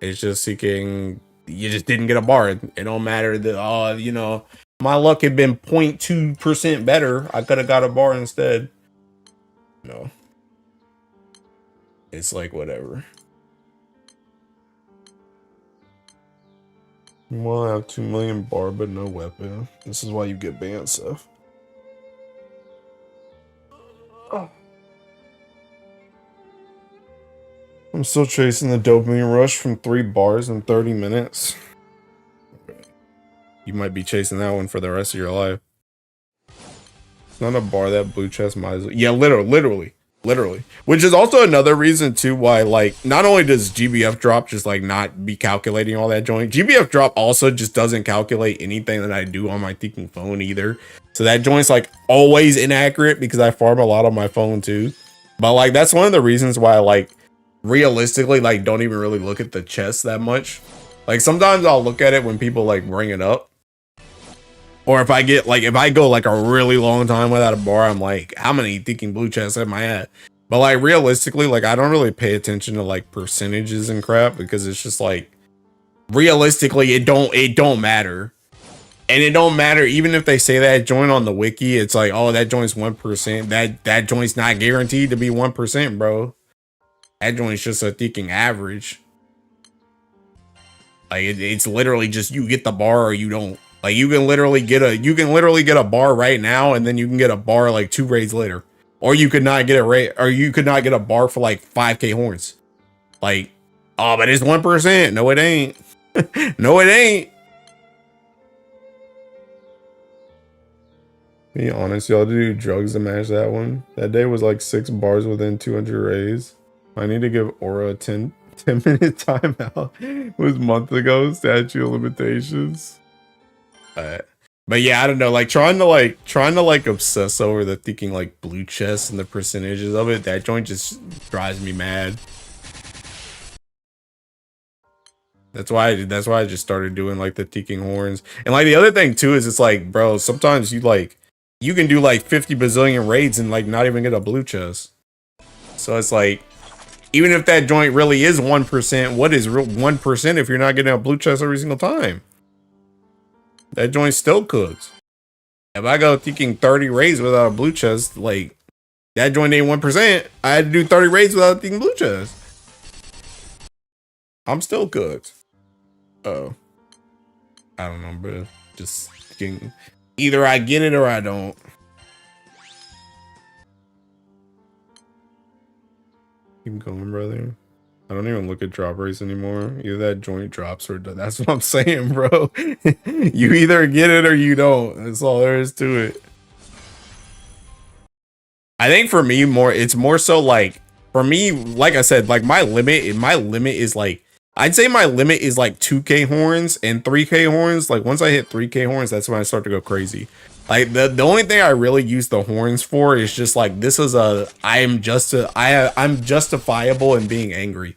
It's just seeking, you just didn't get a bar. It don't matter that, oh, you know, my luck had been 0.2% better. I could have got a bar instead. No. It's like, whatever. Well, I have 2 million bar, but no weapon. This is why you get banned, Seth. Oh. I'm still chasing the dopamine rush from 3 bars in 30 minutes. You might be chasing that one for the rest of your life. It's not a bar, that blue chest might as well. Yeah, literally. Which is also another reason too why, like, not only does GBF drop just like not be calculating all that joint, GBF drop also just doesn't calculate anything that I do on my thinking phone either. So that joint's like always inaccurate because I farm a lot on my phone too. But like that's one of the reasons why I like realistically like don't even really look at the chest that much. Like sometimes I'll look at it when people like bring it up. Or if I get like, if I go like a really long time without a bar, I'm like, how many thinking blue chests am I at? But like realistically, like I don't really pay attention to like percentages and crap because it's just like realistically it don't matter. And it don't matter even if they say that joint on the wiki, it's like, oh, that joint's 1%. That joint's not guaranteed to be 1%, bro. That joint's just a thinking average. Like it's literally just you get the bar or you don't. Like you can literally get a bar right now, and then you can get a bar like 2 raids later, or you could not get a raid, or you could not get a bar for like 5k horns. Like, oh, but it's 1%. No, it ain't. No, it ain't. Be honest, y'all do drugs to match that one. That day was like 6 bars within 200 raids. I need to give Aura a 10-minute timeout. It was months ago. Statute of limitations. But yeah, I don't know, like trying to obsess over the thinking like blue chest and the percentages of it, that joint just drives me mad. That's why I just started doing like the thinking horns. And like the other thing too is it's like, bro, sometimes you can do like 50 bazillion raids and like not even get a blue chest. So it's like, even if that joint really is 1%, what is 1% if you're not getting a blue chest every single time? That joint still cooks. If I go thinking 30 raids without a blue chest, like, that joint ain't 1%. I had to do 30 raids without thinking blue chest. I'm still cooked. Oh. I don't know, bro. Just thinking, either I get it or I don't. Keep going, brother. I don't even look at drop rates anymore. Either that joint drops or that's what I'm saying, bro. You either get it or you don't. That's all there is to it. I think for me, it's more so like, for me, like I said, like my limit is like, I'd say my limit is like 2K horns and 3K horns. Like once I hit 3K horns, that's when I start to go crazy. Like the only thing I really use the horns for is just like, this is I'm justifiable in being angry.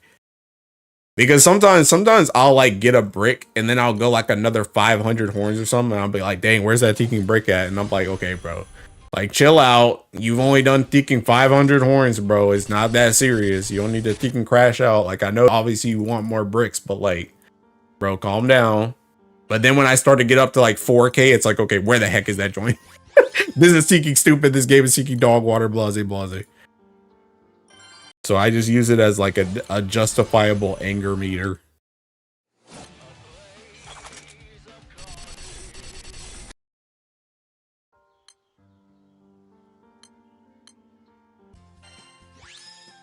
Because sometimes I'll like get a brick and then I'll go like another 500 horns or something. And I'll be like, dang, where's that ticking brick at? And I'm like, okay, bro, like chill out. You've only done ticking 500 horns, bro. It's not that serious. You don't need to ticking crash out. Like I know obviously you want more bricks, but like, bro, calm down. But then when I start to get up to like 4K, it's like, okay, where the heck is that joint? This is seeking stupid. This game is seeking dog water, blase, blase. So I just use it as like a justifiable anger meter.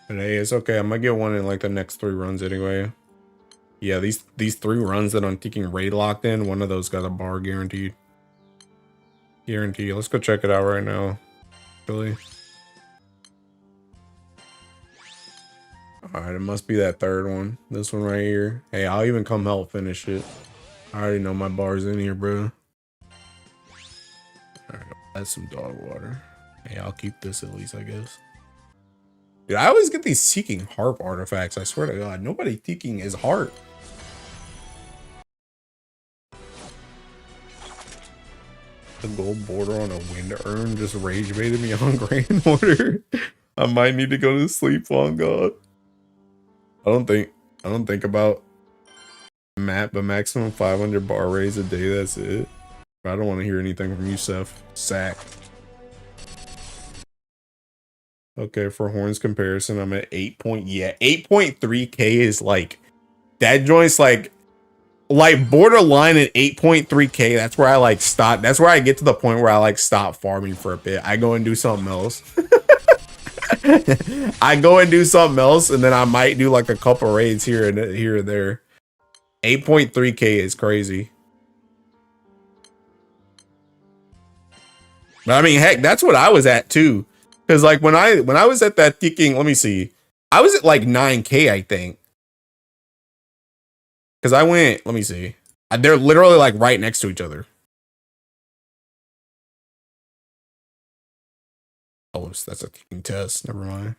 But hey, it's okay. I'm gonna get one in like the next 3 runs anyway. Yeah, these 3 runs that I'm taking raid locked in, one of those got a bar guaranteed. Guaranteed. Let's go check it out right now. Really? Alright, it must be that 3rd one. This one right here. Hey, I'll even come help finish it. I already know my bar's in here, bro. Alright, that's some dog water. Hey, I'll keep this at least, I guess. Dude, I always get these seeking harp artifacts. I swear to God, nobody seeking is harp. The gold border on a wind urn just rage baited me on Grand Order. I might need to go to sleep on God. I don't think about but maximum 500 bar raids a day, that's it. I don't want to hear anything from you, Seth. Sack. Okay, for horns comparison, I'm at 8.3K is like, that joint's like borderline at 8.3K. That's where I like stop. That's where I get to the point where I like stop farming for a bit. I go and do something else. I go and do something else, and then I might do like a couple raids here and there. 8.3K is crazy. But I mean, heck, that's what I was at too. Because like when I was at that ticking, let me see, I was at like 9K, I think. Because I went, let me see, they're literally like right next to each other. Oh, that's a ticking test. Never mind.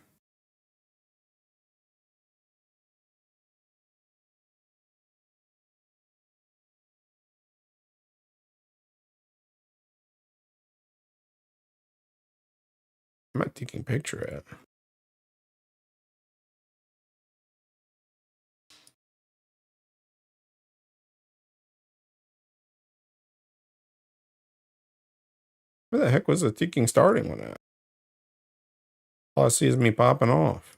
I'm not taking a picture at. Where the heck was the ticking starting one at? All I see is me popping off.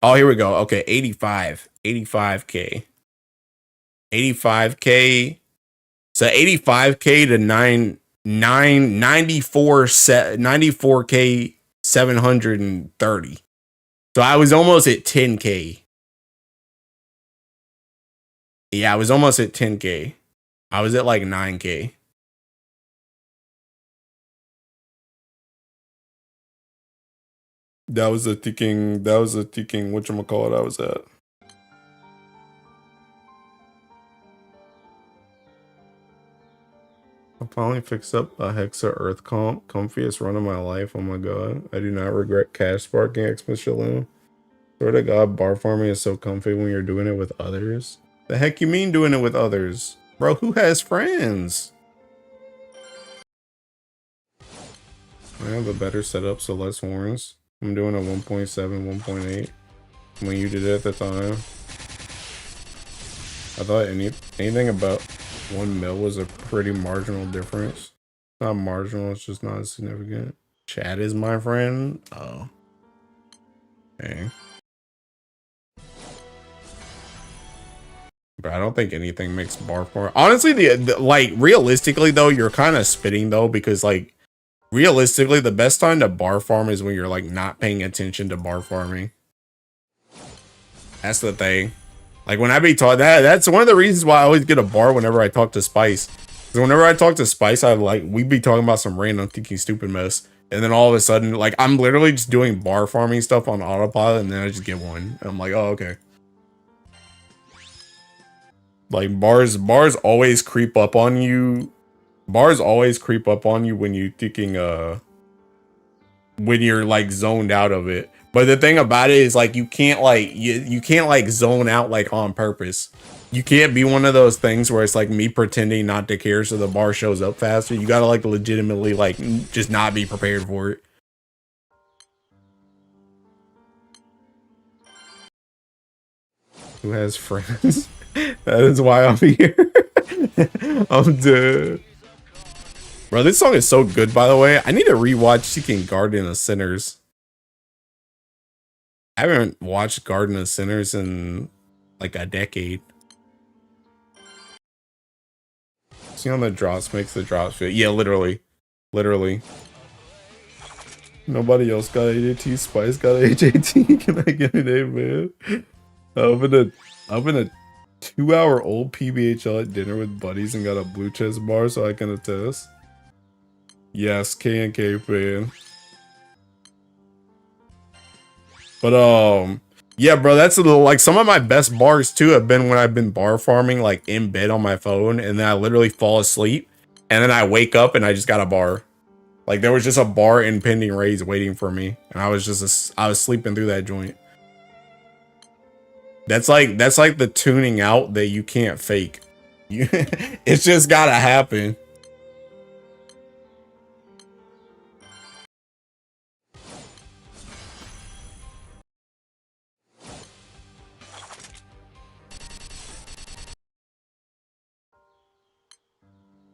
Oh, here we go. Okay, 85K. 85K. So 85K to 94K 730. So I was almost at 10K. Yeah, I was almost at 10K. I was at like 9K. That was a ticking whatchamacallit I was at. I finally fixed up a Hexa Earth comp. Comfiest run of my life. Oh my God. I do not regret cash sparking Xmas Shalom. Swear to God, bar farming is so comfy when you're doing it with others. The heck you mean doing it with others? Bro, who has friends? I have a better setup, so less horns. I'm doing a 1.7, 1.8 when you did it at the time. I thought anything about 1 mil was a pretty marginal difference. Not marginal, it's just not significant. Chad is my friend. Oh. Dang. But I don't think anything makes bar form. Honestly, the like realistically though, you're kind of spitting though, because like realistically, the best time to bar farm is when you're like not paying attention to bar farming. That's the thing. Like when I be taught that's one of the reasons why I always get a bar whenever I talk to Spice. Because whenever I talk to Spice, we be talking about some random thinking stupid mess. And then all of a sudden, like I'm literally just doing bar farming stuff on autopilot, and then I just get one. And I'm like, oh, okay. Like bars always creep up on you. Bars always creep up on you when you thinking when you're like zoned out of it. But the thing about it is like you can't like you can't like zone out like on purpose. You can't be one of those things where it's like me pretending not to care so the bar shows up faster. You gotta like legitimately like just not be prepared for it. Who has friends? That is why I'm here. I'm dead. Bro, this song is so good, by the way. I need to rewatch Seeking Garden of Sinners. I haven't watched Garden of Sinners in like a decade. See how the drops makes the drops fit. Yeah, literally. Literally. Nobody else got AJT. Spice got AJT. Can I get an amen? I'm in a 2-hour-old PBHL at dinner with buddies and got a blue chest bar so I can attest. Yes, K and K fan. But yeah, bro, that's a little like some of my best bars too have been when I've been bar farming like in bed on my phone, and then I literally fall asleep, and then I wake up and I just got a bar. Like there was just a bar in pending raids waiting for me, and I was sleeping through that joint. That's like the tuning out that you can't fake. It's just gotta happen.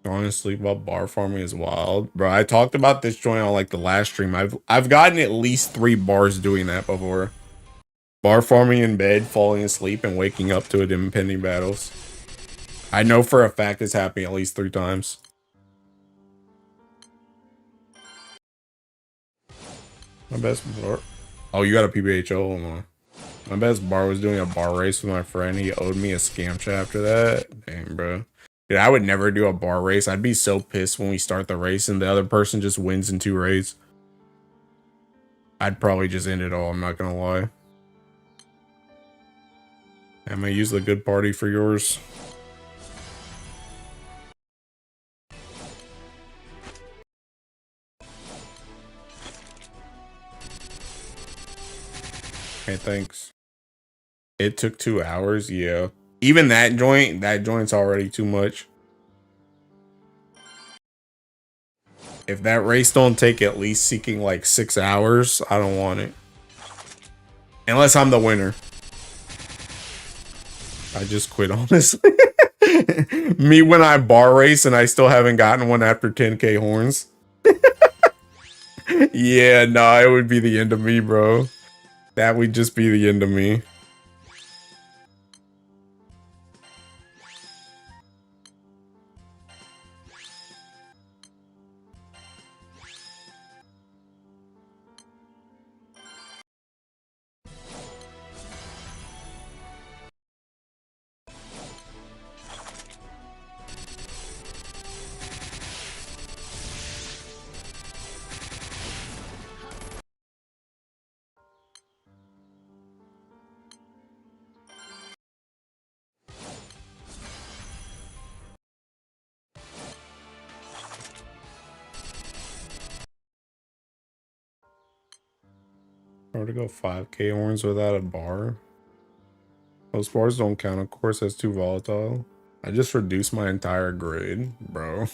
Honestly, about bar farming is wild, bro. I talked about this joint on like the last stream. I've gotten at least 3 bars doing that before. Bar farming in bed, falling asleep, and waking up to it in impending battles. I know for a fact it's happening at least 3 times. My best bar. Oh, you got a PBHO? Hold on. My best bar was doing a bar race with my friend. He owed me a scamcha after that. Damn, bro. Dude, I would never do a bar race. I'd be so pissed when we start the race and the other person just wins in 2 raids. I'd probably just end it all, I'm not gonna lie. I'm gonna use the good party for yours. Hey, thanks. It took 2 hours, yeah. Even that joint's already too much. If that race don't take at least seeking like 6 hours, I don't want it. Unless I'm the winner. I just quit, honestly. Me when I bar race and I still haven't gotten one after 10k horns. Yeah, nah, it would be the end of me, bro. That would just be the end of me. Hard to go 5k horns without a bar. Those bars don't count, of course, that's too volatile. I just reduced my entire grid, bro.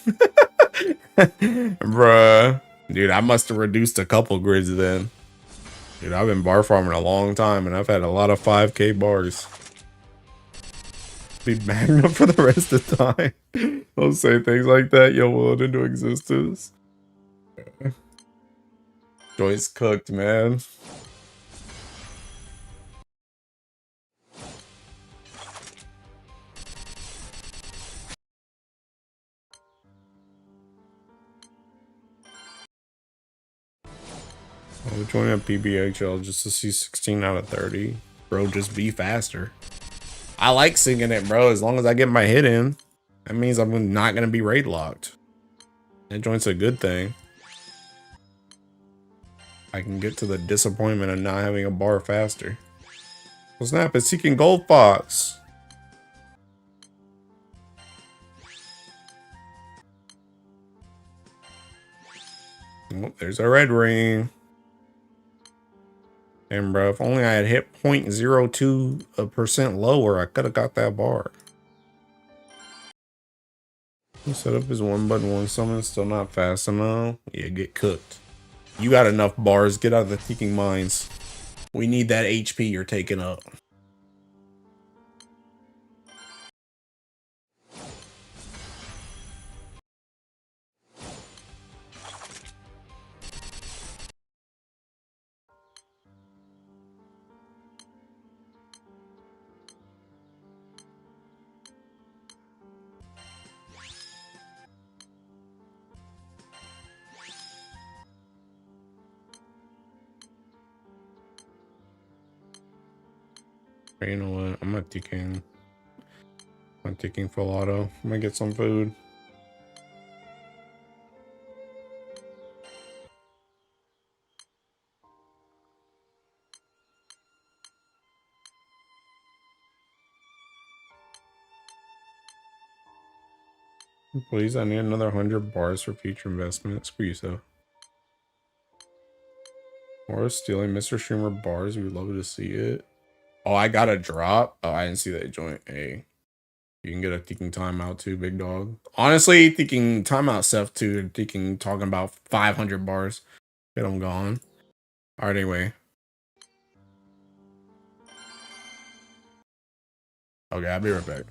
Bruh. Dude, I must have reduced a couple grids then. Dude, I've been bar farming a long time, and I've had a lot of 5K bars. Be magna for the rest of the time. Don't say things like that, you'll will it into existence. Joy's cooked, man. I'll join a PBHL just to see 16 out of 30. Bro, just be faster. I like singing it, bro. As long as I get my hit in, that means I'm not going to be raid locked. That joint's a good thing. I can get to the disappointment of not having a bar faster. Well, snap, it's seeking Gold Fox. Oh, there's a red ring. And bro, if only I had hit 0.02% lower, I could have got that bar. He set up his 1-button 1 summon, still not fast enough. Yeah, get cooked. You got enough bars, get out of the Seeking Mines. We need that HP you're taking up. You know what? I'm not taking full auto. I'm gonna get some food. Please, I need another 100 bars for future investment. Screw you, so. Or stealing Mr. Streamer bars. We would love to see it. Oh, I got a drop. Oh, I didn't see that joint. Hey, you can get a thinking timeout too, big dog. Honestly, thinking timeout stuff too. Talking about 500 bars. Get them gone. All right, anyway. Okay, I'll be right back.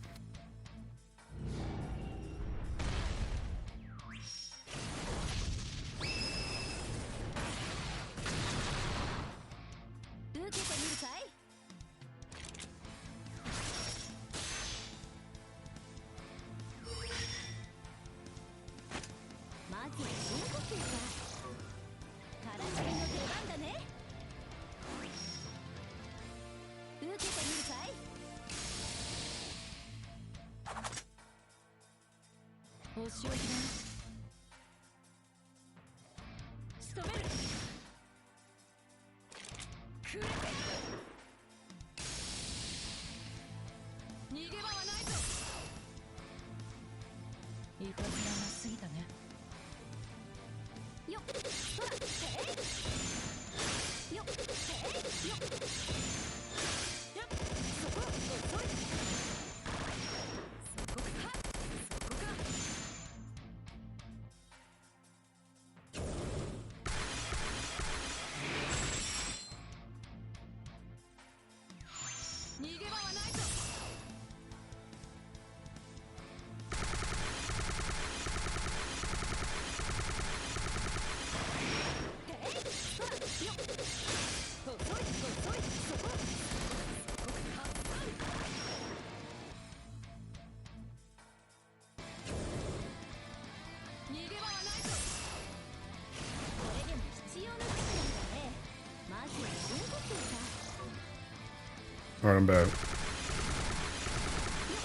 Alright, I'm back.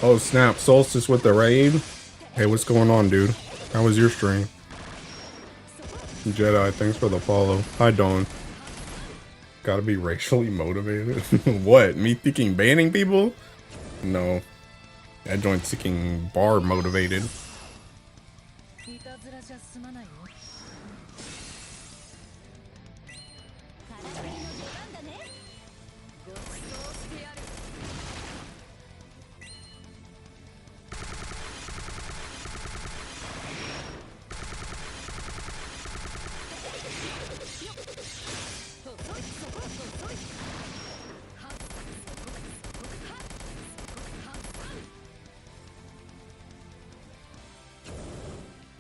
Oh snap, Solstice with the raid? Hey, what's going on, dude? How was your stream? Jedi, thanks for the follow. Hi, Dawn. Gotta be racially motivated? What? Me thinking banning people? No. I joined seeking bar motivated.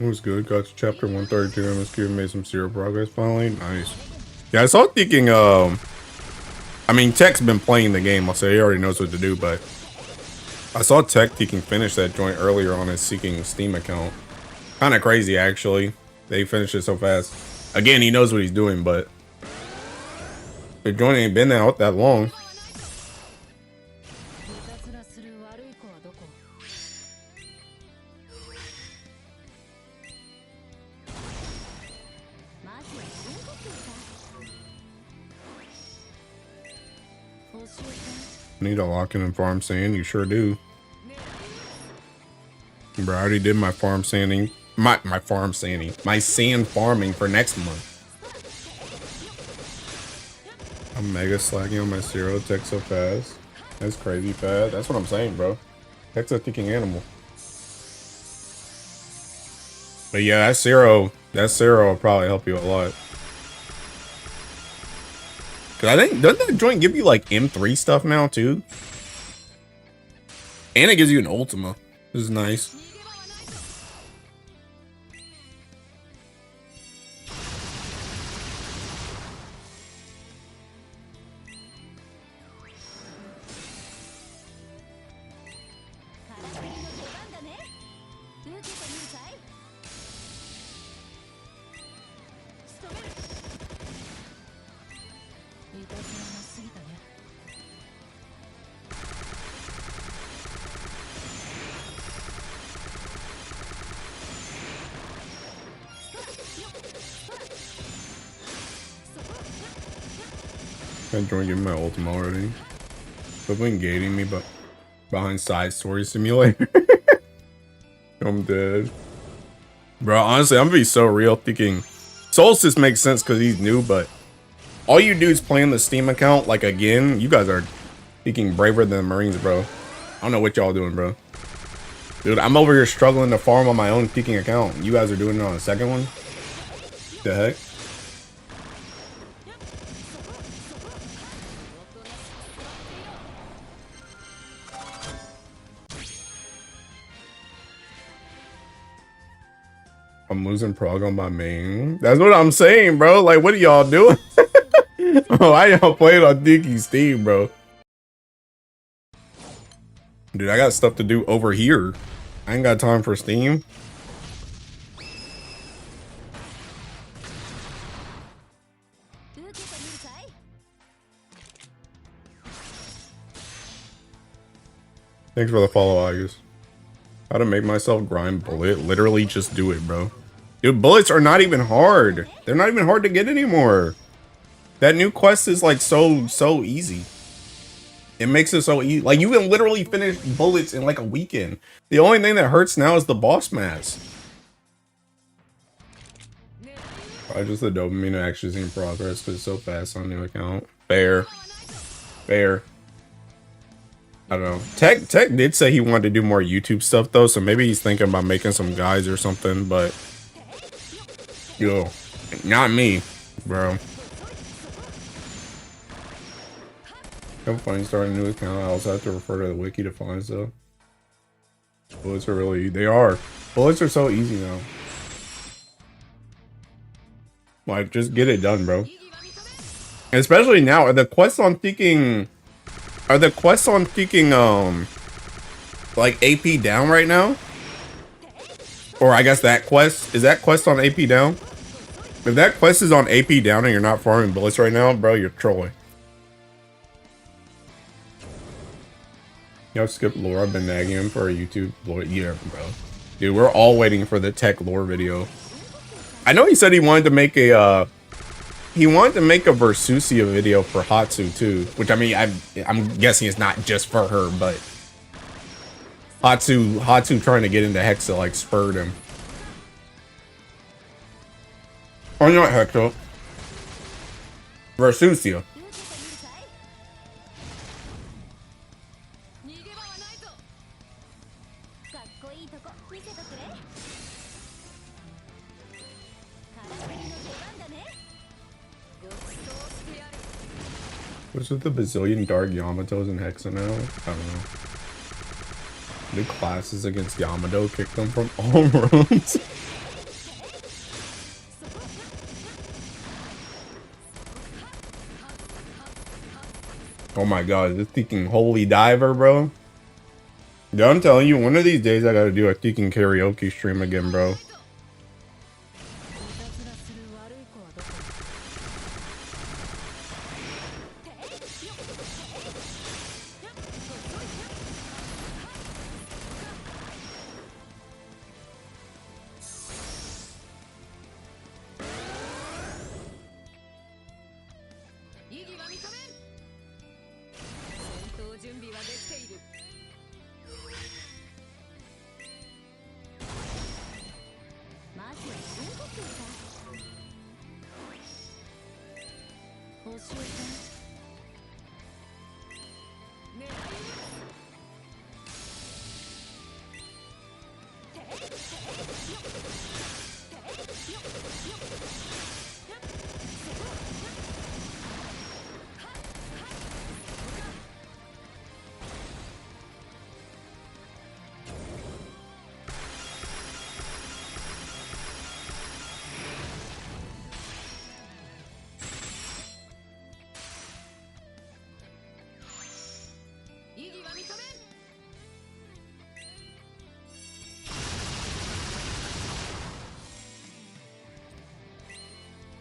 It was good. Got to chapter 132 MSQ and made some serious progress finally. Nice. Yeah, I saw thinking, I mean, Tech's been playing the game. I'll say he already knows what to do, but I saw Tech Teaking finish that joint earlier on his Seeking Steam account. Kind of crazy, actually. They finished it so fast. Again, he knows what he's doing, but the joint ain't been out that long. Need to lock in and farm sand. You sure do. Bro, I already did my farm sanding. My sand farming for next month. I'm mega slacking on my zero. Tech so fast. That's crazy fast. That's what I'm saying, bro. Tech's a kicking animal. But yeah, that zero will probably help you a lot. Cause I think, doesn't that joint give you like M3 stuff now too? And it gives you an Ultima. This is nice. That joint giving my Ultima already. Quibling gating me, but behind side story simulator. I'm dead. Bro, honestly, I'm gonna be so real thinking Solstice makes sense because he's new, but all you dudes playing the Steam account, like again, you guys are thinking braver than the Marines, bro. I don't know what y'all doing, bro. Dude, I'm over here struggling to farm on my own peaking account. You guys are doing it on a second one? The heck? I'm losing prog on my main. That's what I'm saying, bro. Like, what are y'all doing? Oh, why y'all playing on Dinky Steam, bro? Dude, I got stuff to do over here. I ain't got time for Steam. Thanks for the follow, Agus. How to make myself grind bullet. Literally just do it, bro. Dude, bullets are not even hard. They're not even hard to get anymore. That new quest is like so easy. It makes it so easy. Like you can literally finish bullets in like a weekend. The only thing that hurts now is the boss mask. Probably just the dopamine actually seeing progress because it's so fast on new account. Fair. Fair. I don't know. Tech did say he wanted to do more YouTube stuff though, so maybe he's thinking about making some guides or something, but yo, not me, bro. I'm funny starting a new account. I also have to refer to the wiki to find stuff. Bullets are really, they are. Bullets are so easy now. Like, just get it done, bro. Especially now, are the quests on thinking like AP down right now? Or I guess that quest, is that quest on AP down? If that quest is on AP down and you're not farming bullets right now, bro, you're trolling. Y'all skip lore. I've been nagging him for a YouTube lore. Yeah, bro. Dude, we're all waiting for the tech lore video. I know he said he wanted to make a Versusia video for Hatsu too, which I mean I'm guessing it's not just for her, but Hatsu trying to get into Hexa like spurred him. Or not Hexa. Versusia. What's with the bazillion dark Yamatos and Hexa now? I don't know. New classes against Yamato kick them from all rooms. Oh my god, this Tekken holy diver, bro. Yeah, I'm telling you, one of these days I gotta do a Tekken karaoke stream again, bro.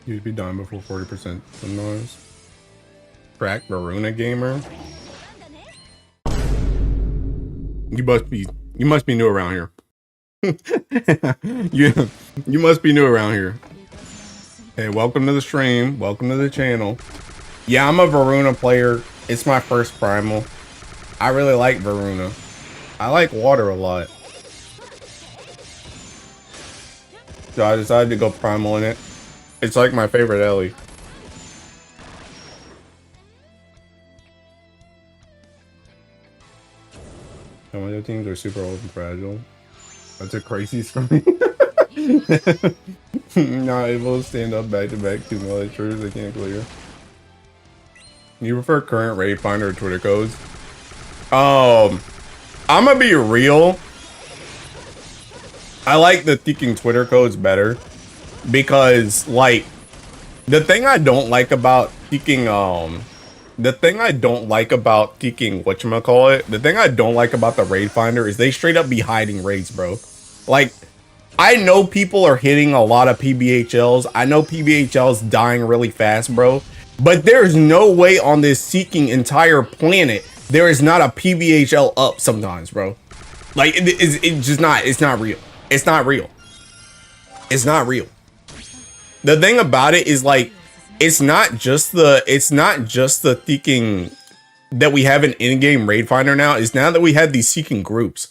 You'd be dying before 40% sometimes. Crack Varuna gamer. You must be new around here. you must be new around here. Hey, welcome to the stream. Welcome to the channel. Yeah, I'm a Varuna player. It's my first primal. I really like Varuna. I like water a lot. So I decided to go primal in it. It's like my favorite Ellie. Some of the teams are super old and fragile. That's a crazy screen. Not able to stand up back to back to militaries they can't clear. You prefer current raid finder or Twitter codes? I'm gonna be real. I like the Tekken Twitter codes better because, like, the thing I don't like about Tekken, the thing I don't like about the raid finder is they straight up be hiding raids, bro. Like, I know people are hitting a lot of PBHLs. I know PBHLs dying really fast, bro. But there's no way on this Seeking entire planet there is not a PBHL up sometimes, bro. Like, it's just not. It's not real. It's not real. It's not real. The thing about it is, like, it's not just the Tekken that we have an in-game raid finder now. Is now that we have these Seeking groups.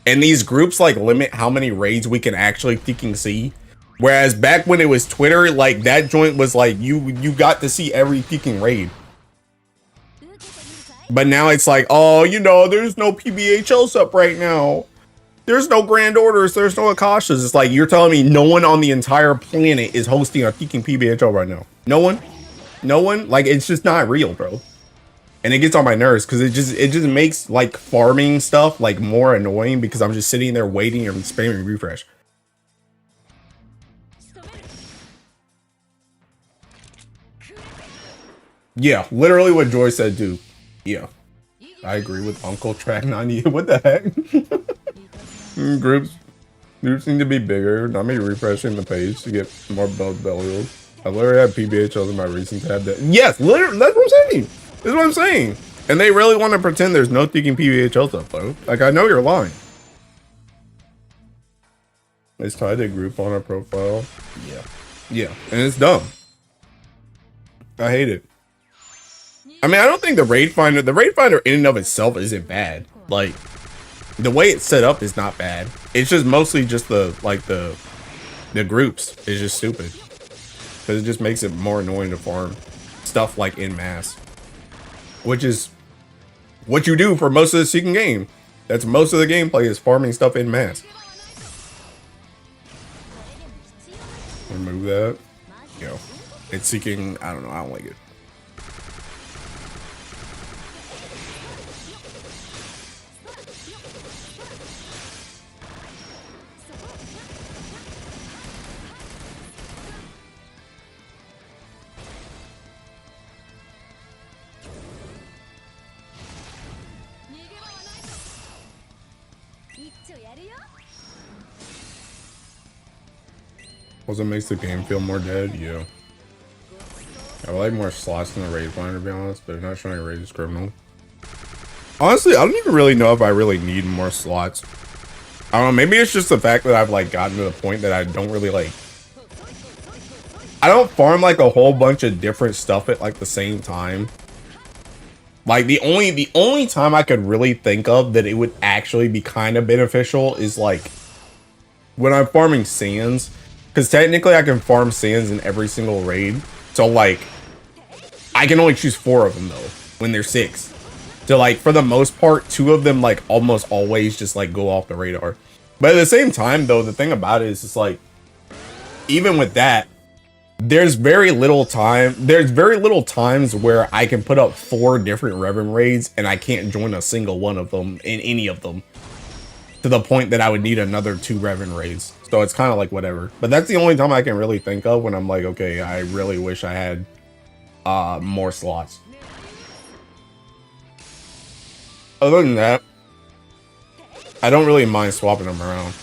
And these groups, like, limit how many raids we can actually Tekken see. Whereas back when it was Twitter, like, that joint was like, you got to see every Tekken raid. But now it's like, oh, you know, there's no PBHLs up right now. There's no Grand Orders. There's no Akashas. It's like, you're telling me no one on the entire planet is hosting a Tekken PBHL right now. No one? No one? Like, it's just not real, bro. And it gets on my nerves because it just makes, like, farming stuff, like, more annoying because I'm just sitting there waiting and spamming refresh. Yeah, literally what Joy said, too. Yeah. I agree with Uncle Track 90. What the heck? Groups seem to be bigger. Not me refreshing the page to get more belials. I literally had PBHLs in my recent tab that. Yes, literally, that's what I'm saying. That's what I'm saying. And they really want to pretend there's no Tekken PBHLs up, though. Like, I know you're lying. It's tied to group on our profile. Yeah. Yeah. And it's dumb. I hate it. I mean, I don't think the raid finder in and of itself isn't bad. Like, the way it's set up is not bad. It's just mostly just the groups is just stupid. Because it just makes it more annoying to farm stuff like en masse. Which is what you do for most of the Seeking game. That's most of the gameplay is farming stuff en masse. Remove that. Yo. It's Seeking, I don't know, I don't like it. Also makes the game feel more dead. Yeah. I would like more slots in the raid plan, to be honest, but if not showing a raid is criminal. Honestly, I don't even really know if I really need more slots. I don't know, maybe it's just the fact that I've like gotten to the point that I don't really like, I don't farm like a whole bunch of different stuff at like the same time. Like the only time I could really think of that it would actually be kind of beneficial is like when I'm farming sands, because technically I can farm sands in every single raid. So like I can only choose 4 of them though when there's 6. So like for the most part, 2 of them like almost always just like go off the radar. But at the same time though, the thing about it is it's like even with that, there's very little times where I can put up 4 different Revan raids and I can't join a single one of them in any of them, to the point that I would need another 2 Revan raids. So it's kind of like whatever. But that's the only time I can really think of when I'm like, okay, I really wish I had more slots. Other than that, I don't really mind swapping them around.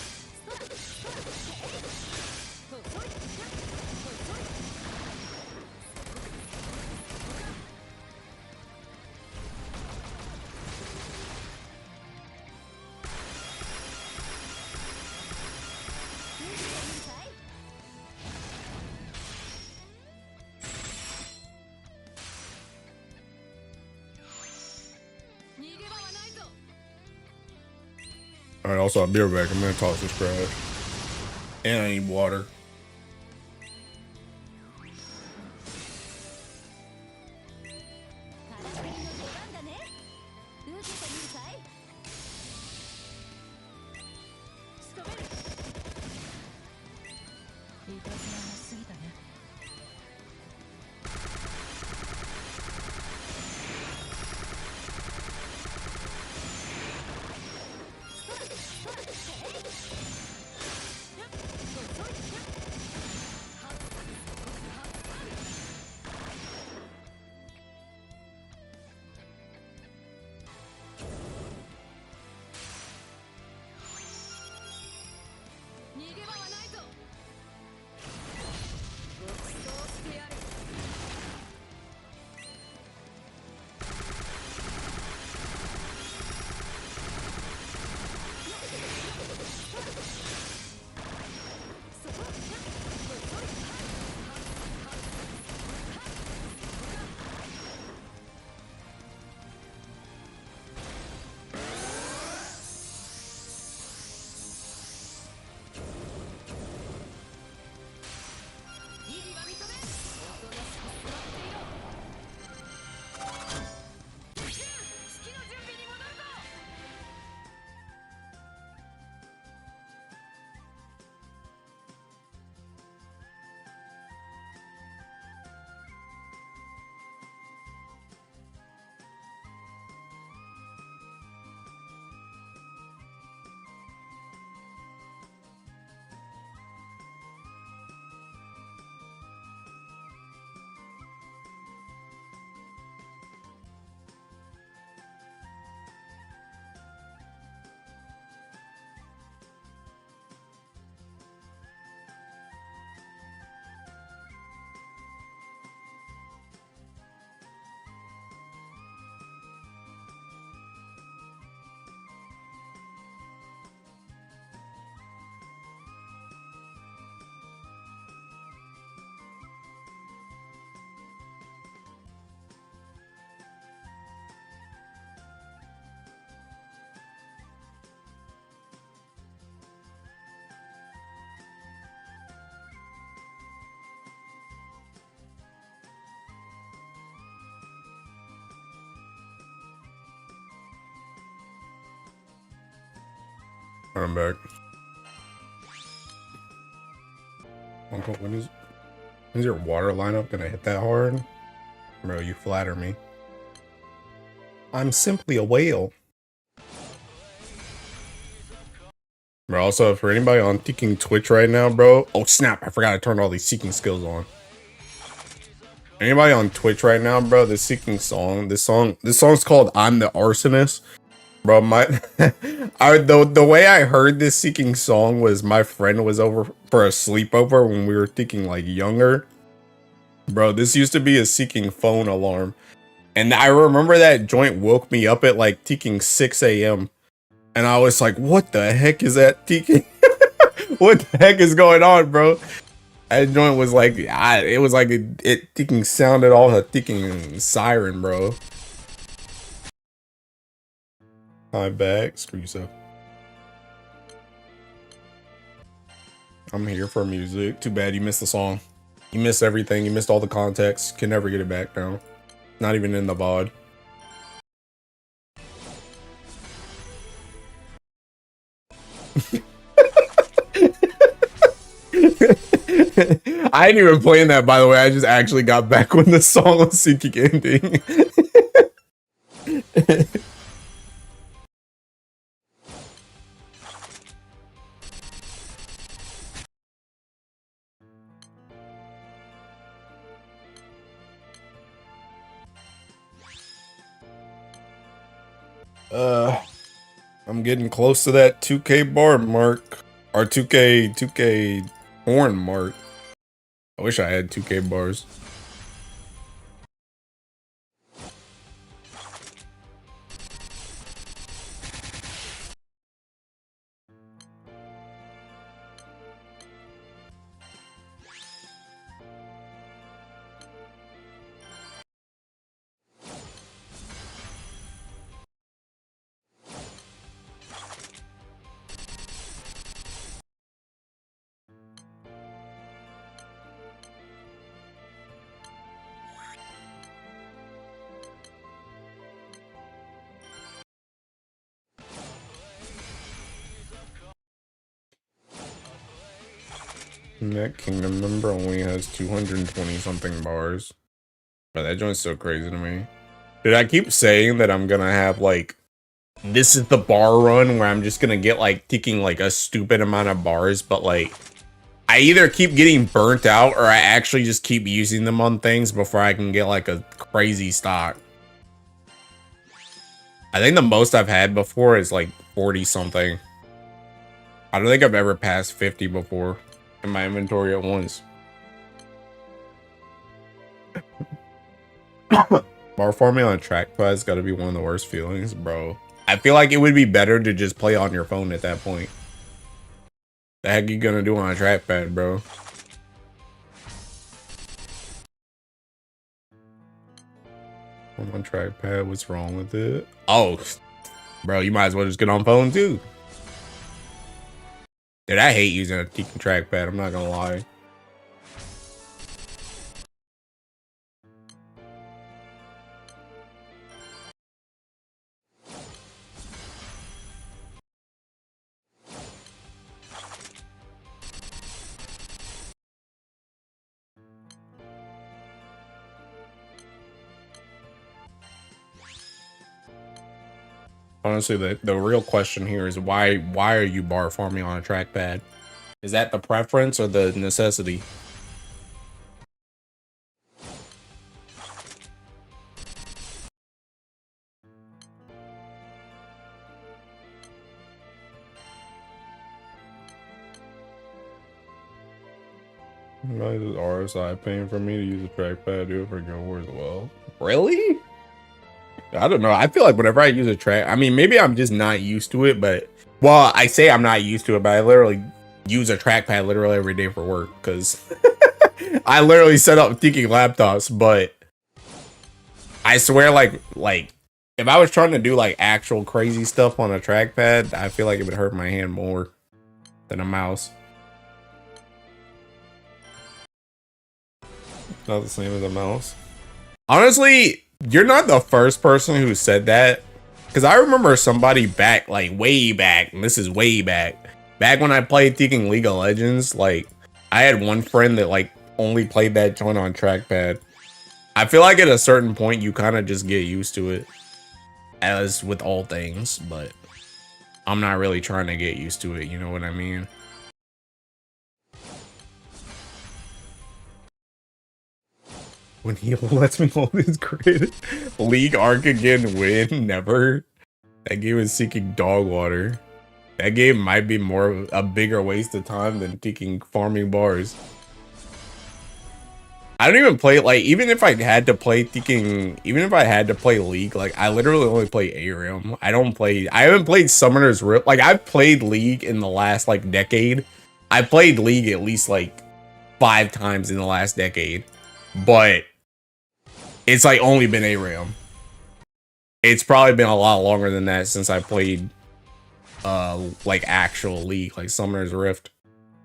Alright, also I'll be right back. I'm gonna toss this trash. And I need water. I'm back. Uncle, when is your water lineup gonna hit that hard? Bro, you flatter me. I'm simply a whale. Bro, also, for anybody on Seeking Twitch right now, bro. Oh, snap. I forgot I turned all these Seeking skills on. Anybody on Twitch right now, bro, this Seeking song, this song's called I'm the Arsonist. Bro, the way I heard this Seeking song was my friend was over for a sleepover when we were thinking like younger. Bro, this used to be a Seeking phone alarm. And I remember that joint woke me up at like Seeking 6 a.m. And I was like, what the heck is that Seeking? What the heck is going on, bro? That joint was like, it was like it Seeking sounded all a Seeking siren, bro. I'm back. Screw yourself. I'm here for music. Too bad you missed the song. You missed everything. You missed all the context. Can never get it back now. Not even in the VOD. I ain't even playing that, by the way. I just actually got back when the song was Seeking ending. I'm getting close to that 2K bar mark. Or 2K horn mark. I wish I had 2K bars. That Kingdom member only has 220 something bars. But that joint's so crazy to me. Did I keep saying that I'm gonna have like, this is the bar run where I'm just gonna get like ticking like a stupid amount of bars, but like I either keep getting burnt out or I actually just keep using them on things before I can get like a crazy stock. I think the most I've had before is like 40 something. I don't think I've ever passed 50 before in my inventory at once. Bar farming on a trackpad's gotta be one of the worst feelings, bro. I feel like it would be better to just play on your phone at that point. The heck you gonna do on a trackpad, bro? I'm on trackpad, what's wrong with it? Oh, bro, you might as well just get on phone too. Dude, I hate using a Tekken trackpad, I'm not gonna lie. Honestly, the real question here is why are you bar farming on a trackpad? Is that the preference or the necessity? Why is RSI paying for me to use a trackpad? Do it for Guild Wars as well. Really? I don't know. I feel like whenever I use a track, I mean, maybe I'm just not used to it, but well, I say I'm not used to it, but I literally use a trackpad literally every day for work because I literally set up thinking laptops. But I swear, like if I was trying to do like actual crazy stuff on a trackpad, I feel like it would hurt my hand more than a mouse. Not the same as a mouse. Honestly, you're not the first person who said that. Because I remember somebody back, like way back, and this is way back when I played Tekken League of Legends, like I had one friend that like only played that joint on trackpad. I feel like at a certain point you kind of just get used to it, as with all things, but I'm not really trying to get used to it, you know what I mean? When he lets me hold his credit. League arc again, win, never. That game is seeking dog water. That game might be more a bigger waste of time than seeking farming bars. I don't even play, like, even if I had to play League, like, I literally only play ARAM. I haven't played Summoner's Rift. Like, I've played League in the last, like, decade. I played League at least, like, 5 times in the last decade. But it's, like, only been ARAM. It's probably been a lot longer than that since I played, like, actual League, like Summoner's Rift.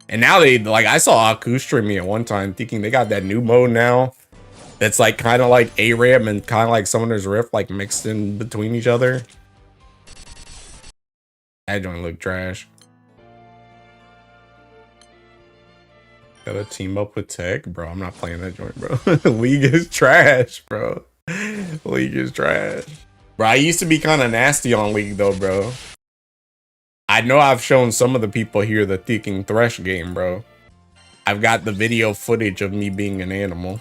And now I saw Aku streaming at one time, thinking they got that new mode now that's like kind of like ARAM and kind of like Summoner's Rift, like mixed in between each other. That don't look trash. Gotta team up with Tech, bro. I'm not playing that joint, bro. League is trash, bro. League is trash, bro. I used to be kind of nasty on League though, bro. I know I've shown some of the people here the Thinking Thresh game, bro. I've got the video footage of me being an animal.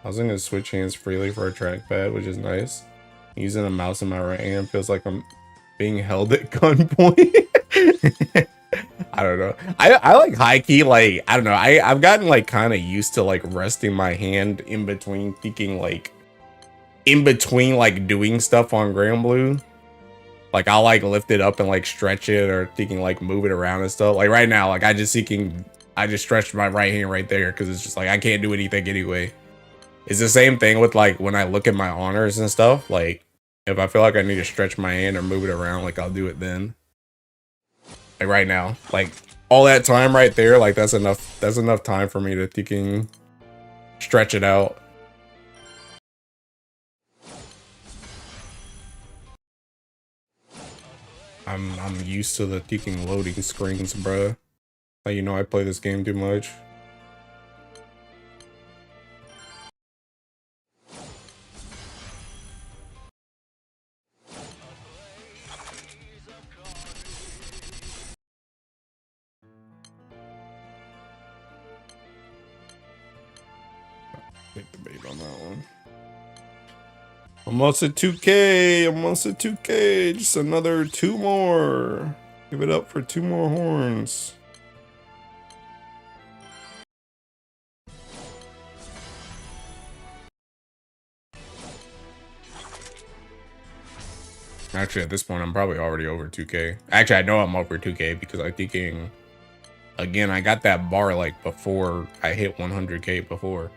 I was gonna switch hands freely for a trackpad, which is nice. Using a mouse in my right hand feels like I'm being held at gunpoint. I don't know. I like high key, like, I don't know. I've gotten like kind of used to like resting my hand in between doing stuff on Granblue. Like, I'll, like, lift it up and, like, stretch it or thinking, like, move it around and stuff. Like, right now, like, I just stretched my right hand right there because it's just, like, I can't do anything anyway. It's the same thing with, like, when I look at my honors and stuff. Like, if I feel like I need to stretch my hand or move it around, like, I'll do it then. Like, right now. Like, all that time right there, like, that's enough time for me to thinking stretch it out. I'm used to the thinking loading screens, bruh. Like, you know, I play this game too much. Take the bait on that one. Almost at 2K. Almost at 2K. Just another 2 more. Give it up for 2 more horns. Actually, at this point, I'm probably already over 2K. Actually, I know I'm over 2K because I'm thinking, again, I got that bar like before I hit 100K before.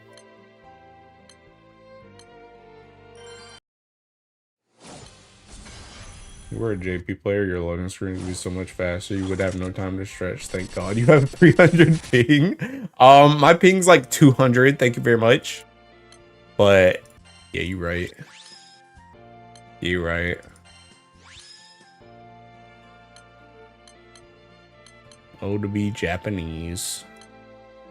You were a JP player, your loading screen would be so much faster. You would have no time to stretch. Thank God you have 300 ping. My ping's like 200. Thank you very much. But yeah, you're right. You're right. Oh, to be Japanese.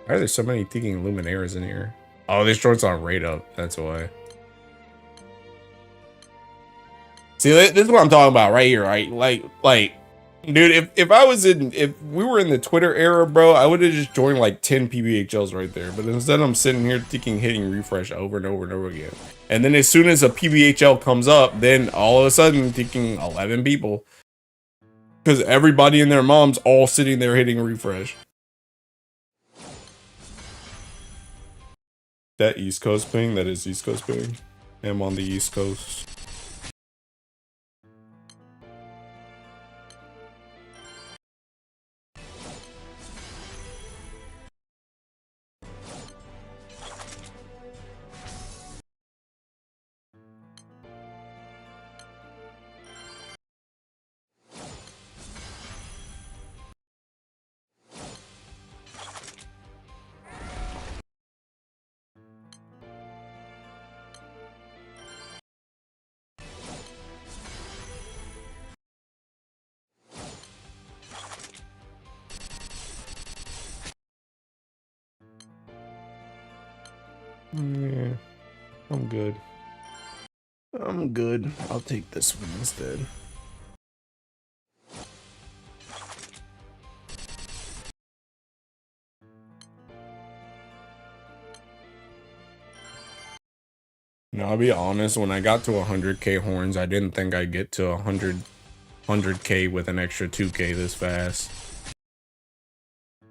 Why are there so many thinking Luminaires in here? Oh, this joint's on rate up. That's why. See, this is what I'm talking about right here, right? Like, dude, if we were in the Twitter era, bro, I would have just joined like 10 PBHLs right there. But instead, I'm sitting here hitting refresh over and over and over again. And then as soon as a PBHL comes up, then all of a sudden thinking 11 people. Because everybody and their mom's all sitting there hitting refresh. That East Coast ping, that is East Coast ping. I'm on the East Coast. Yeah, I'm good. I'm good. I'll take this one instead. Now, I'll be honest, when I got to 100k horns, I didn't think I'd get to 100k with an extra 2k this fast.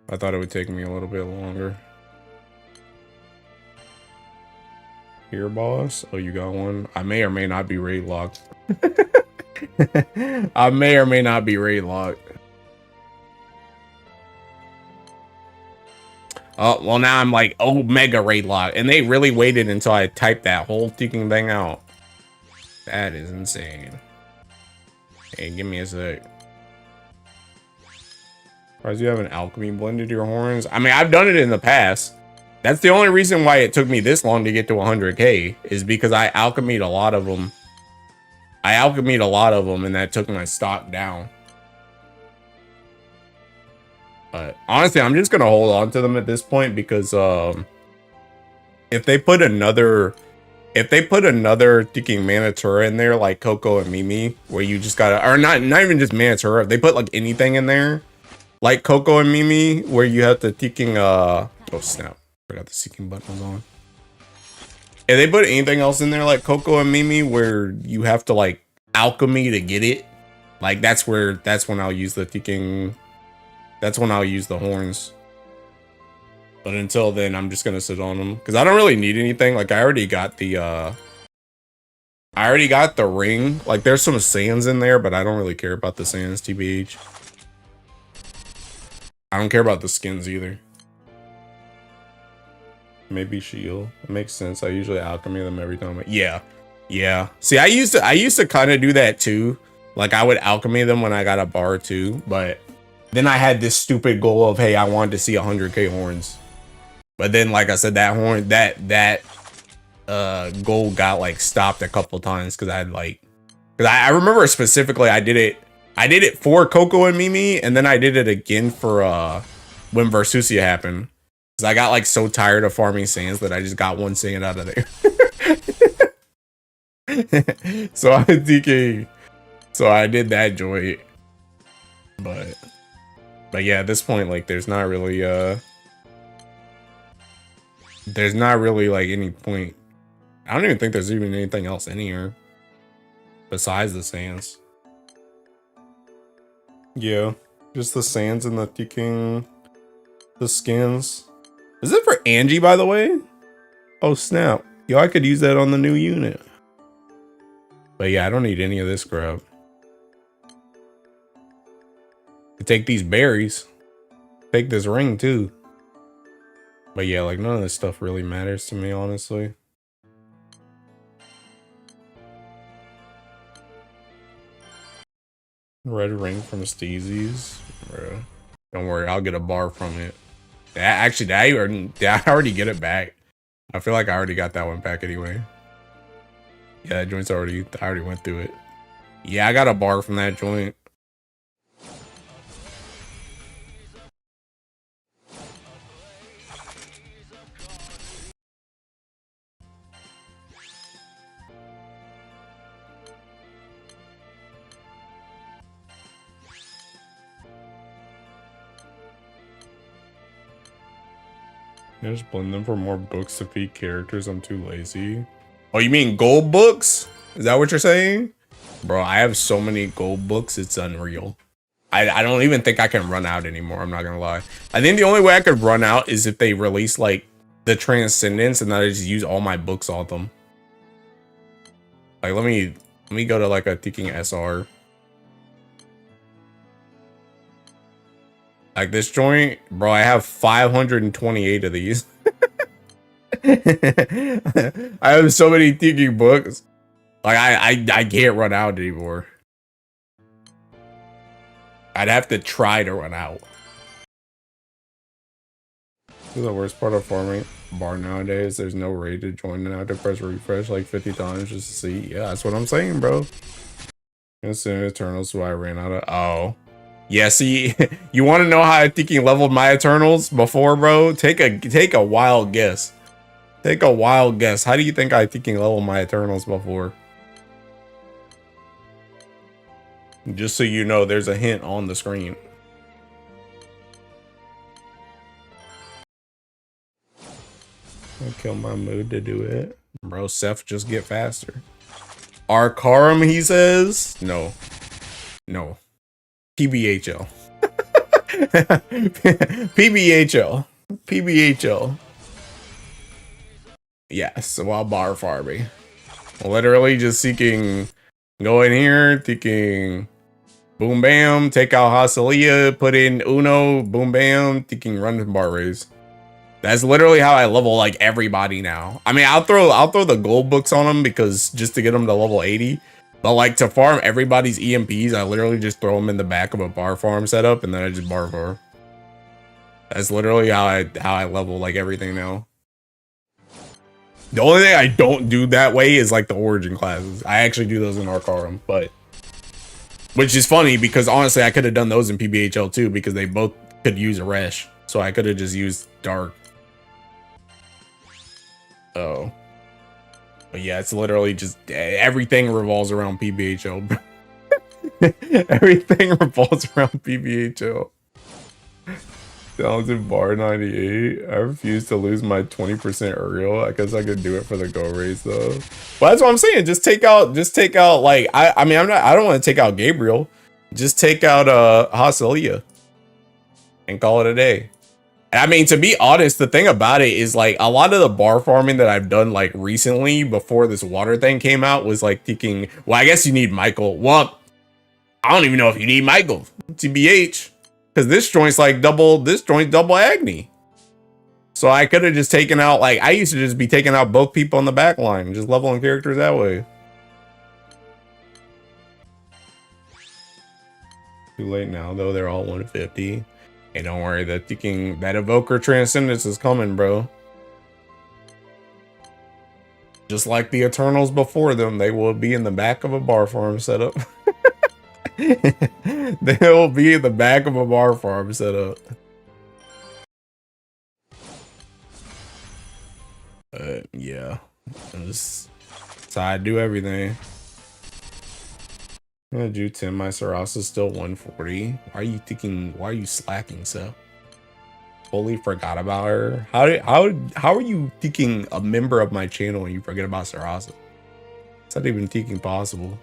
I thought it would take me a little bit longer. Here, boss. Oh, you got one? I may or may not be raid locked. I may or may not be raid locked. Oh, well, now I'm like, oh, mega raid lock. And they really waited until I typed that whole freaking thing out. That is insane. Hey, give me a sec. Why do you have an alchemy blended to your horns? I mean, I've done it in the past. That's the only reason why it took me this long to get to 100k is because I alchemied a lot of them. And that took my stock down. But honestly, I'm just gonna hold on to them at this point because if they put another freaking Manatura in there like Coco and Mimi, where you just gotta, or not even just Manatura, if they put like anything in there like Coco and Mimi, where you have to freaking oh snap, forgot the seeking button was on. If they put anything else in there like Coco and Mimi, where you have to like alchemy to get it, like that's when I'll use the freaking. That's when I'll use the horns. But until then, I'm just gonna sit on them because I don't really need anything. Like I already got the ring. Like there's some sands in there, but I don't really care about the sands, TBH. I don't care about the skins either. Maybe shield. It makes sense. I usually alchemy them every time. Yeah. See, I used to kind of do that too. Like I would alchemy them when I got a bar too, but then I had this stupid goal of, hey, I wanted to see 100k horns. But then, like I said, that goal got like stopped a couple times because I had like, because I remember specifically I did it for Coco and Mimi, and then I did it again for when Versusia happened. Because I got like so tired of farming sands that I just got one sand out of there. So I thinking, so I did that joint, but yeah, at this point, like, there's not really like any point. I don't even think there's even anything else in here besides the sands. Yeah, just the sands and the skins. Is it for Angie, by the way? Oh snap! Yo, I could use that on the new unit. But yeah, I don't need any of this crap. Take these berries, take this ring too. But yeah, like none of this stuff really matters to me, honestly. Red ring from Steezy's, bro. Don't worry, I'll get a bar from it. Actually, did I already get it back? I feel like I already got that one back anyway. Yeah, that joint's I already went through it. Yeah, I got a bar from that joint. I just blend them for more books to feed characters. I'm too lazy. Oh, you mean gold books? Is that what you're saying? Bro, I have so many gold books, it's unreal. I don't even think I can run out anymore, I'm not gonna lie. I think the only way I could run out is if they release like the Transcendence and then I just use all my books on them. Like let me go to like a ticking SR. Like this joint, bro, I have 528 of these. I have so many ticking books. Like I can't run out anymore. I'd have to try to run out. This is the worst part of farming bar nowadays. There's no raid to join and I have to press refresh like 50 times just to see. Yeah, that's what I'm saying, bro. Instant Eternals, so I ran out of. Oh. Yeah, see, you want to know how I think he leveled my Eternals before, bro? Take a wild guess. Take a wild guess. How do you think I think he leveled my Eternals before? Just so you know, there's a hint on the screen. I kill my mood to do it. Bro, Seth just get faster. Arcarum, he says? No. No. PBHL. PBHL. PBHL. Yes, while bar farming. Literally just seeking, go in here, thinking boom bam, take out Hasilia, put in Uno, boom bam, thinking run the bar raise. That's literally how I level like everybody now. I mean, I'll throw the gold books on them because just to get them to level 80. But like to farm everybody's EMPs, I literally just throw them in the back of a bar farm setup and then I just bar farm. That's literally how I level like everything now. The only thing I don't do that way is like the origin classes. I actually do those in Arcarum, but which is funny because honestly I could have done those in PBHL too because they both could use a resh. So I could have just used dark. Oh. But yeah, it's literally just everything revolves around PBHL. Everything revolves around PBHL. Talented bar 98. I refuse to lose my 20% Uriel. I guess I could do it for the go raise though. Well, that's what I'm saying. Just take out like I mean I don't want to take out Gabriel. Just take out Hasilia and call it a day. I mean, to be honest, the thing about it is like a lot of the bar farming that I've done like recently before this water thing came out was like thinking, well, I guess you need Michael. Well, I don't even know if you need Michael, TBH, because this joint's like double Agni. So I could have just taken out, like, I used to just be taking out both people on the back line, just leveling characters that way. Too late now, though. They're all 150. Hey, don't worry, that Evoker Transcendence is coming, bro. Just like the Eternals before them, they will be in the back of a bar farm setup. They will be in the back of a bar farm setup. Yeah. That's how I do everything. I'm gonna do 10. My Sarasa's still 140. Why are you slacking, so? Totally forgot about her. How are you thinking a member of my channel and you forget about Sarasa? It's not even thinking possible.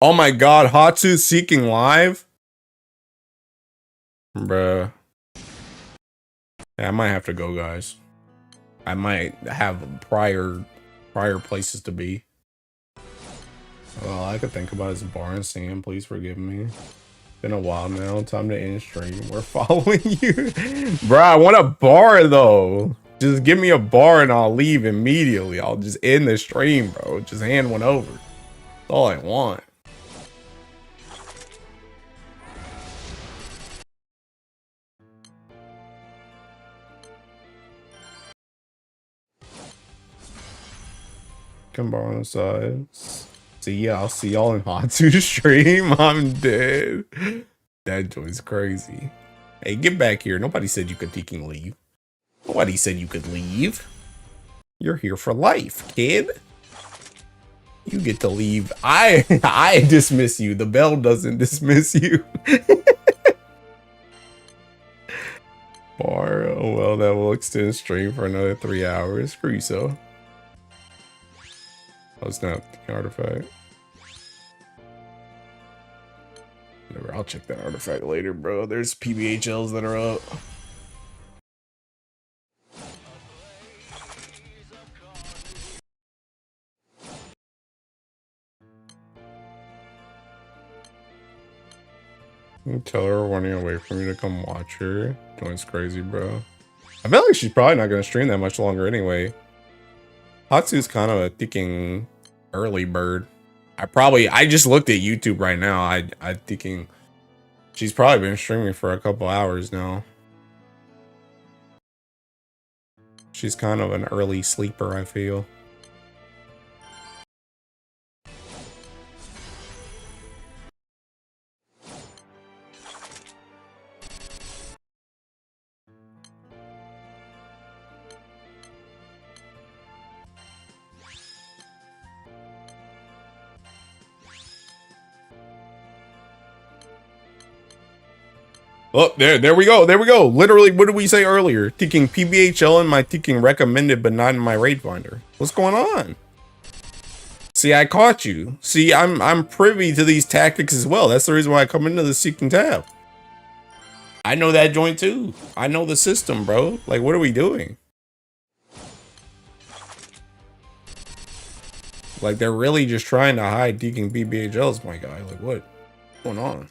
Oh my god, Hatsu Seeking Live? Bruh. Yeah, I might have to go, guys. I might have prior places to be. Well, I could think about is Bar and Sam. Please forgive me. Been a while now. Time to end stream. We're following you. Bruh, I want a bar though. Just give me a bar and I'll leave immediately. I'll just end the stream, bro. Just hand one over. That's all I want. Come bar on the sides. See ya. I'll see y'all in Hatsu stream. I'm dead. That joint's crazy. Hey, get back here. Nobody said you could fucking leave. Nobody said you could leave. You're here for life, kid. You get to leave. I dismiss you. The bell doesn't dismiss you. Bar. Oh well, that will extend stream for another 3 hours. Screw you, so. Oh, it's not the artifact. Whatever, I'll check that artifact later, bro. There's PBHLs that are up. You tell her running away from you to come watch her. Joint's crazy, bro. I feel like she's probably not gonna stream that much longer anyway. Hatsu's kind of a thinking early bird. I just looked at YouTube right now. I thinking she's probably been streaming for a couple hours now. She's kind of an early sleeper, I feel. Oh, there we go. There we go. Literally, what did we say earlier? Taking PBHL in my taking recommended, but not in my raid finder. What's going on? See, I caught you. See, I'm privy to these tactics as well. That's the reason why I come into the seeking tab. I know that joint too. I know the system, bro. Like, what are we doing? Like, they're really just trying to hide deking PBHLs, my guy. Like, what's going on?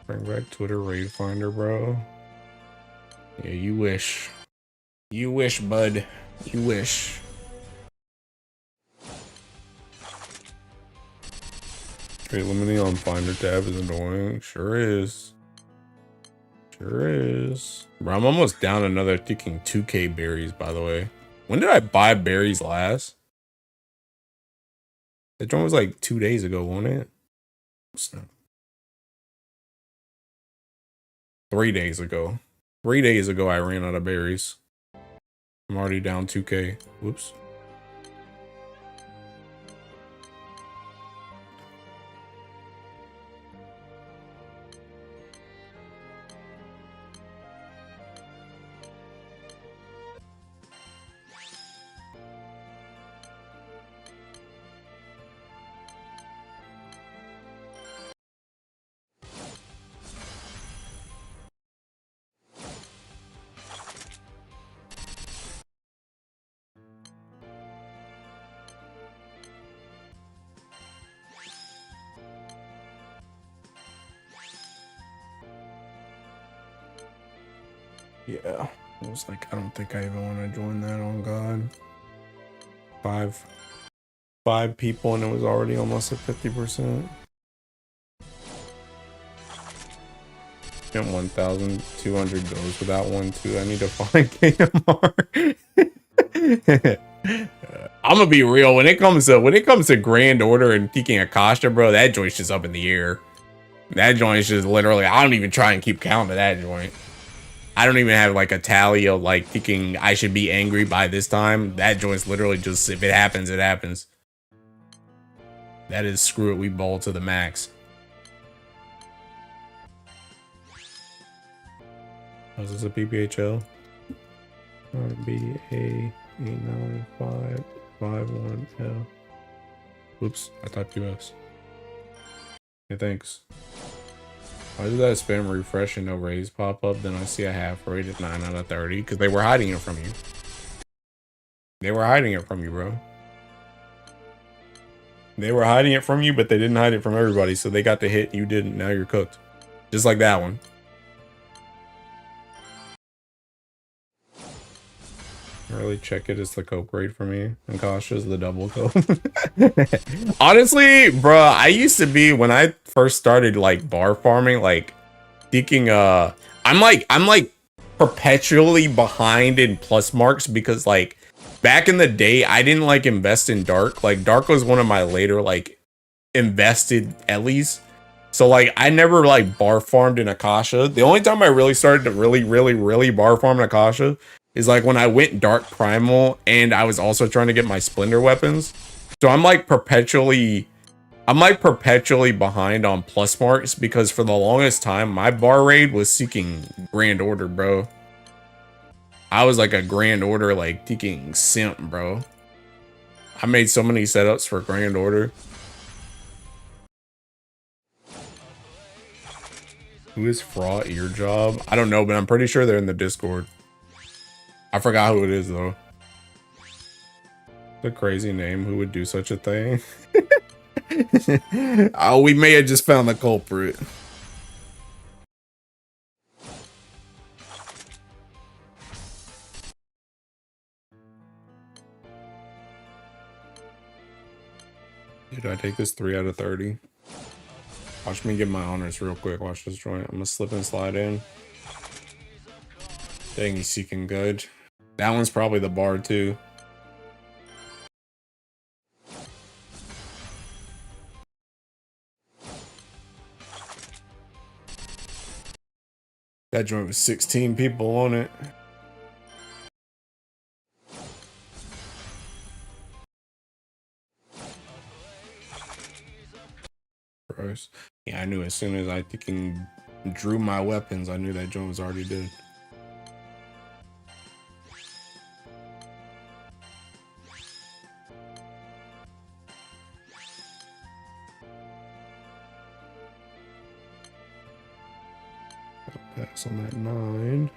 Bring back Twitter raid finder, bro. Yeah, you wish. You wish, bud. You wish. Rate limiting on finder tab is annoying. Sure is. Sure is. Bro, I'm almost down another ticking 2K berries, by the way. When did I buy berries last? That joint was like 2 days ago, wasn't it? Snap. 3 days ago. 3 days ago, I ran out of berries. I'm already down 2K. Whoops. Yeah, I was like, I don't think I even want to join that on God. Five people and it was already almost at 50%. And 1,200 goes without one too. I need to find KMR. I'm gonna be real. When it comes to Grand Order and peeking Akasha, bro, that joint's just up in the air. That joint's just literally, I don't even try and keep count of that joint. I don't even have like a tally of like thinking I should be angry by this time. That joint's literally just, if it happens, it happens. That is screw it, we bowl to the max. Oh, is this a PPHL? RBA895551L. Oops, I typed US. Hey, thanks. Why did that spam refresh and no raise pop up? Then I see a half rated 9 out of 30 because they were hiding it from you. They were hiding it from you, bro. They were hiding it from you, but they didn't hide it from everybody. So they got the hit, you didn't. Now you're cooked. Just like that one. Really check it as the cope rate for me. And Kasha's the double cope. Honestly, bro, I used to be, when I first started like bar farming, like thinking I'm like perpetually behind in plus marks because like back in the day I didn't like invest in Dark. Like Dark was one of my later like invested Ellies. So like I never like bar farmed in Akasha. The only time I really started to really bar farm in Akasha is like when I went Dark Primal and I was also trying to get my Splendor weapons. So I'm like perpetually behind on plus marks because for the longest time my bar raid was seeking Grand Order, bro. I was like a Grand Order like seeking simp, bro. I made so many setups for Grand Order. Who is Fraud Earjob? I don't know, but I'm pretty sure they're in the Discord. I forgot who it is though. The crazy name. Who would do such a thing? Oh, we may have just found the culprit. Dude, I take this 3 out of 30. Watch me get my honors real quick. Watch this joint. I'm gonna slip and slide in. Dang, he's seeking good. That one's probably the bard too. That joint was 16 people on it. Gross. Yeah, I knew as soon as I freaking drew my weapons, I knew that joint was already dead. Pass on that 9.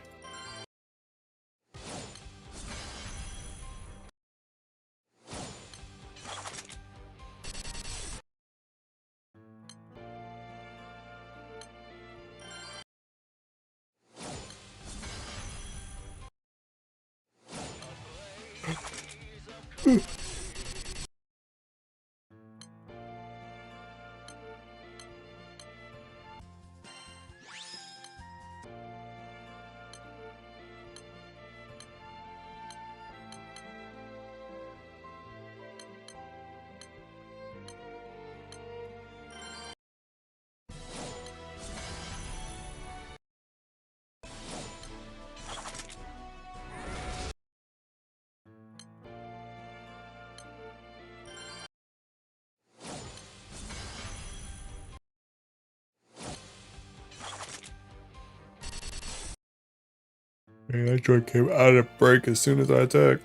Man, that joint came out of break as soon as I attacked.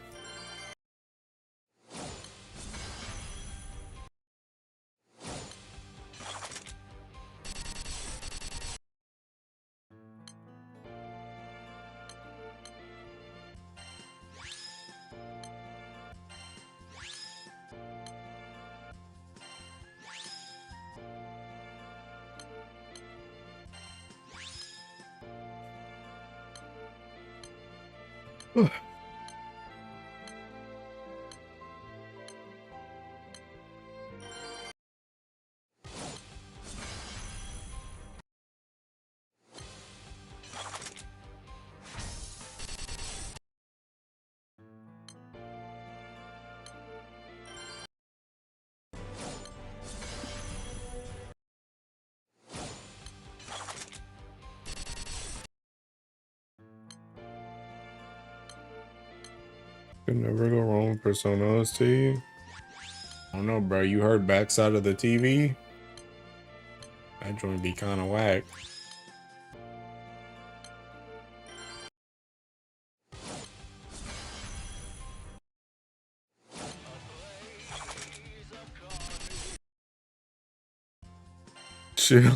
Could never go wrong with Persona OST. I don't know, bro. You heard backside of the TV? That joint be kind of whack. Chill.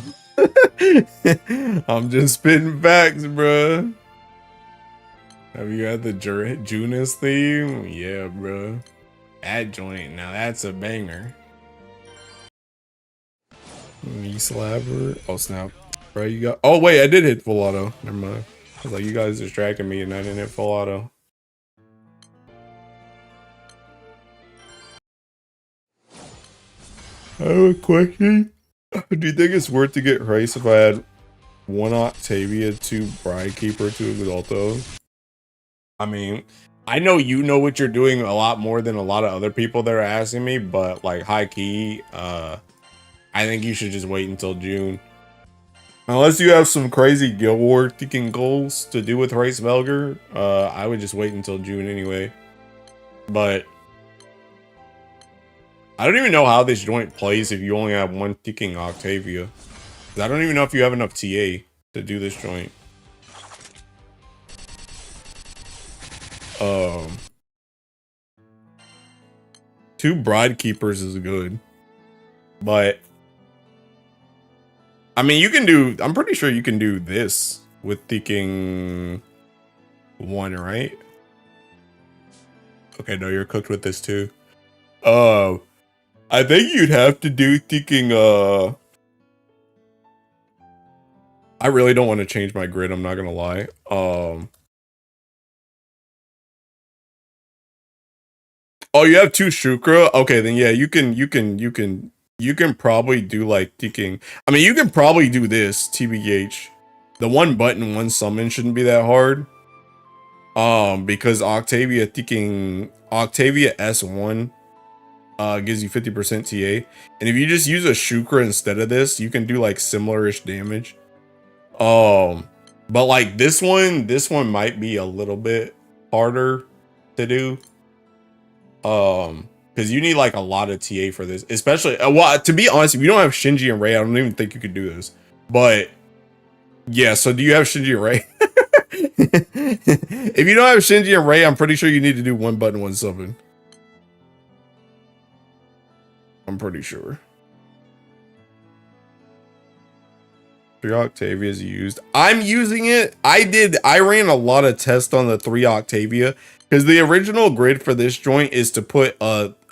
I'm just spitting facts, bro. Have you got the Junus theme? Yeah, bro. That joint, now that's a banger. Knee slapper. Oh, snap. Bro, you got. Oh, wait, I did hit full auto. Never mind. I was like, you guys distracted me and I didn't hit full auto. I have a question. Do you think it's worth to get Rice if I had 1 Octavia, 2 Bride Keeper, 2 Exalto? I mean, I know you know what you're doing a lot more than a lot of other people that are asking me, but like high key, I think you should just wait until June. Unless you have some crazy Guild War thinking goals to do with Rice Velger, I would just wait until June anyway. But I don't even know how this joint plays if you only have 1 ticking Octavia. I don't even know if you have enough TA to do this joint. 2 Bride Keepers is good. But I mean, you can do, I'm pretty sure you can do this with ticking 1, right? Okay, no, you're cooked with this too. I think you'd have to do ticking, I really don't want to change my grid, I'm not gonna lie. Oh, you have 2 Shukra? Okay, then yeah, you can probably do like ticking. I mean, you can probably do this, TBH. The 1 button, 1 summon shouldn't be that hard. Because Octavia ticking, Octavia S1 gives you 50% TA. And if you just use a Shukra instead of this, you can do like similar-ish damage. But like this one might be a little bit harder to do. Because you need like a lot of TA for this, especially well, to be honest, if you don't have Shinji and Rei, I don't even think you could do this. But yeah, so do you have Shinji and Rei? If you don't have Shinji and Rei, I'm pretty sure you need to do one button, one summon. I'm pretty sure. 3 Octavia's used. I'm using it. I ran a lot of tests on the 3 Octavia because the original grid for this joint is to put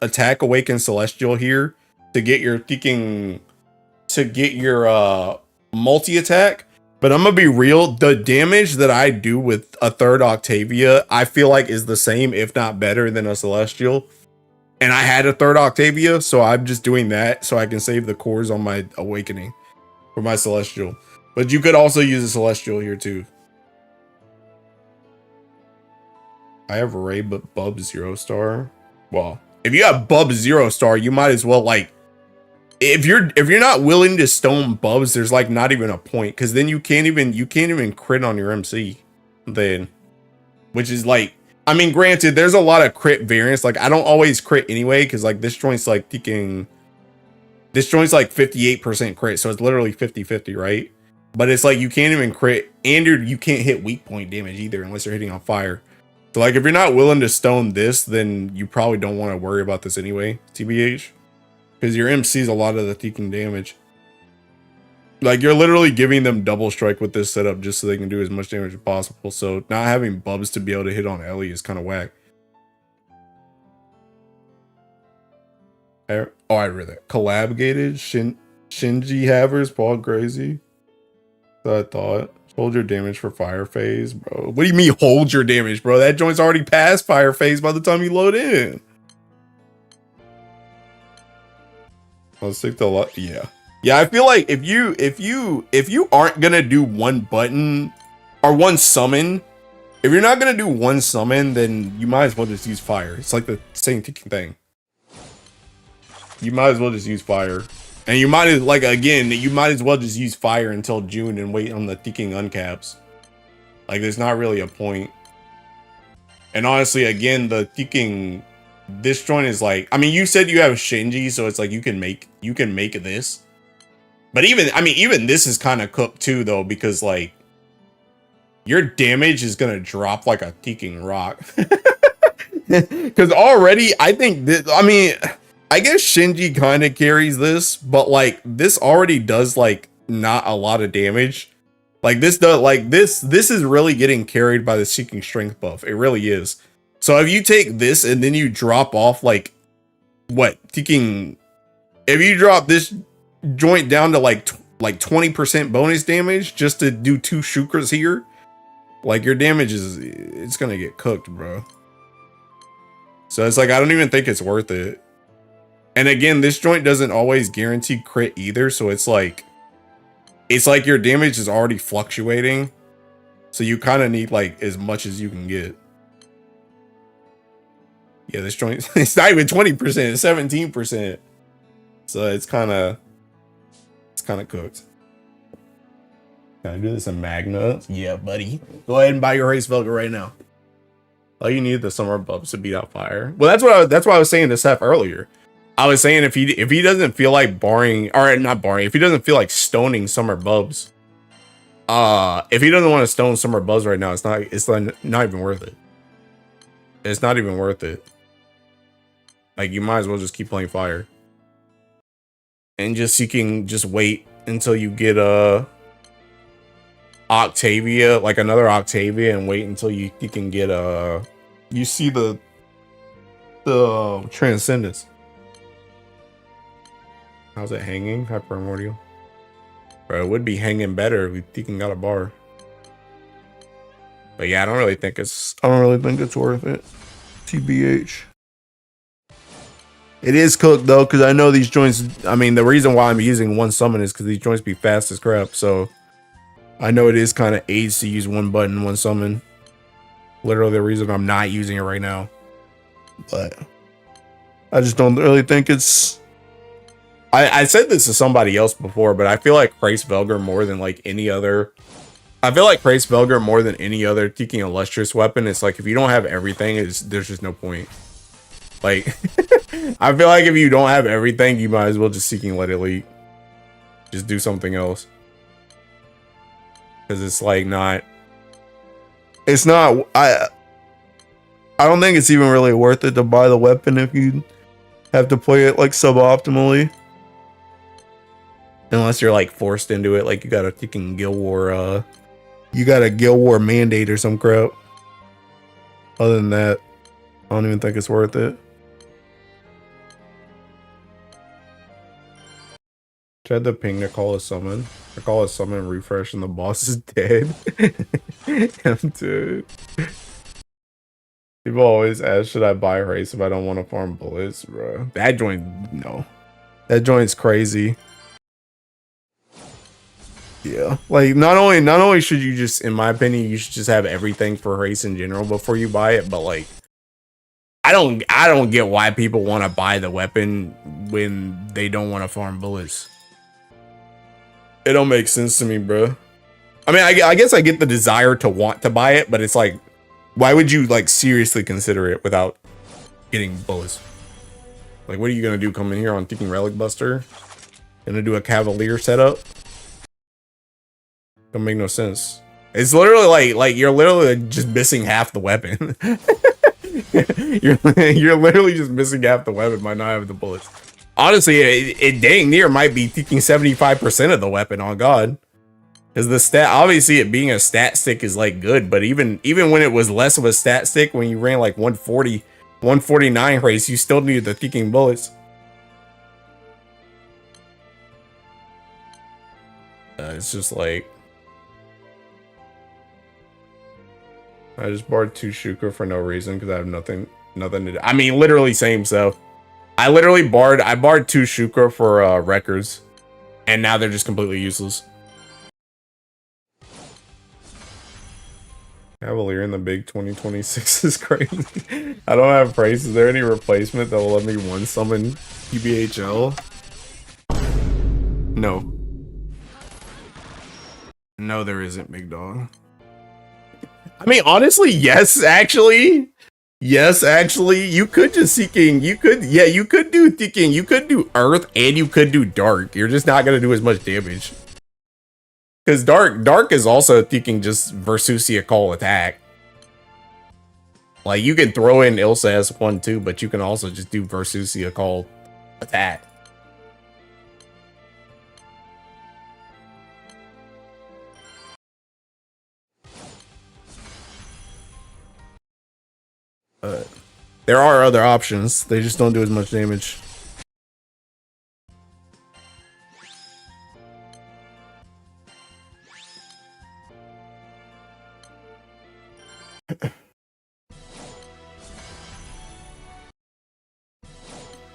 Attack Awaken Celestial here to get your multi-attack. But I'm gonna be real, the damage that I do with a 3rd Octavia, I feel like is the same, if not better, than a Celestial. And I had a 3rd Octavia, so I'm just doing that so I can save the cores on my Awakening for my Celestial. But you could also use a Celestial here too. I have Ray but Bub 0 star. Well, if you have Bub 0 star, you might as well like if you're not willing to stone Bubs, there's like not even a point, because then you can't even crit on your MC then. Which is like, I mean, granted, there's a lot of crit variance. Like I don't always crit anyway, because like this joint's like 58% crit, so it's literally 50-50, right? But it's like you can't even crit, and you can't hit weak point damage either unless you're hitting on fire. So like if you're not willing to stone this, then you probably don't want to worry about this anyway, TBH. Because your MC's a lot of the Theking damage. Like you're literally giving them double strike with this setup just so they can do as much damage as possible. So not having Bubs to be able to hit on Ellie is kind of whack. Oh, I read that. Collab-gated Shinji Havers, Paul Crazy. So I thought. Hold your damage for fire phase, bro. What do you mean hold your damage, bro? That joint's already past fire phase by the time you load in. Let's stick to a lot. Yeah. Yeah, I feel like if you aren't gonna do one button or one summon, if you're not gonna do one summon, then you might as well just use fire. It's like the same thing. You might as well just use fire. And you might as well just use fire until June and wait on the Theking uncaps. Like there's not really a point. And honestly, again, the Theking, this joint is like, I mean, you said you have Shinji, so it's like you can make this. But even this is kind of cooked too, though, because like your damage is gonna drop like a Theking rock. Because already, I think that, I mean, I guess Shinji kind of carries this, but like this already does like not a lot of damage. Like this is really getting carried by the Seeking Strength buff. It really is. So if you take this and then you drop off like what Theking, if you drop this joint down to like 20% bonus damage just to do 2 Shukras here, like your damage it's gonna get cooked, bro. So it's like I don't even think it's worth it. And again, this joint doesn't always guarantee crit either, so it's like your damage is already fluctuating, so you kind of need like as much as you can get. Yeah, this joint, it's not even 20%, it's 17%. So it's kind of cooked. Can I do this in Magna? Yeah, buddy. Go ahead and buy your Race Velga right now. All you need the summer bubs to beat out fire. Well, that's what I was saying to Seth earlier. I was saying if he doesn't feel like if he doesn't feel like stoning summer bubs, if he doesn't want to stone summer bubs right now, it's not even worth it. It's not even worth it. Like you might as well just keep playing fire. And just wait until you get Octavia, like another Octavia, and wait until you can get you see the Transcendence. How's it hanging? Hypermordial. Bro, it would be hanging better if you can got a bar. But yeah, I don't really think it's worth it. TBH. It is cooked though, because I know these joints, I mean, the reason why I'm using one summon is because these joints be fast as crap, so I know it is kind of AIDS to use one button, one summon. Literally the reason I'm not using it right now. But I just don't really think it's... I said this to somebody else before, but I feel like Christ Velger more than like any other I feel like Praise Belger more than any other Teking Illustrious weapon. It's like if you don't have everything, there's just no point. Like, I feel like if you don't have everything, you might as well just Seeking Let It Leak. Just do something else. Because it's like not... It's not... I don't think it's even really worth it to buy the weapon if you have to play it like suboptimally. Unless you're like forced into it, like you got a freaking Guild War, you got a Guild War mandate or some crap. Other than that, I don't even think it's worth it. Tried the ping to call a summon. I call a summon refresh and the boss is dead. Dude. People always ask, should I buy race if I don't want to farm bullets, bro? That joint, no. That joint's crazy. Yeah, like not only should you just, in my opinion, you should just have everything for race in general before you buy it, but like I don't get why people want to buy the weapon when they don't want to farm bullets. It don't make sense to me, bro. I mean, I guess I get the desire to want to buy it, but it's like, why would you like seriously consider it without getting bullets? Like, what are you gonna do? Come in here on Teking Relic Buster? Gonna do a Cavalier setup? Don't make no sense. It's literally like you're literally just missing half the weapon. you're literally just missing half the weapon by not having the bullets. Honestly, it dang near might be taking 75% of the weapon, on God. Because the stat, obviously it being a stat stick is like good, but even when it was less of a stat stick, when you ran like 140, 149 race, you still needed the ticking bullets. It's just like, I just barred 2 Shuka for no reason because I have nothing to do. I mean, literally same stuff. I barred 2 Shuka for records, and now they're just completely useless. Cavalier in the big 2026 is crazy. I don't have praise. Is there any replacement that will let me one summon PBHL? No. No, there isn't, big dog. I mean, honestly, yes, actually. Yes, actually, you could just Seeking. You could do Seeking. You could do Earth and you could do Dark. You're just not going to do as much damage. Because Dark is also Seeking just Versusia Call attack. Like, you can throw in Ilsa S1 too, but you can also just do Versusia Call attack. There are other options. They just don't do as much damage.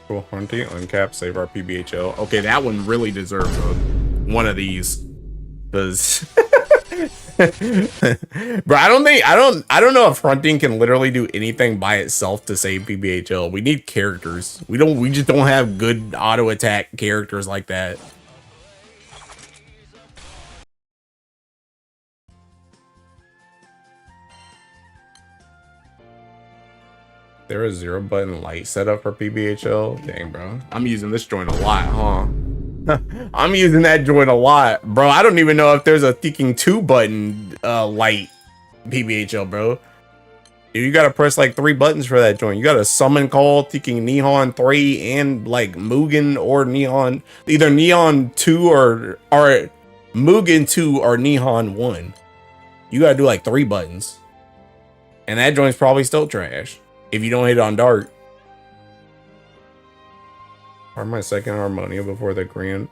Cool, Hunting, uncap, save our PBHL. Okay, that one really deserves one of these. Because bro, I don't know if Fronting can literally do anything by itself to save PBHL. We need characters. We just don't have good auto attack characters like that. There is 0 button light setup for PBHL. Dang, bro. I'm using this joint a lot, huh? I'm using that joint a lot, bro. I don't even know if there's a Seeking 2 button light PBHL, bro. Dude, you gotta press like 3 buttons for that joint. You gotta summon call, Seeking Nihon 3 and like Mugen or Neon, either Neon 2 or Mugen 2 or Nihon 1. You gotta do like 3 buttons. And that joint's probably still trash if you don't hit it on Dark. Or my second Harmonia before the dual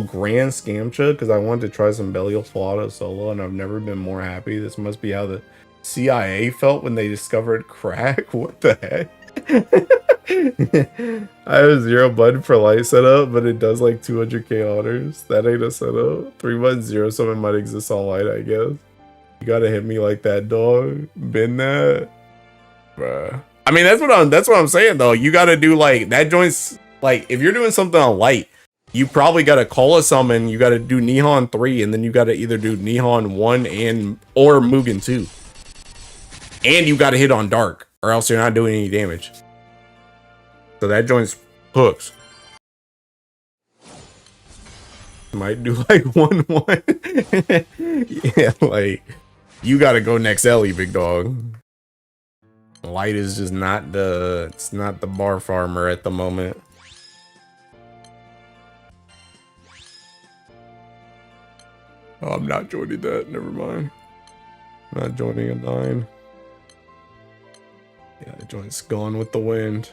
Grand Scamcha, because I wanted to try some Belial Flauta solo and I've never been more happy. This must be how the CIA felt when they discovered crack. What the heck? I have 0 button for light setup, but it does like 200k honors. That ain't a setup. 3 buttons 0 summon might exist on light, I guess. You gotta hit me like that, dog. Been that, bruh. I mean, that's what I'm saying though. You gotta do like that joint's like, if you're doing something on light, you probably got to call a summon, you got to do Nihon 3, and then you got to either do Nihon 1 or Mugen 2. And you got to hit on Dark, or else you're not doing any damage. So that joint's hooks. Might do like 1-1. Yeah, like, you got to go next Ellie, big dog. Light is just not it's not the bar farmer at the moment. Oh, I'm not joining that. Never mind. Not joining a 9. Yeah, the joint's gone with the wind.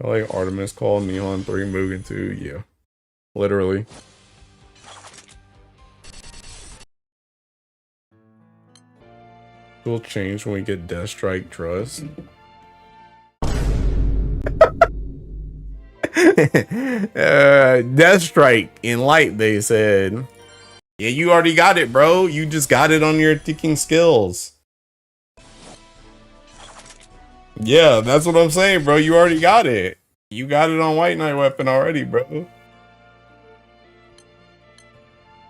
I like Artemis Call, Nihon 3, Mugen 2. Yeah. Literally. It will change when we get Death Strike Trust. Death Strike in Light, they said. Yeah, you already got it, bro. You just got it on your ticking skills. Yeah, that's what I'm saying, bro. You already got it. You got it on White Knight Weapon already, bro.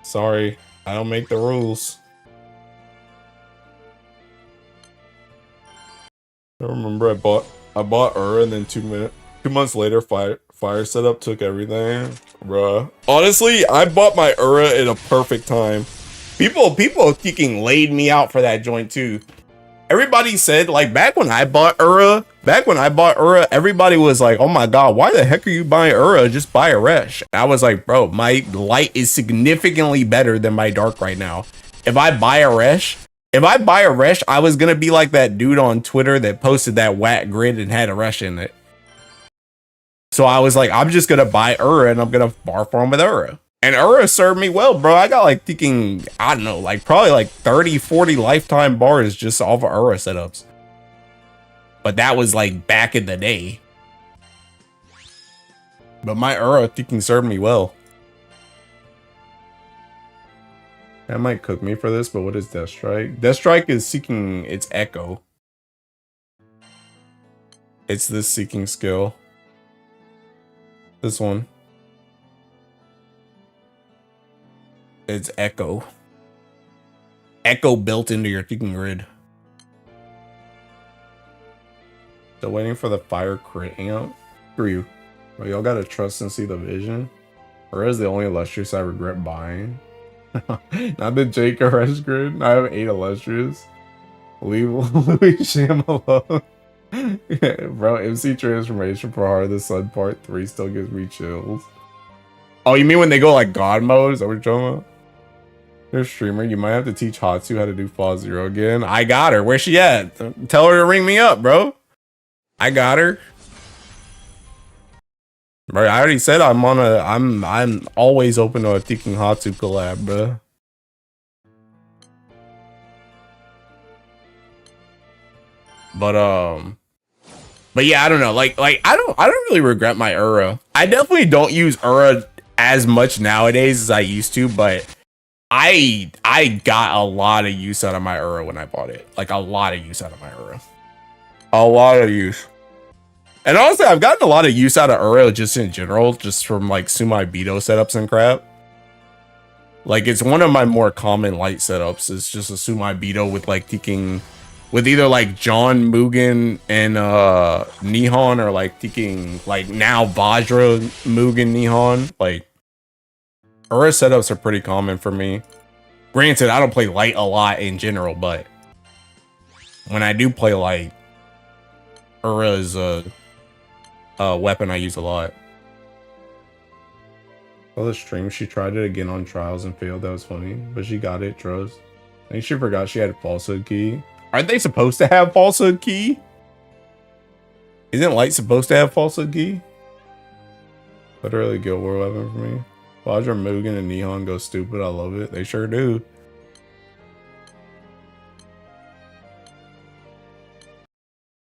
Sorry, I don't make the rules. I remember I bought Ura, and then 2 months later, fire setup took everything, bruh. Honestly, I bought my Ura at a perfect time. People fucking laid me out for that joint too. Everybody said, like, back when I bought Ura, everybody was like, oh my god, why the heck are you buying Ura? Just buy a Resh. I was like, bro, my Light is significantly better than my Dark right now. If I buy a Resh, I was gonna be like that dude on Twitter that posted that whack grid and had a Resh in it. So I was like, I'm just gonna buy Ura and I'm gonna bar farm with Ura. And Ura served me well, bro. I got like thinking, I don't know, like probably like 30, 40 lifetime bars just off of Ura setups. But that was like back in the day. But my Ura thinking served me well. That might cook me for this, but what is Death Strike? Death Strike is seeking its echo. It's this seeking skill. This one. It's echo. Echo built into your freaking grid. Still waiting for the fire critting out. Screw you. Well, y'all gotta trust and see the vision. Or is the only illustrious I regret buying? Not the Jake Rush grid. I have 8 illustrious. Leave Louis Sham alone. Bro, MC transformation for Heart of the Sun Part 3 still gives me chills. Oh, you mean when they go like God mode? Is that what you're talking about? Your streamer, you might have to teach Hatsu how to do Fall Zero again. I got her. Where's she at? Tell her to ring me up, bro. I got her. Bro, I already said I'm always open to a Tekken Hatsu collab, bro. But yeah, I don't know. Like I don't really regret my Ura. I definitely don't use Ura as much nowadays as I used to, but I got a lot of use out of my Ura when I bought it. Like a lot of use out of my Ura. A lot of use. And honestly, I've gotten a lot of use out of Ura just in general, just from like Sumai Bito setups and crap. Like it's one of my more common Light setups. It's just a Sumai Bito with like taking with either like John Mugen and Nihon, or like taking like now Vajra Mugen Nihon. Like Ura setups are pretty common for me. Granted, I don't play Light a lot in general, but when I do play Light, Ura is a weapon I use a lot. Well, the stream, she tried it again on trials and failed. That was funny, but she got it, trust. I think she forgot she had falsehood key. Aren't they supposed to have falsehood key? Isn't Light supposed to have falsehood key? Literally Guild War weapon for me. Vajra, Mugen, and Nihon go stupid. I love it. They sure do.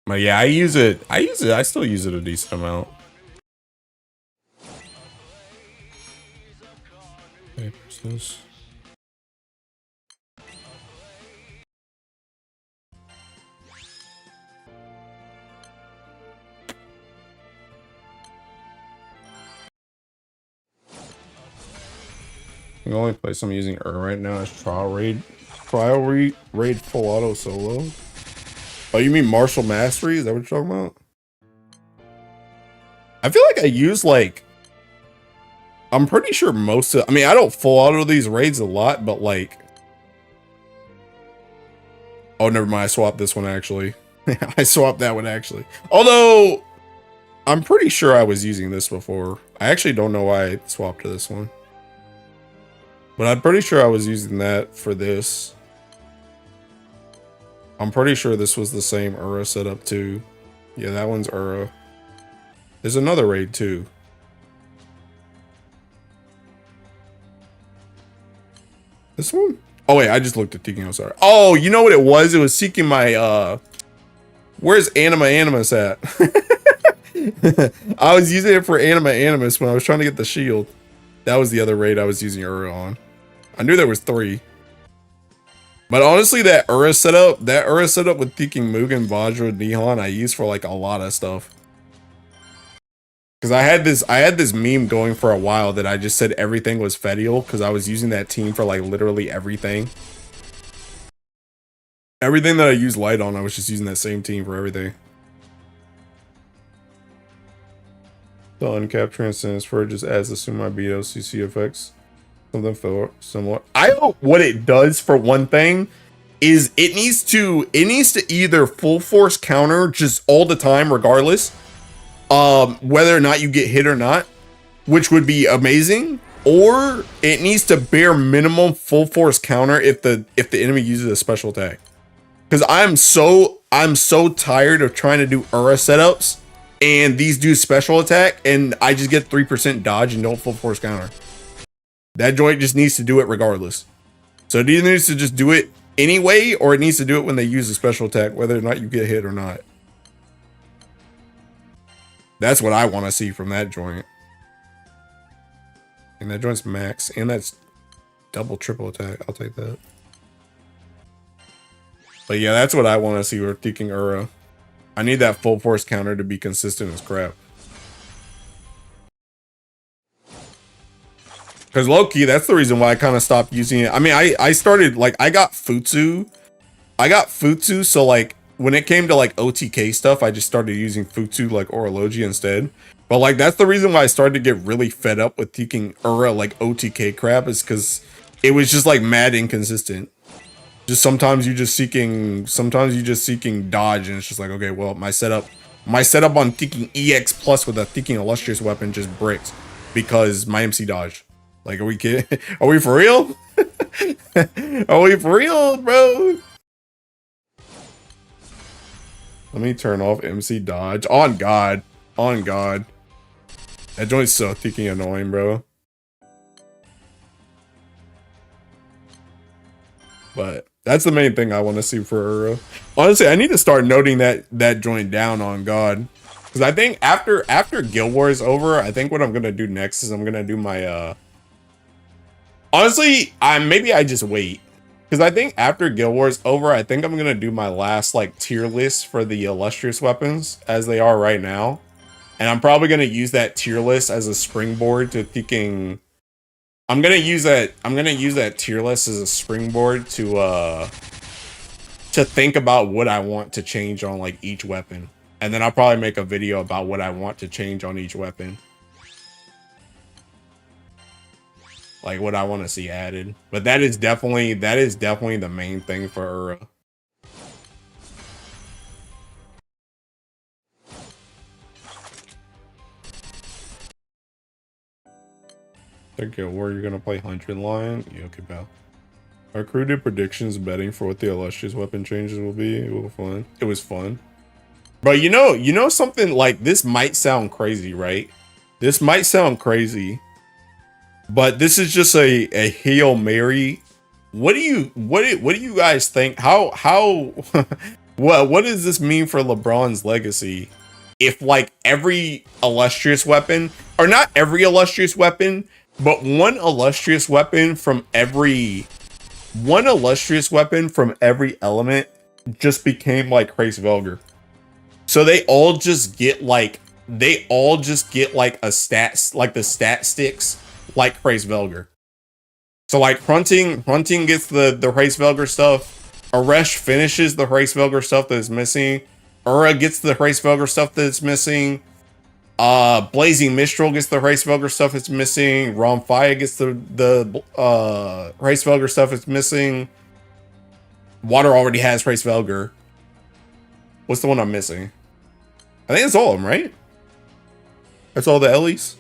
But yeah, I use it. I still use it a decent amount. Okay, what's this? The only place I'm using right now is trial raid full auto solo. Oh, you mean martial mastery? Is that what you're talking about? I feel like I use like, I'm pretty sure most of, I mean, I don't full auto these raids a lot, but like, oh, never mind. I swapped this one actually. I swapped that one actually. Although I'm pretty sure I was using this before. I actually don't know why I swapped to this one. But I'm pretty sure I was using that for this. I'm pretty sure this was the same Ura setup too. Yeah, that one's Ura. There's another raid too. This one? Oh wait, I just looked at Tiki. Sorry. Oh, you know what it was? It was seeking my where's Anima Animus at? I was using it for Anima Animus when I was trying to get the shield. That was the other raid I was using Ura on. I knew there was 3. But honestly, that Ura setup with Thinking Mugen, Vajra, Nihon, I use for like a lot of stuff. Because I had this meme going for a while that I just said everything was Fedial because I was using that team for like literally everything. Everything that I use light on, I was just using that same team for everything. The uncap transfer just adds the Sumai Beto CC effects. Something similar. I hope what it does for one thing is it needs to either full force counter just all the time regardless, whether or not you get hit or not, which would be amazing, or it needs to bare minimum full force counter if the enemy uses a special attack. Because I'm so tired of trying to do Ura setups and these do special attack and I just get 3% dodge and don't full force counter. That joint just needs to do it regardless. So it either needs to just do it anyway, or it needs to do it when they use a special attack, whether or not you get hit or not. That's what I want to see from that joint. And that joint's max, and that's double, triple attack. I'll take that. But yeah, that's what I want to see with Thinking Ura. I need that full force counter to be consistent as crap. Because low-key, that's the reason why I kind of stopped using it. I mean, I started, like, I got Futsu, so, like, when it came to, like, OTK stuff, I just started using Futsu, like, Orology instead. But, like, that's the reason why I started to get really fed up with taking Ura, like, OTK crap, is because it was just, like, mad inconsistent. Just sometimes you just seeking dodge, and it's just like, okay, well, my setup on thinking EX plus with a thinking illustrious weapon just bricks because my MC dodged. Like, are we kidding? Are we for real? Are we for real, bro? Let me turn off MC dodge. On God. On God. That joint's so freaking annoying, bro. But that's the main thing I want to see for Ura. Honestly, I need to start noting that joint down, on God. Because I think after Guild War is over, I think what I'm going to do next is I'm going to do my... Honestly, maybe I just wait. Because I think after Guild War is over, I think I'm going to do my last, like, tier list for the illustrious weapons as they are right now. And I'm probably going to use that tier list as a springboard to thinking... I'm going to use that tier list as a springboard to think about what I want to change on, like, each weapon. And then I'll probably make a video about what I want to change on each weapon. Like, what I want to see added. But that is definitely the main thing for Ura. Okay, where you're gonna play 100 Lion? Yeah, okay, pal. Our crew did predictions betting for what the illustrious weapon changes will be. It was fun. It was fun. But you know something, like, this might sound crazy, right? This might sound crazy. But this is just a Hail Mary. What do you guys think? How what does this mean for LeBron's legacy? If, like, every illustrious weapon, or not every illustrious weapon, but one illustrious weapon from every element just became like Crace Velger. So they all just get like a stat, like the stat sticks like Crace Velger. So like Hunting gets the Hraesvelgr stuff. Aresh finishes the Hraesvelgr stuff that is missing. Ura gets the Hraesvelgr stuff that is missing. Blazing Mistral gets the Hraesvelgr stuff that's missing. Romfaya gets the Hraesvelgr stuff that's missing. Water already has Hraesvelgr. What's the one I'm missing? I think it's all of them, right? That's all the Ellies.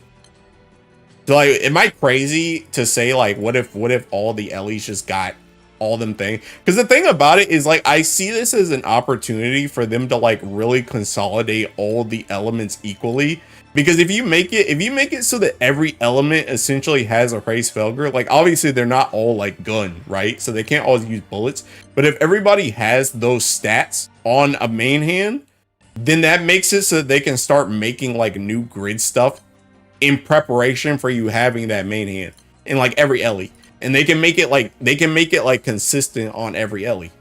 So like, am I crazy to say like, what if all the Ellies just got all them things? Because the thing about it is like, I see this as an opportunity for them to like really consolidate all the elements equally. Because if you make it so that every element essentially has a Hraesvelgr, like obviously they're not all like gun, right? So they can't always use bullets. But if everybody has those stats on a main hand, then that makes it so that they can start making like new grid stuff in preparation for you having that main hand in like every Ellie. And they can make it like consistent on every Ellie.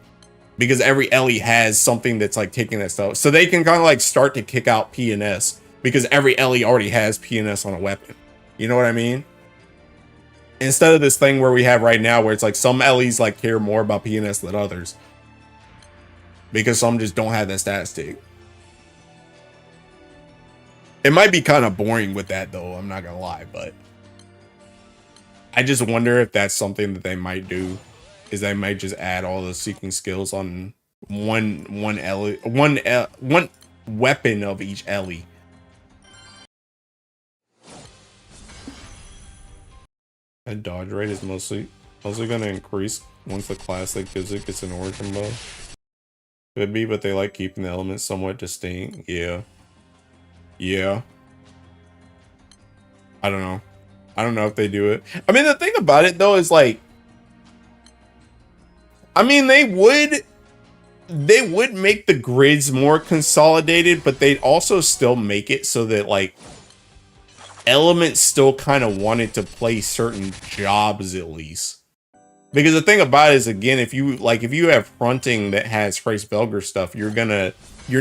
Because every Ellie has something that's like taking that stuff. So they can kind of like start to kick out PNS. Because every Ellie already has PNS on a weapon. You know what I mean? Instead of this thing where we have right now where it's like some Ellies like care more about PNS than others. Because some just don't have that stat stick. It might be kind of boring with that though, I'm not gonna lie, but I just wonder if that's something that they might do, is they might just add all the seeking skills on one weapon of each Ellie. That dodge rate is mostly gonna increase once the class that gives it gets an origin buff. Could be, but they like keeping the elements somewhat distinct. Yeah. I don't know. I don't know if they do it. I mean, the thing about it though is like, I mean, they would make the grids more consolidated, but they'd also still make it so that like elements still kind of wanted to play certain jobs at least. Because the thing about it is, again, if you have fronting that has Hraesvelgr stuff, you're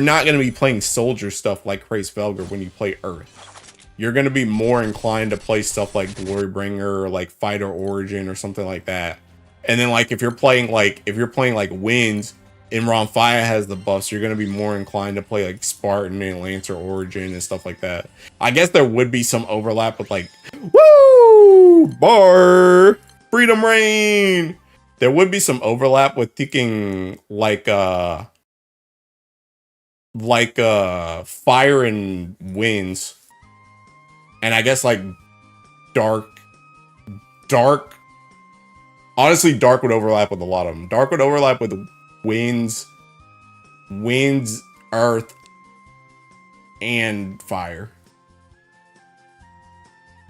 not gonna be playing soldier stuff like Hraesvelgr when you play Earth. You're gonna be more inclined to play stuff like Glorybringer or like Fighter Origin or something like that. And then like if you're playing like Winds and Romfaya has the buffs, you're gonna be more inclined to play like Spartan and Lancer Origin and stuff like that. I guess there would be some overlap with like Bar Freedom Reign. There would be some overlap with thinking like Fire and Winds. And I guess like Dark. Honestly, Dark would overlap with a lot of them. Dark would overlap with Winds, Earth, and Fire.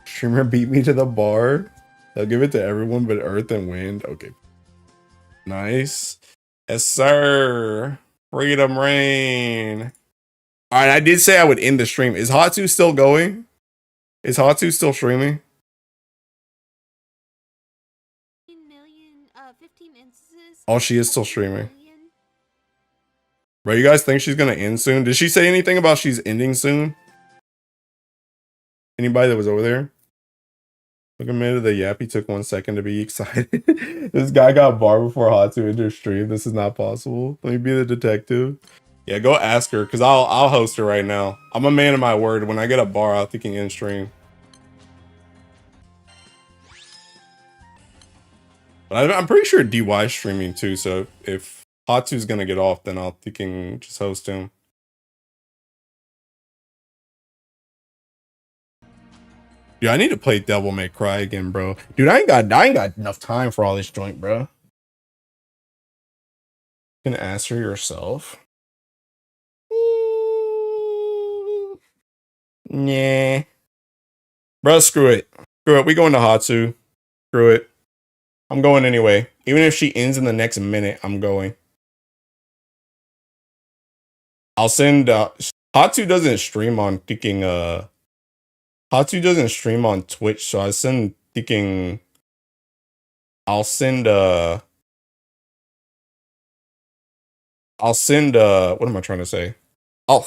Streamer beat me to the bar. I'll give it to everyone but Earth and Wind. Okay. Nice. Yes, sir. Freedom Reign. Alright, I did say I would end the stream. Is Hatsu still going? Is Hatsu still streaming? 15 instances. Oh, she is still streaming. Bro, you guys think she's gonna end soon? Did she say anything about she's ending soon? Anybody that was over there? Look a minute, the yappy took 1 second to be excited. This guy got barred before Hatsu entered stream. This is not possible. Let me be the detective. Yeah, go ask her, because I'll host her right now. I'm a man of my word. When I get a bar, I'll think in stream. But I'm pretty sure DY is streaming too, so if Hatsu's gonna get off, then I'll thinking just host him. Dude, I need to play Devil May Cry again, bro. Dude, I ain't got enough time for all this joint, bro. You can ask her yourself. Nah. Bro, screw it. Screw it. We going to Hatsu. Screw it. I'm going anyway. Even if she ends in the next minute, I'm going. I'll send Hatsu doesn't stream on thinking Hatsu doesn't stream on Twitch, so I send thinking I'll send what am I trying to say? Oh,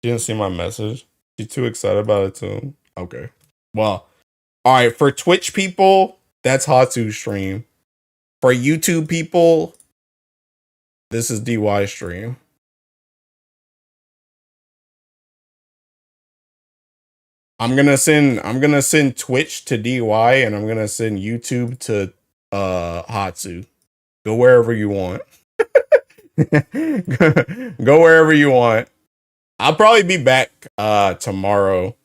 she didn't see my message. She's too excited about it too. Okay. Well, all right, for Twitch people that's Hatsu's stream. For YouTube people, this is DY stream. I'm gonna send Twitch to DY and I'm gonna send YouTube to Hatsu. Go wherever you want. Go wherever you want. I'll probably be back tomorrow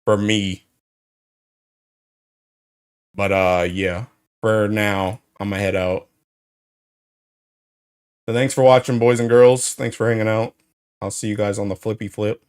for me. But yeah, for now, I'm gonna head out. So thanks for watching, boys and girls. Thanks for hanging out. I'll see you guys on the flippy flip.